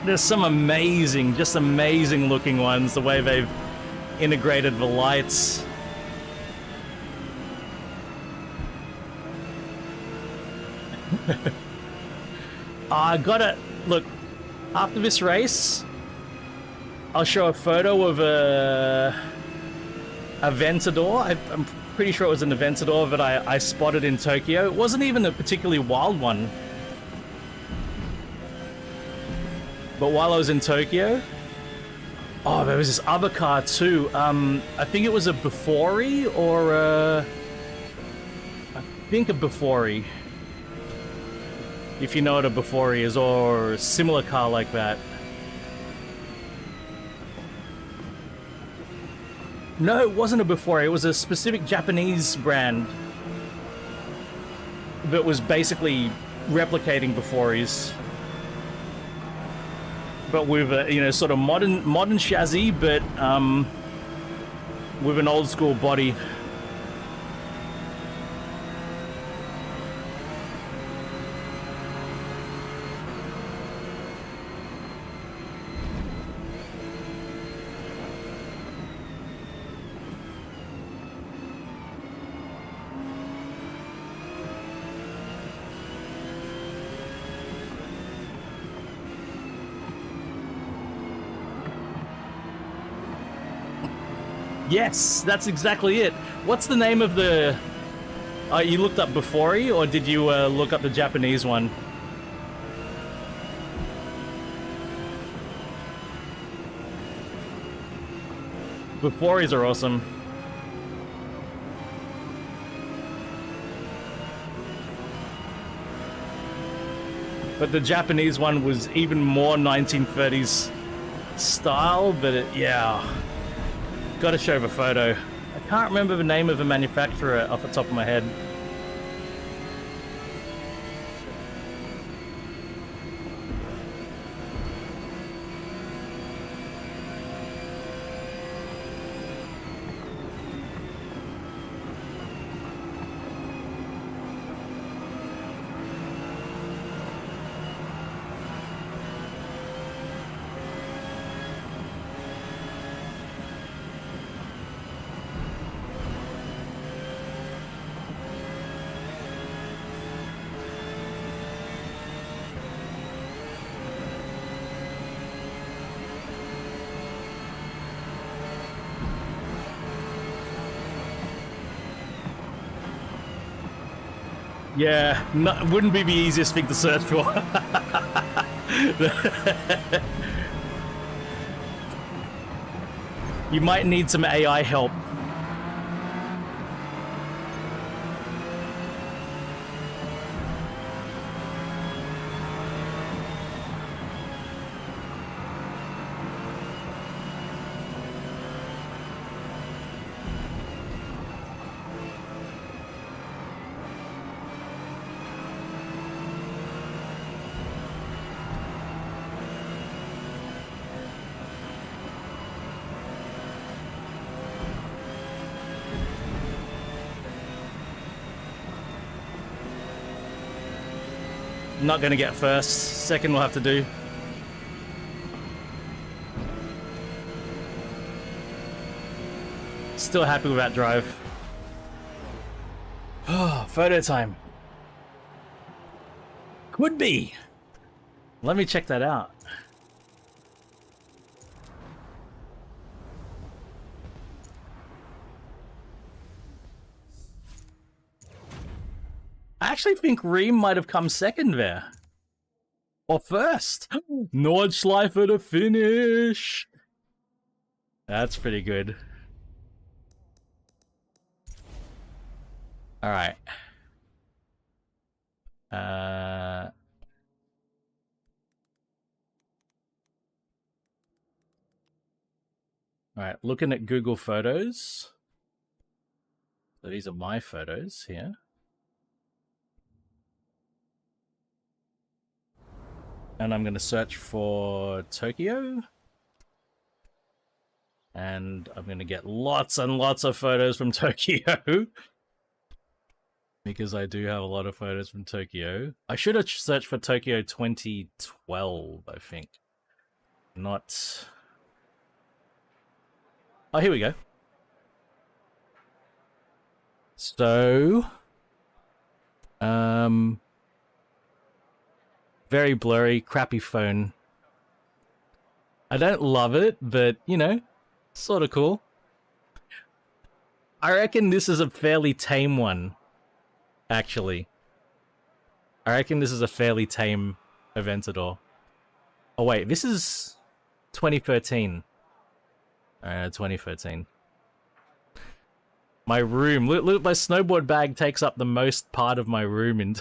Speaker 2: There's some amazing, just amazing looking ones, the way they've integrated the lights. I gotta, look, after this race, I'll show a photo of a Aventador. I'm pretty sure it was an Aventador that I spotted in Tokyo. It wasn't even a particularly wild one. But while I was in Tokyo, oh, there was this other car too. I think it was a Bafori or I think a Bafori. If you know what a Bafori is, or a similar car like that. No, it wasn't a Bafori. It was a specific Japanese brand that was basically replicating Baforis, but with a, you know, sort of modern chassis, but with an old school body. Yes, that's exactly it. What's the name of the... you looked up Bafori, or did you look up the Japanese one? Baforis are awesome. But the Japanese one was even more 1930s style, but yeah. Gotta show the photo. I can't remember the name of the manufacturer off the top of my head. Yeah, wouldn't be the easiest thing to search for. You might need some AI help. Not gonna get first. Second we'll have to do. Still happy with that drive. Oh, photo time. Could be. Let me check that out. I actually think Reem might have come second there. Or first. Nordschleife to finish. That's pretty good. All right. All right, looking at Google Photos. So these are my photos here. And I'm going to search for Tokyo. And I'm going to get lots and lots of photos from Tokyo. Because I do have a lot of photos from Tokyo. I should have searched for Tokyo 2012, I think. Not... Oh, here we go. So... very blurry, crappy phone. I don't love it, but, you know, sort of cool. I reckon this is a fairly tame one, actually. I reckon this is a fairly tame Aventador. Oh wait, this is 2013. 2013. My room. Look, my snowboard bag takes up the most part of my room.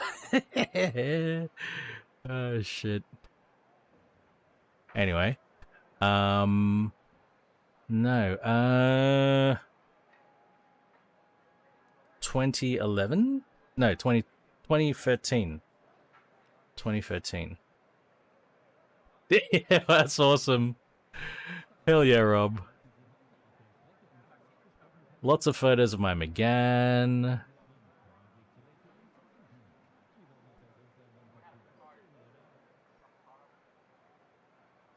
Speaker 2: Oh shit. Anyway, no. 2011? No, 2013. 2013. Yeah, that's awesome. Hell yeah, Rob. Lots of photos of my Megane.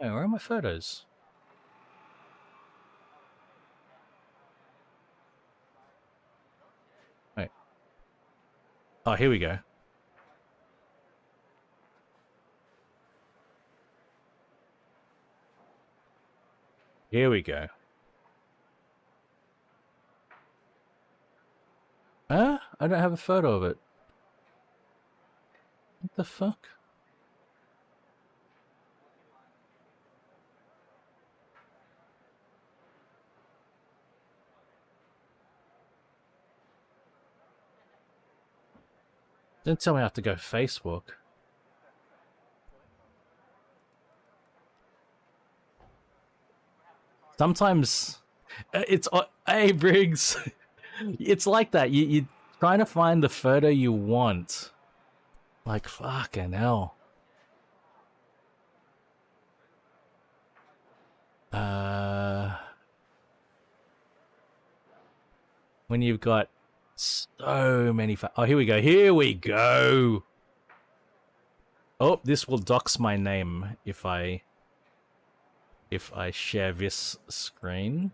Speaker 2: Oh, where are my photos? Wait. Oh, here we go. Here we go. I don't have a photo of it. What the fuck? Don't tell me I have to go Facebook. Sometimes it's... Hey, Briggs! It's like that. You're trying to find the photo you want. Like, fucking hell. When you've got so many... Oh, here we go. Here we go! Oh, this will dox my name if I share this screen.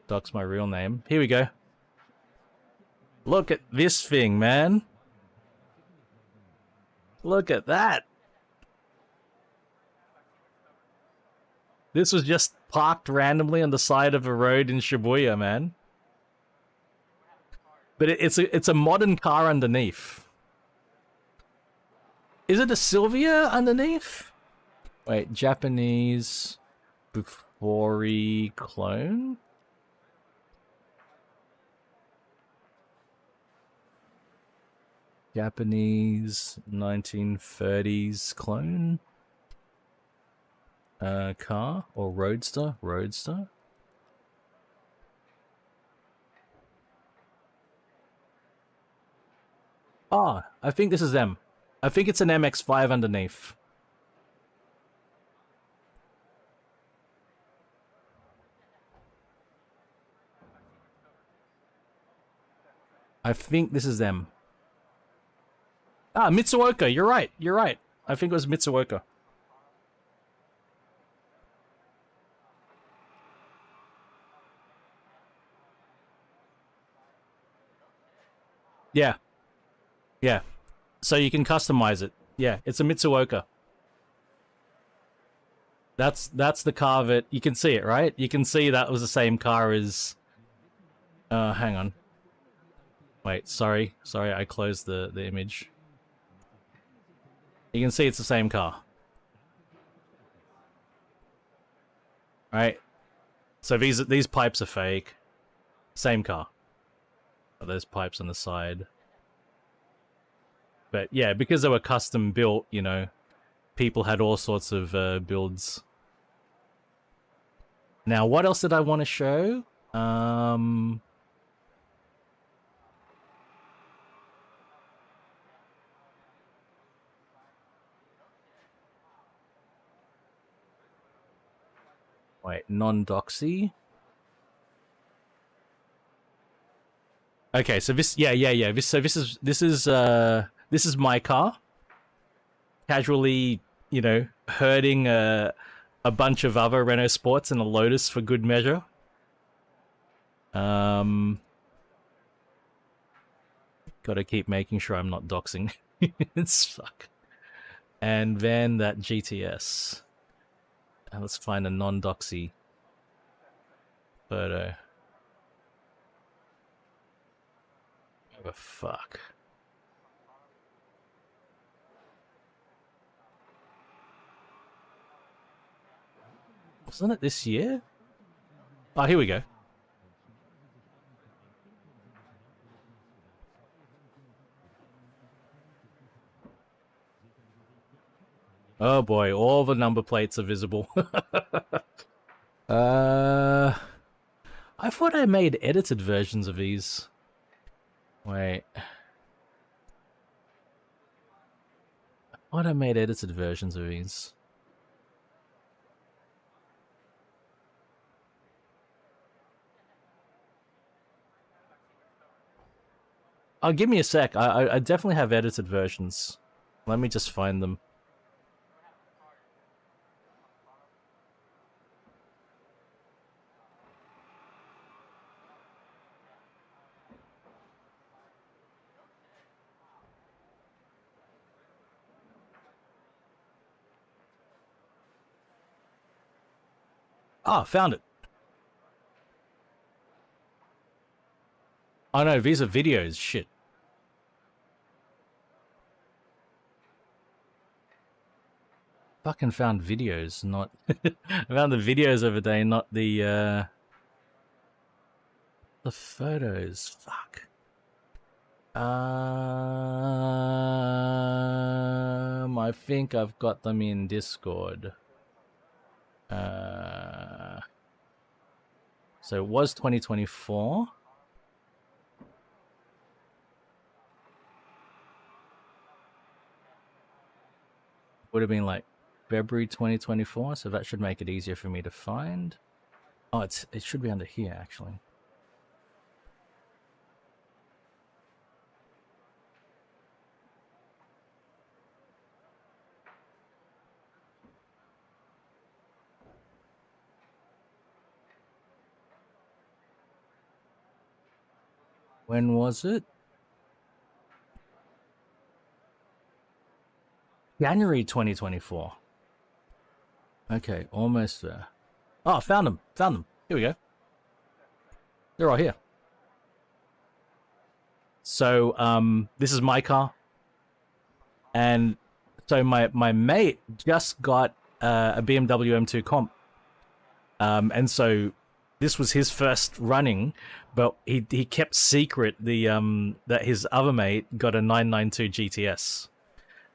Speaker 2: Dox my real name. Here we go. Look at this thing, man. Look at that. This was just parked randomly on the side of a road in Shibuya, man. But it's a modern car underneath. Is it a Sylvia underneath? Wait, Japanese Bufori clone? Japanese 1930s clone? Car or roadster? Roadster? Ah, I think this is them. I think it's an MX-5 underneath. I think this is them. Ah, Mitsuoka, you're right, you're right. I think it was Mitsuoka. Yeah. Yeah. So you can customize it. Yeah, it's a Mitsuoka. That's the car that you can see it, right? You can see that was the same car as hang on. Wait, sorry, I closed the image. You can see it's the same car. Right? So these pipes are fake. Same car. Oh, there's pipes on the side. But yeah, because they were custom built, you know, people had all sorts of builds. Now, what else did I want to show? Wait, non-doxy? Okay, so this, yeah. This is my car. Casually, you know, herding a bunch of other Renault Sports and a Lotus for good measure. Gotta keep making sure I'm not doxing. It's fuck. And then that GTS. And let's find a non-doxy photo. Oh, the fuck. Wasn't it this year? Oh, here we go. Oh boy, all the number plates are visible. I thought I made edited versions of these. Wait. I thought I made edited versions of these. Oh, give me a sec. I definitely have edited versions. Let me just find them. Ah, found it. Oh no, these are videos. Shit. Fucking found videos, not... I found the videos of a day, not the photos. Fuck. I think I've got them in Discord. So it was 2024. Would have been like February 2024, so that should make it easier for me to find. Oh, it should be under here, actually. When was it? January 2024. Okay, almost there. Oh, found them. Found them. Here we go. They're all here. So this is my car, and so my mate just got a BMW M2 Comp, and so this was his first running, but he kept secret the that his other mate got a 992 GTS,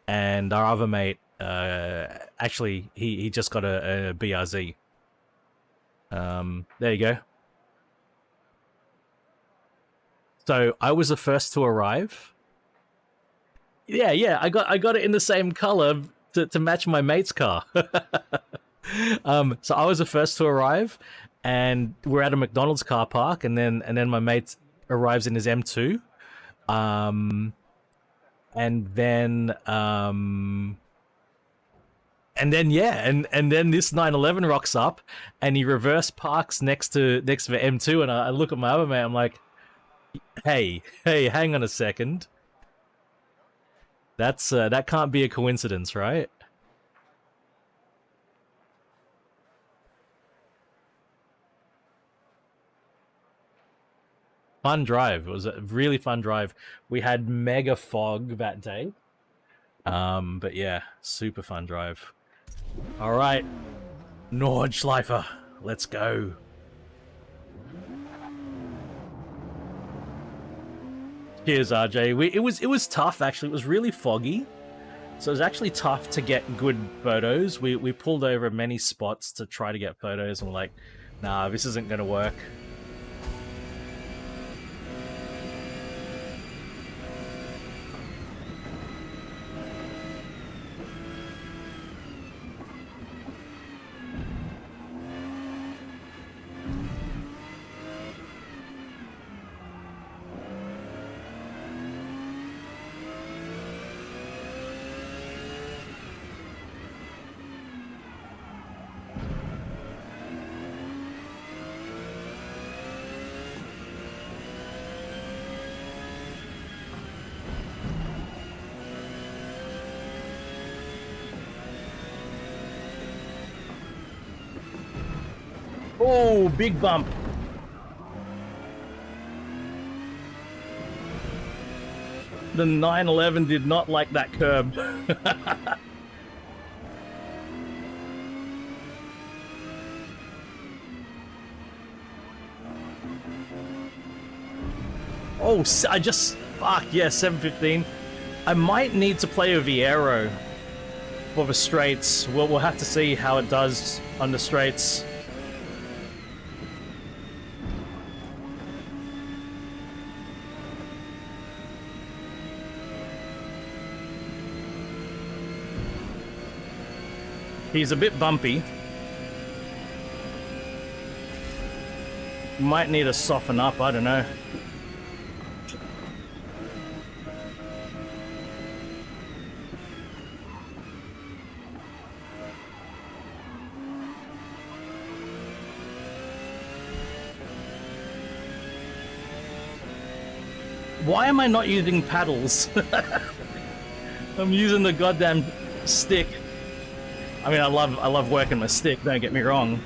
Speaker 2: and our other mate actually he just got a BRZ. There you go. So I was the first to arrive. Yeah, I got it in the same color to match my mate's car. So I was the first to arrive, and we're at a McDonald's car park, and then my mate arrives in his M2, and then this 911 rocks up, and he reverse parks next to the M2, and I look at my other mate, I'm like, hey, hang on a second. That's that can't be a coincidence, right? Fun drive. It was a really fun drive. We had mega fog that day. But yeah, super fun drive. All right, Nordschleifer, let's go. Cheers, RJ. It was tough actually. It was really foggy, so it was actually tough to get good photos. We pulled over many spots to try to get photos, and we're like, nah, this isn't gonna work. Oh, big bump. The 911 did not like that curb. Oh, I just... Fuck, yeah, 715. I might need to play a Viero for the straights. We'll have to see how it does on the straights. He's a bit bumpy. Might need to soften up, I don't know. Why am I not using paddles? I'm using the goddamn stick. I mean, I love working my stick, don't get me wrong.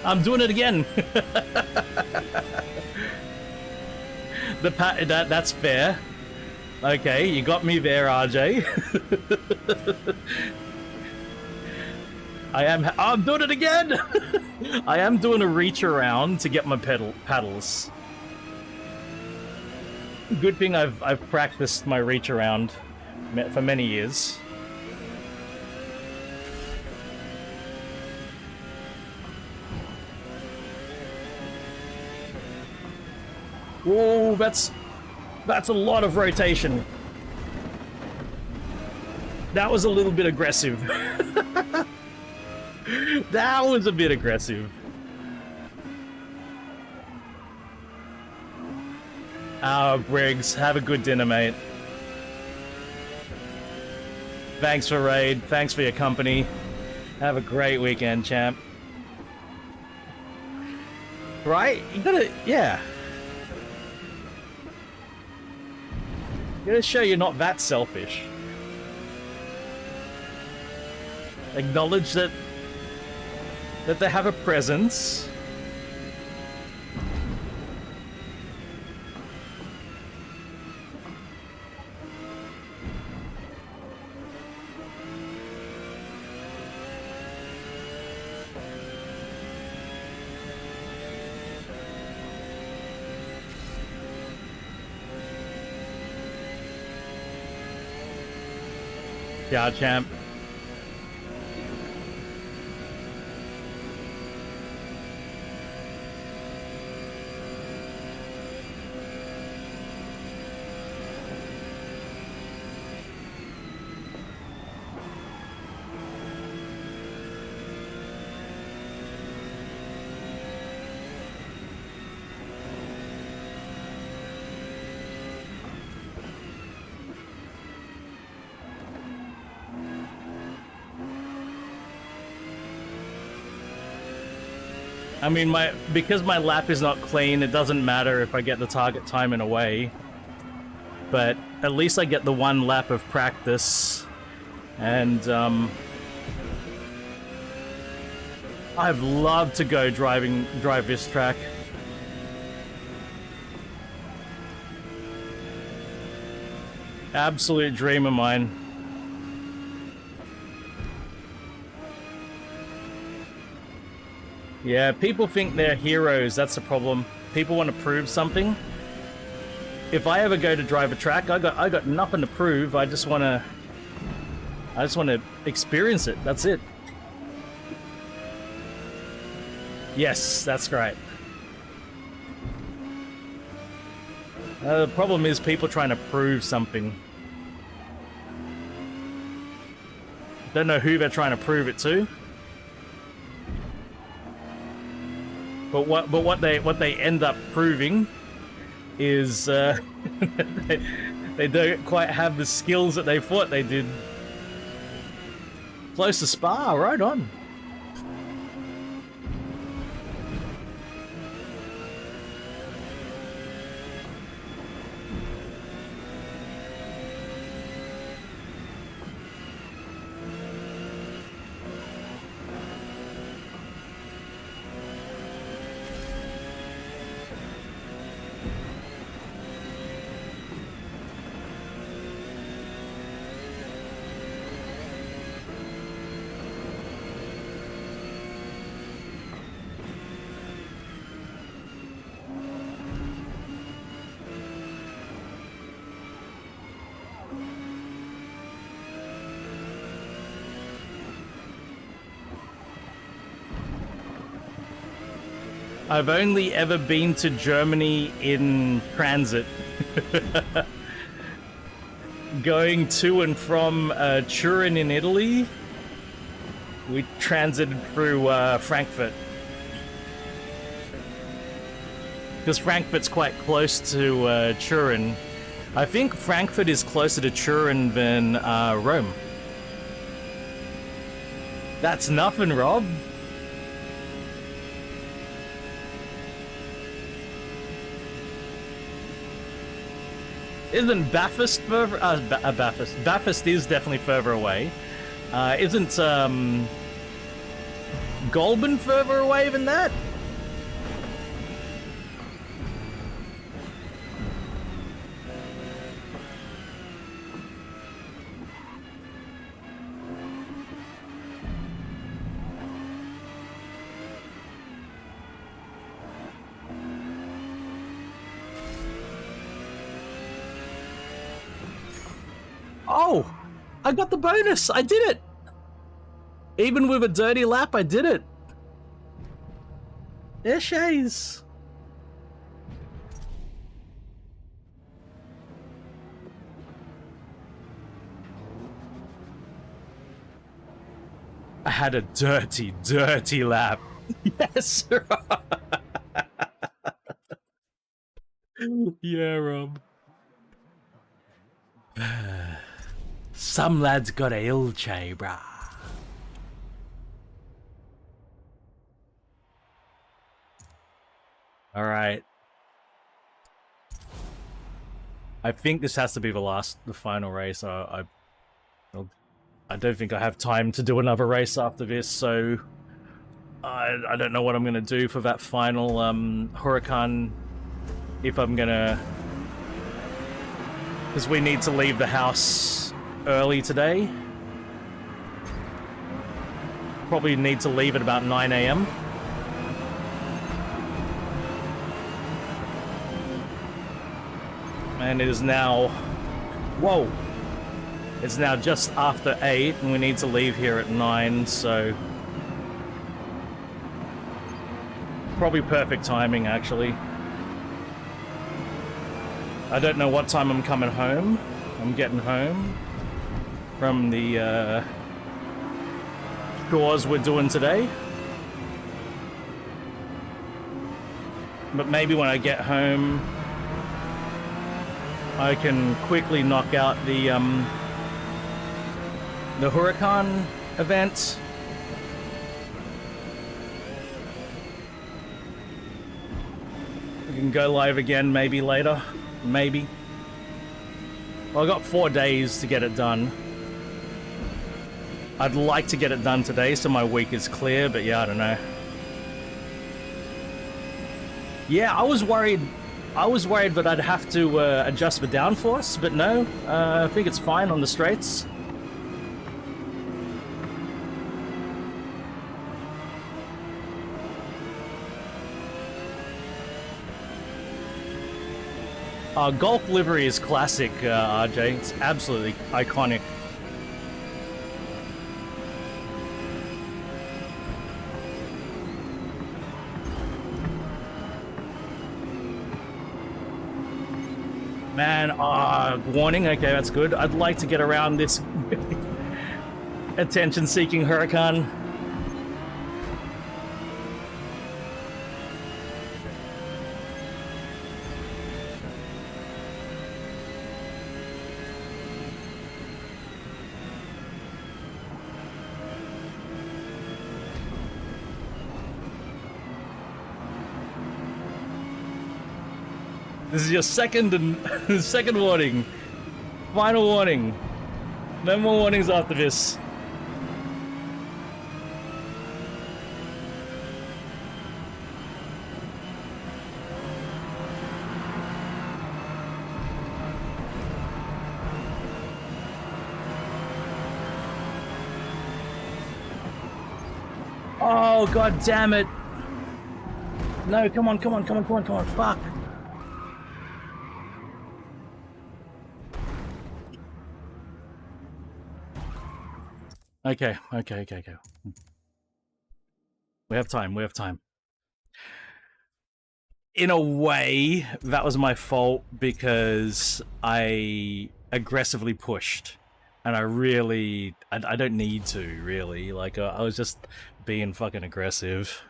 Speaker 2: I'm doing it again. That's fair. Okay, you got me there, RJ. I'm doing it again! I am doing a reach around to get my paddles. Good thing I've practiced my reach around for many years. Whoa, that's a lot of rotation. That was a little bit aggressive. That was a bit aggressive. Briggs, have a good dinner, mate. Thanks for raid. Thanks for your company. Have a great weekend, champ. Right? You gotta, yeah. Gotta show you're not that selfish. Acknowledge that they have a presence. Yeah, champ. I mean, because my lap is not clean, it doesn't matter if I get the target time in a way. But at least I get the one lap of practice. And I've loved to go drive this track. Absolute dream of mine. Yeah, people think they're heroes, that's the problem. People want to prove something. If I ever go to drive a track, I got nothing to prove. I just want to experience it. That's it. Yes, that's great. The problem is people trying to prove something. Don't know who they're trying to prove it to. But what they end up proving is they don't quite have the skills that they thought they did. Close to Spa, right on. I've only ever been to Germany in transit. Going to and from Turin in Italy, we transited through Frankfurt. Because Frankfurt's quite close to Turin. I think Frankfurt is closer to Turin than Rome. That's nothing, Rob. Isn't Bathurst further? Bathurst is definitely further away. Isn't Goulburn further away than that? Oh, I got the bonus. I did it. Even with a dirty lap, I did it. There shays. I had a dirty, dirty lap. Yes. Yeah, Rob. Some lads got a ilche, brah. All right. I think this has to be the final race. I don't think I have time to do another race after this, so I don't know what I'm going to do for that final Huracan, if I'm going to... Because we need to leave the house early today. Probably need to leave at about 9 AM. And it is now... Whoa! It's now just after 8, and we need to leave here at 9, so... Probably perfect timing, actually. I don't know what time I'm coming home. I'm getting home from the chores we're doing today. But maybe when I get home, I can quickly knock out the Huracan event. We can go live again maybe later. Maybe. Well, I got 4 days to get it done. I'd like to get it done today so my week is clear, but yeah, I don't know. Yeah, I was worried that I'd have to adjust the downforce, but no. I think it's fine on the straights. Golf livery is classic, RJ. It's absolutely iconic. Man, warning. Okay, that's good. I'd like to get around this attention-seeking Huracan. This is your second warning. Final warning. No more warnings after this. Oh, god damn it. No, come on, fuck. Okay. We have time. In a way, that was my fault because I aggressively pushed. And I don't need to, really. Like, I was just being fucking aggressive.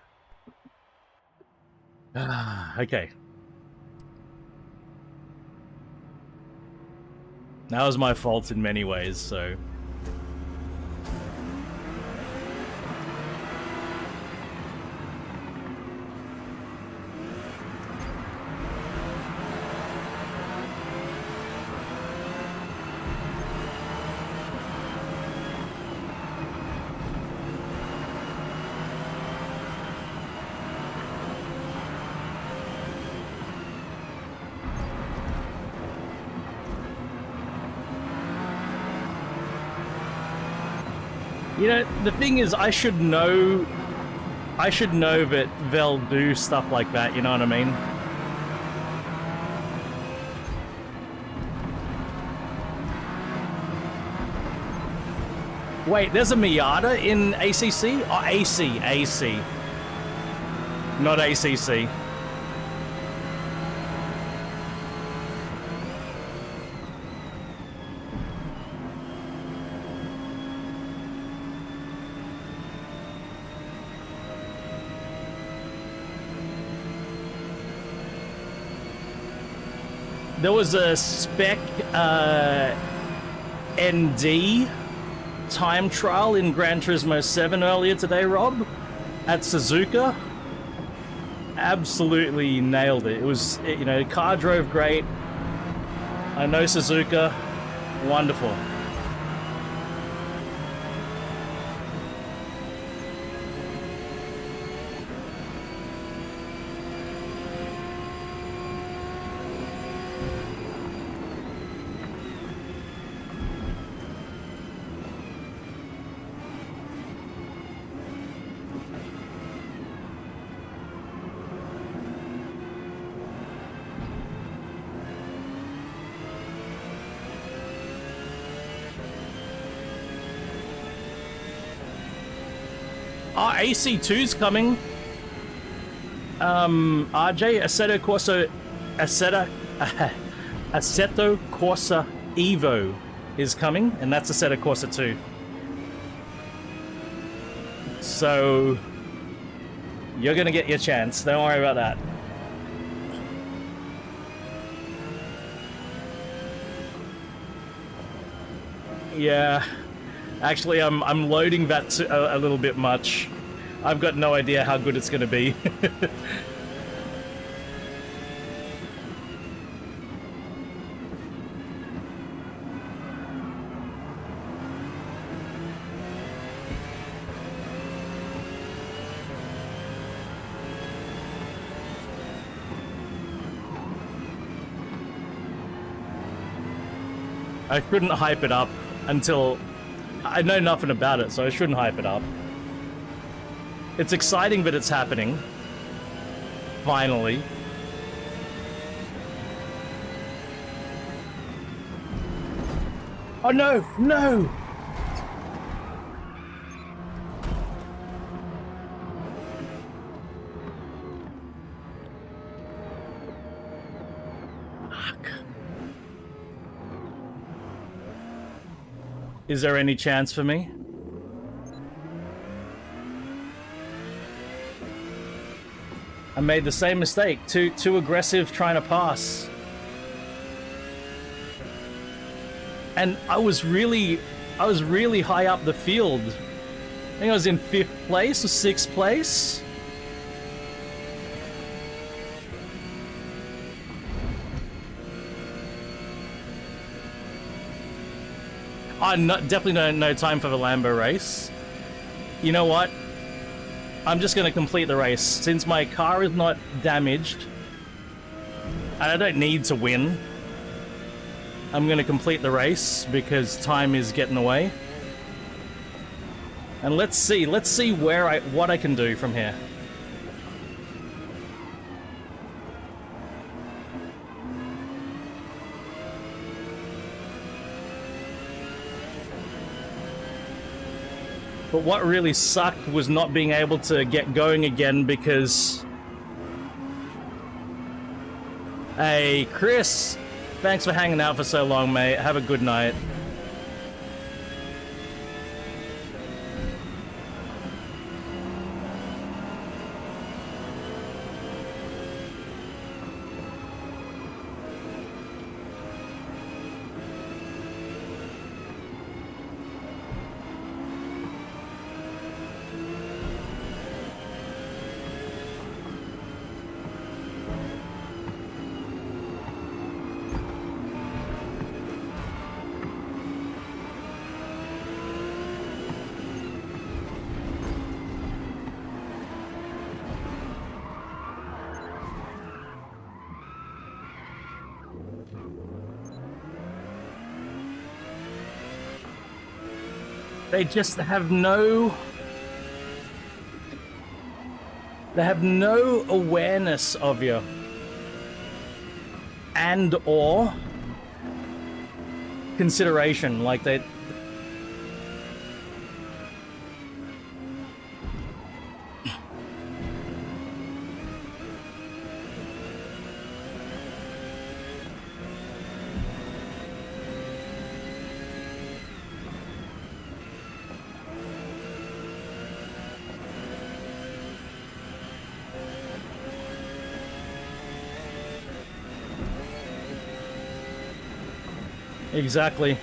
Speaker 2: Okay. That was my fault in many ways, so... You know, the thing is, I should know that they'll do stuff like that, you know what I mean? Wait, there's a Miata in ACC? Oh, AC. Not ACC. There was a spec ND time trial in Gran Turismo 7 earlier today, Rob, at Suzuka. Absolutely nailed it. It was, you know, the car drove great. I know Suzuka. Wonderful. AC2's coming. RJ, Assetto Corsa Evo is coming, and that's Assetto Corsa 2. So you're gonna get your chance. Don't worry about that. Yeah. Actually, I'm loading that a little bit much. I've got no idea how good it's going to be. I shouldn't hype it up until... I know nothing about it, so I shouldn't hype it up. It's exciting, but it's happening. Finally. Oh no! No! Fuck. Is there any chance for me? I made the same mistake. Too aggressive trying to pass. And I was really high up the field. I think I was in 5th place or 6th place. Oh, no, definitely no time for the Lambo race. You know what? I'm just going to complete the race. Since my car is not damaged, and I don't need to win, I'm going to complete the race because time is getting away. And let's see what I can do from here. But what really sucked was not being able to get going again because... Hey, Chris! Thanks for hanging out for so long, mate. Have a good night. They just have no... They have no awareness of you. And or consideration, like they... Exactly.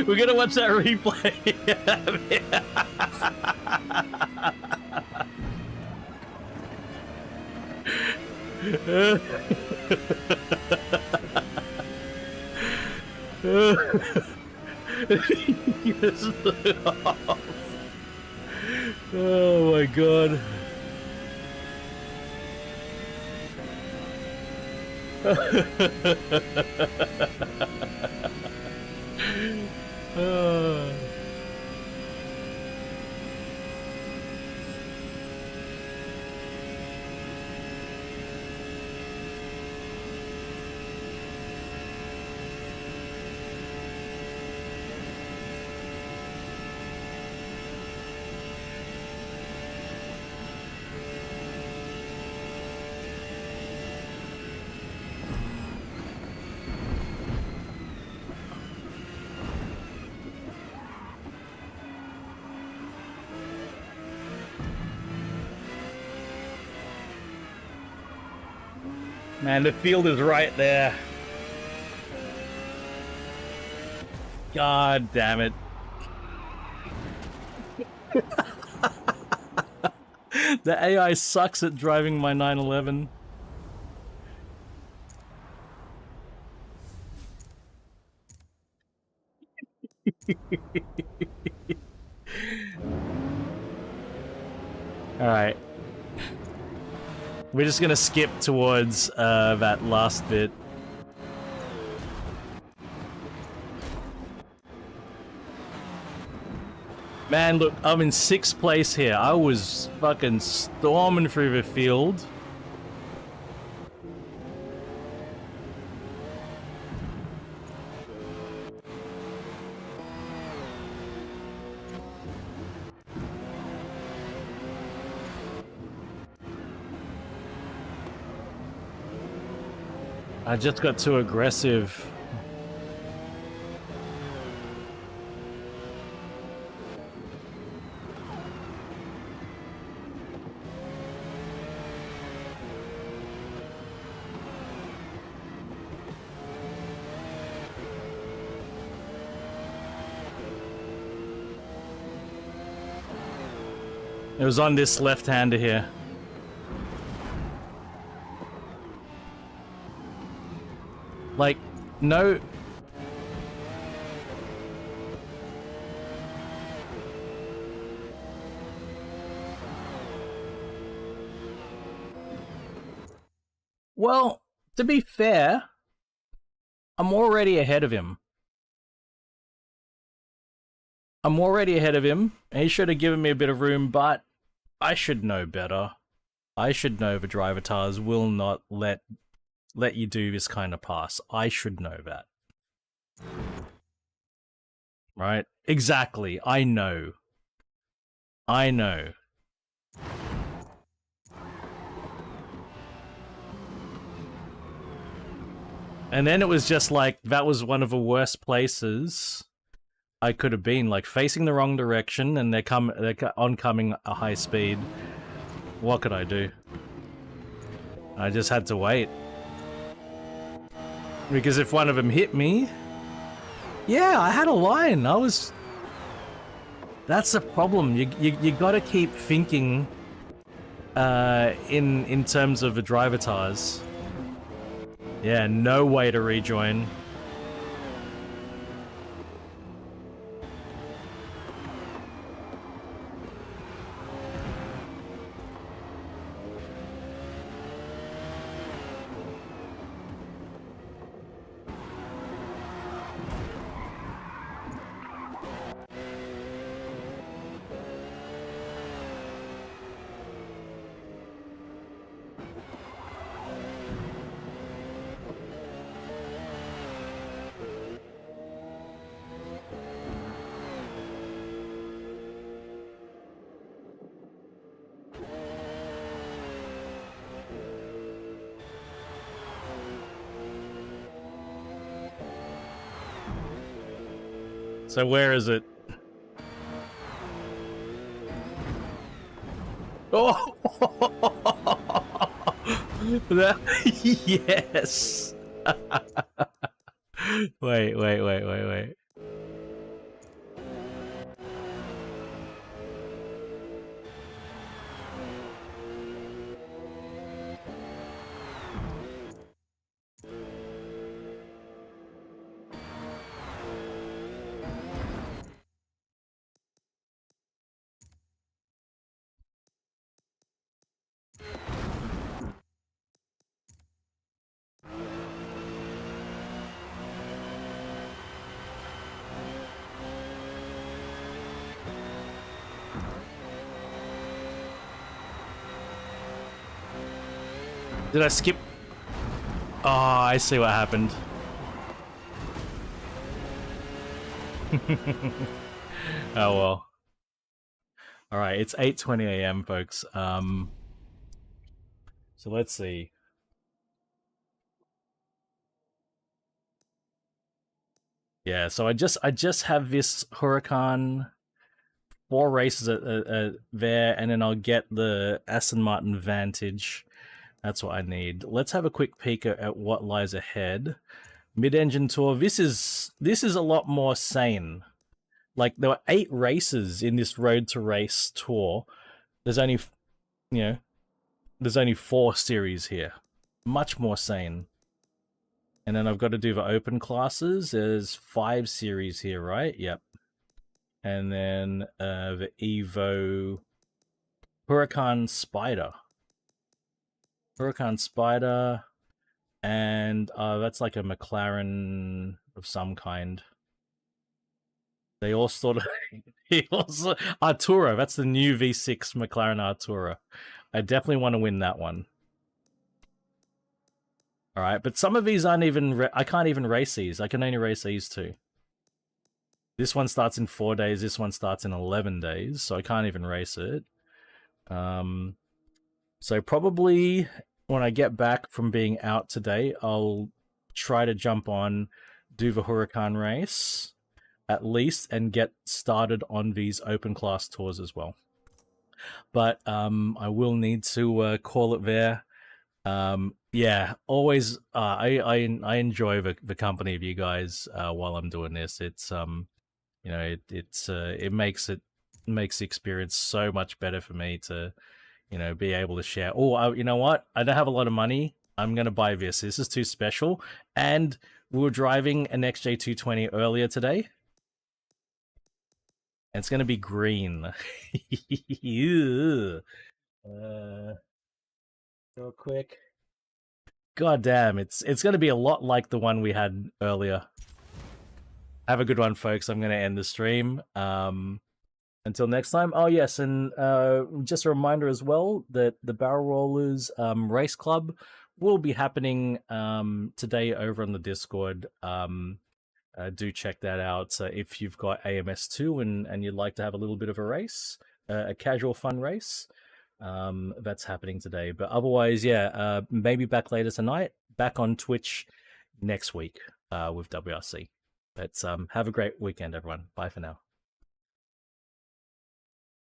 Speaker 2: We're gonna watch that replay. Oh my god. Man, the field is right there. God damn it. The AI sucks at driving my 911. Alright. We're just gonna skip towards that last bit. Man, look, I'm in 6th place here. I was fucking storming through the field. I just got too aggressive. It was on this left-hander here. Like, no... Well, to be fair, I'm already ahead of him. He should have given me a bit of room, but I should know better. I should know the driver tars will not let you do this kind of pass. I should know that. Right? Exactly. I know. And then it was just like, that was one of the worst places I could have been, like facing the wrong direction and they're oncoming a high speed. What could I do? I just had to wait. Because if one of them hit me, yeah, I had a line. That's the problem. You got to keep thinking in terms of the driver tars. Yeah, no way to rejoin. So where is it? Oh! Yes! Wait. Did I skip? Oh, I see what happened. Oh well. All right, it's 8:20 a.m., folks. So let's see. Yeah, so I just have this Huracan 4 races there, and then I'll get the Aston Martin Vantage. That's what I need. Let's have a quick peek at what lies ahead. Mid-engine tour. This is a lot more sane. Like there were 8 races in this road to race tour. There's only there's only 4 series here. Much more sane. And then I've got to do the open classes. There's 5 series here, right? Yep. And then the Evo Huracan Spider. Huracan Spider, and that's like a McLaren of some kind. They all sort of he also Artura. That's the new V6 McLaren Artura. I definitely want to win that one. All right, but some of these aren't even. I can't even race these. I can only race these 2. This one starts in 4 days. This one starts in 11 days, so I can't even race it. So probably when I get back from being out today, I'll try to jump on, do the Huracan race at least, and get started on these open class tours as well. But I will need to call it there. Yeah, always. I enjoy the company of you guys while I'm doing this. It's it makes the experience so much better for me to be able to share. Oh, you know what? I don't have a lot of money. I'm going to buy this. This is too special. And we were driving an XJ220 earlier today. And it's going to be green. Real quick. God damn, it's going to be a lot like the one we had earlier. Have a good one, folks. I'm going to end the stream. Until next time. Oh, yes, and just a reminder as well that the Barrel Rollers Race Club will be happening today over on the Discord. Do check that out if you've got AMS2 and you'd like to have a little bit of a race, a casual fun race. That's happening today. But otherwise, yeah, maybe back later tonight, back on Twitch next week with WRC. But have a great weekend, everyone. Bye for now.